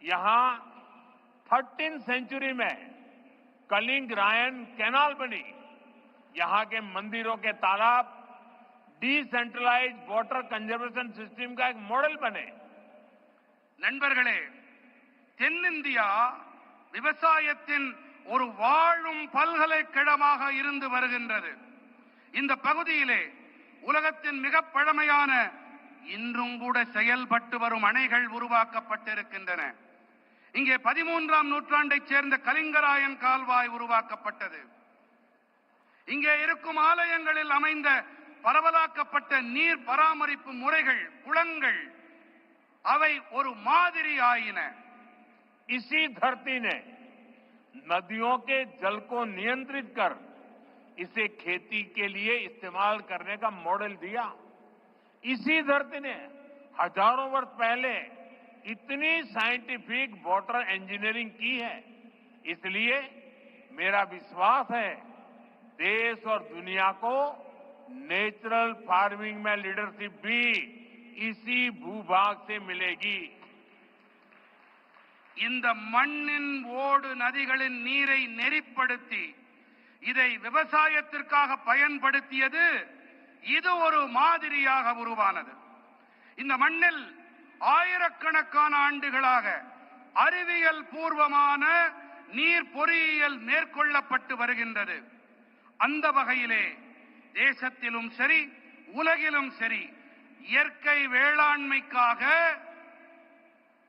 यहां 13th सेंचुरी में कलिंग रायन कैनाल बनी। यहां के मंदिरों के तालाब डिसेंट्रलाइज्ड वाटर कंजर्वेशन सिस्टम का एक मॉडल बने।
நண்பர்களே, தென்னிந்தியா விவசாயத்தின் ஒரு வாழும் பல்கலைக்கழகமாக இருந்து வருகின்றது. இந்த பகுதியிலே உலகத்தின் மிக பழமையான, இன்றும் கூட செயல்பட்டு வரும் அணைகள் உருவாக்கப்பட்டிருக்கின்றன. இங்கே 13ஆம் நூற்றாண்டைச் சேர்ந்த கலிங்கராயன் கால்வாய் உருவாக்கப்பட்டது. இங்கே இருக்கும் ஆலயங்களில் அமைந்த பரவலாக்கப்பட்ட நீர் பராமரிப்பு முறைகள், குளங்கள், அவை ஒரு மாதிரி ஆயின.
इसी धरती ने नदियों के जल को नियंत्रित कर इसे खेती के लिए इस्तेमाल करने का मॉडल दिया। इसी धरती ने हजारों वर्ष पहले इतनी साइंटिफिक वाटर इंजीनियरिंग की है। इसलिए मेरा विश्वास है देश और दुनिया को नेचुरल फार्मिंग में लीडरशिप भी इसी भूभाग से मिलेगी।
இந்த மண்ணின் ஓடு நதிகளின் நீரை நெறிப்படுத்தி இதை விவசாயத்திற்காக பயன்படுத்தியது இது ஒரு மாதிரியாக உருவானது. இந்த மண்ணில் ஆயிரக்கணக்கான ஆண்டுகளாக அறிவியல் பூர்வமான நீர் பொறியியல் மேற்கொள்ளப்பட்டு வருகின்றது. அந்த வகையிலே தேசத்திலும் சரி, உலகிலும் சரி, இயற்கை வேளாண்மைக்காக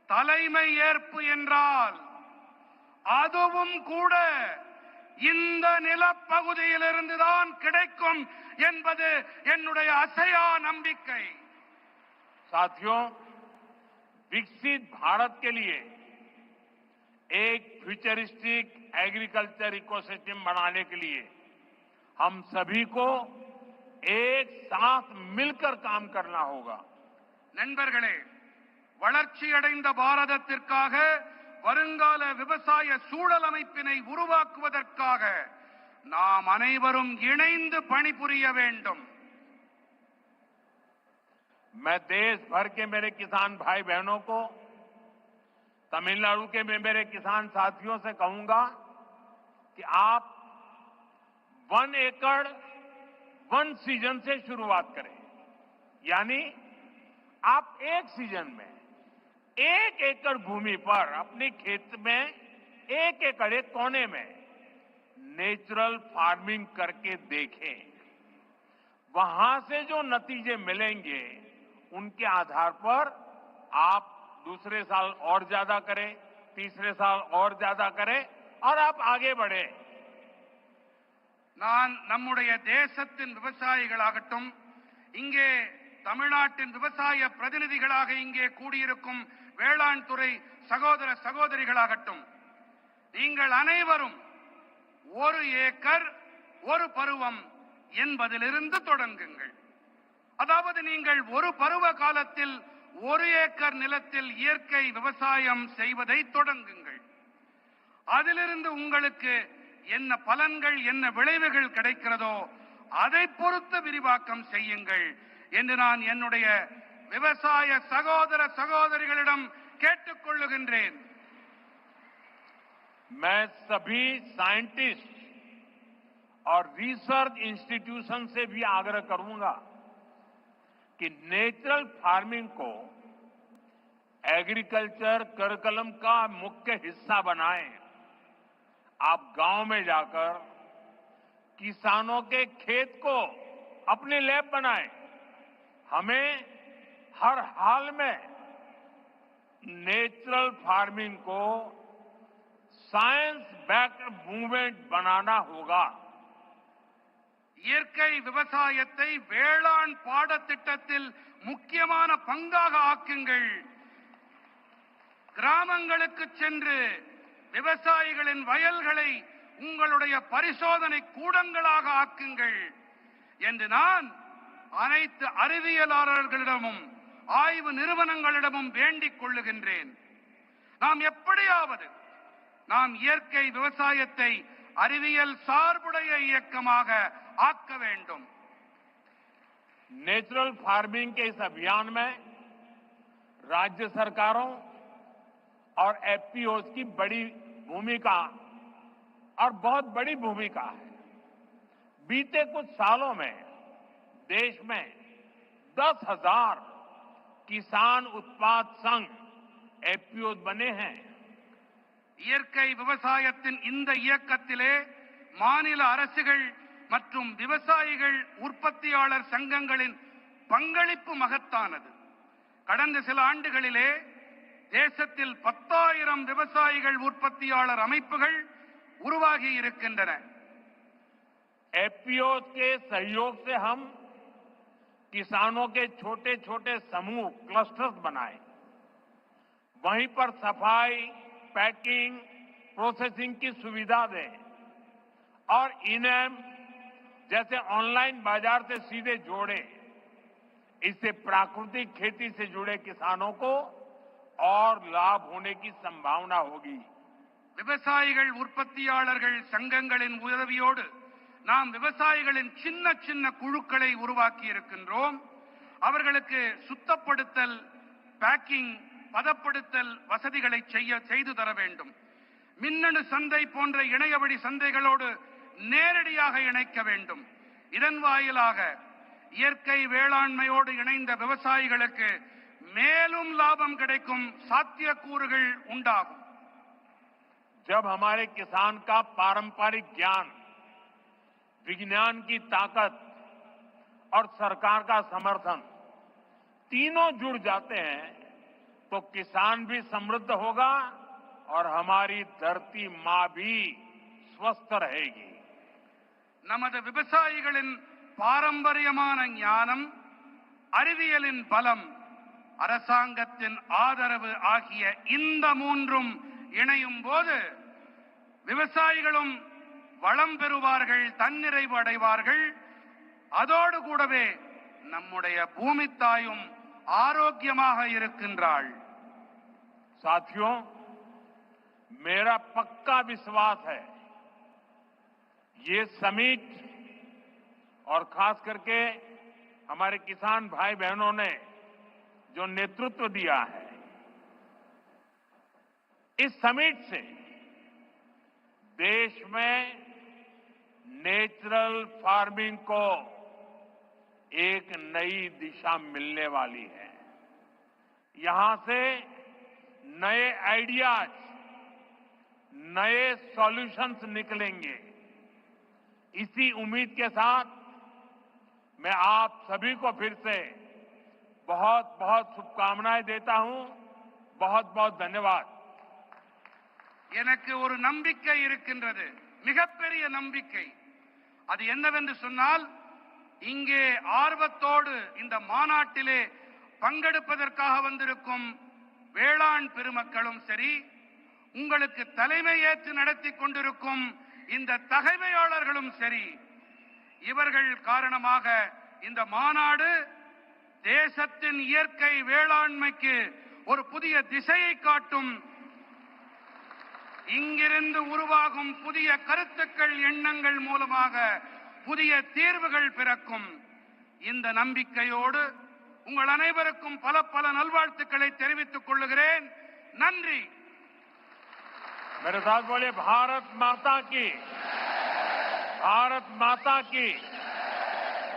தலைமை ஏற்பு என்றால் அதுவும் கூட இந்த நிலப்பகுதியிலிருந்துதான் கிடைக்கும் என்பது என்னுடைய அசையா நம்பிக்கை.
साथियों, विकसित भारत के लिए एक फ्यूचरिस्टिक एग्रीकल्चर इकोसिस्टम बनाने के लिए हम सभी को एक साथ मिलकर काम करना होगा.
நண்பர்களே, வளர்ச்சியடைந்த பாரதத்திற்காக வருங்கால விவசாய சூழல் அமைப்பினை உருவாக்குவதற்காக நாம் அனைவரும் இணைந்து பணிபுரிய வேண்டும்.
मैं देश भर के मेरे किसान भाई बहनों को, तमिलनाडु के मेरे किसान साथियों से कहूंगा कि आप 1 एकड़ 1 सीजन से शुरुआत करें। यानी आप एक सीजन में 1 एकड़ भूमि पर अपने खेत में 1 एकड़ एक कोने में नेचुरल फार्मिंग करके देखें। वहां से जो नतीजे मिलेंगे उनके आधार पर आप दूसरे साल और ज्यादा करें, तीसरे साल और ज्यादा करें और आप आगे बढ़े।
நான் நம்முடைய தேசத்தின் விவசாயிகளாகட்டும், இங்கே தமிழ்நாட்டின் விவசாய பிரதிநிதிகளாக இங்கே கூடியிருக்கும் வேளாண் துறை சகோதர சகோதரிகளாகட்டும், நீங்கள் அனைவரும் 1 ஏக்கர் 1 பருவம் என்பதிலிருந்து தொடங்குங்கள். அதாவது நீங்கள் ஒரு பருவ காலத்தில் 1 ஏக்கர் நிலத்தில் இயற்கை விவசாயம் செய்வதை தொடங்குங்கள். அதிலிருந்து உங்களுக்கு என்ன பலன்கள், என்ன விளைவுகள் கிடைக்கிறதோ அதை பொறுத்து விரிவாக்கம் செய்யுங்கள் என்று நான் என்னுடைய விவசாய சகோதர சகோதரிகளிடம் கேட்டுக்கொள்ளுகின்றேன்.
मैं सभी साइंटिस्ट और रिसर्च इंस्टीट्यूशन से भी आग्रह करूंगा कि नेचुरल फार्मिंग को एग्रीकल्चर करिकुलम का मुख्य हिस्सा बनाएं। आप गांव में जाकर किसानों के खेत को अपनी लैब बनाएं। हमें हर हाल में नेचुरल फार्मिंग को साइंस बैक्ड मूवमेंट बनाना होगा.
இயற்கை விவசாயத்தை வேளாண் பாடத்திட்டத்தில் முக்கியமான பங்காக ஆக்குங்கள். கிராமங்களுக்கு சென்று விவசாயிகளின் வயல்களை உங்களுடைய பரிசோதனை கூடங்களாக ஆக்குங்கள் என்று நான் அனைத்து அறிவியலாளர்களிடமும் ஆய்வு நிறுவனங்களிடமும் வேண்டிக் கொள்ளுகின்றேன். நாம் எப்படியாவது நாம் இயற்கை விவசாயத்தை அறிவியல் சார்புடைய இயக்கமாக आक वेंडुम.
नेचुरल फार्मिंग के इस अभियान में राज्य सरकारों और एफपीओज की बड़ी भूमिका और बहुत बड़ी भूमिका है. बीते कुछ सालों में देश में 10,000 किसान उत्पाद संघ एफपीओज बने हैं.
இயற்கை விவசாயத்தின் இந்த இயக்கத்திலே மாநில அரசுகள் மற்றும் விவசாயிகள் உற்பத்தியாளர் சங்கங்களின் பங்களிப்பு மகத்தானது. கடந்த சில ஆண்டுகளிலே தேசத்தில் 10,000 விவசாயிகள் உற்பத்தியாளர் அமைப்புகள் உருவாகி இருக்கின்றன.
एफपीओ के सहयोग से हम किसानों के छोटे छोटे समूह क्लस्टर्स बनाए. वहीं पर सफाई, पैकिंग, प्रोसेसिंग की सुविधा दें और इनेम जैसे ऑनलाइन बाजार से सीधे जोड़े. इससे प्राकृतिक खेती से जुड़े किसानों को और लाभ होने की संभावना होगी.
விவசாயிகள் உற்பத்தியாளர்கள் சங்கங்களின் உதவியோடு நாம் விவசாயிகளின் சின்ன சின்ன குழுக்களை உருவாக்கி இருக்கின்றோம். அவர்களுக்கு சுத்தப்படுத்தல், பேக்கிங், பதப்படுத்தல் வசதிகளை செய்து தர வேண்டும். மின்னணு சந்தை போன்ற இணையவழி சந்தைகளோடு நேரடியாக இணைக்க வேண்டும். இதன் வாயிலாக இயற்கை வேளாண்மையோடு இணைந்த விவசாயிகளுக்கு மேலும் லாபம் கிடைக்கும் சாத்தியக்கூறுகள் உண்டாகும்.
जब हमारे किसान का पारंपरिक ज्ञान, विज्ञान की ताकत और सरकार का समर्थन तीनों जुड़ जाते हैं तो किसान भी समृद्ध होगा और हमारी धरती मां भी स्वस्थ रहेगी.
நமது விவசாயிகளின் பாரம்பரியமான ஞானம், அறிவியலின் பலம், அரசாங்கத்தின் ஆதரவு ஆகிய இந்த மூன்றும் இணையும் போது விவசாயிகளும் வளம் பெறுவார்கள், தன்னிறைவு அடைவார்கள். அதோடு கூடவே நம்முடைய பூமி தாயும் ஆரோக்கியமாக இருக்கின்றாள்.
साथियों, मेरा पक्का विश्वास है ये समिट और खास करके हमारे किसान भाई बहनों ने जो नेतृत्व दिया है, इस समिट से देश में नेचुरल फार्मिंग को एक नई दिशा मिलने वाली है। यहां से नए आइडियाज, नए सॉल्यूशंस निकलेंगे। इसी उम्मीद के साथ मैं आप सभी को फिर से बहुत बहुत शुभकामनाएं देता हूं। बहुत बहुत धन्यवाद।
எனக்கு ஒரு நம்பிக்கை இருக்கின்றது, மிகப்பெரிய நம்பிக்கை. அது என்னவென்று சொன்னால், இங்கே ஆர்வத்தோடு இந்த மாநாட்டிலே பங்கெடுப்பதற்காக வந்திருக்கும் வேளாண் பெருமக்களும் சரி, உங்களுக்கு தலைமை ஏற்று நடத்தி கொண்டிருக்கும் இந்த தகைமையாளர்களும் சரி, இவர்கள் காரணமாக இந்த மாநாடு தேசத்தின் இயற்கை வேளாண்மைக்கு ஒரு புதிய திசையை காட்டும். இங்கிருந்து உருவாகும் புதிய கருத்துக்கள், எண்ணங்கள் மூலமாக புதிய தீர்வுகள் பிறக்கும். இந்த நம்பிக்கையோடு உங்கள் அனைவருக்கும் பல பல நல்வாழ்த்துக்களை தெரிவித்துக் கொள்கிறேன். நன்றி.
मेरे साथ बोले भारत माता की, भारत माता की,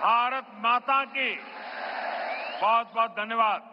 भारत माता की। बहुत बहुत धन्यवाद।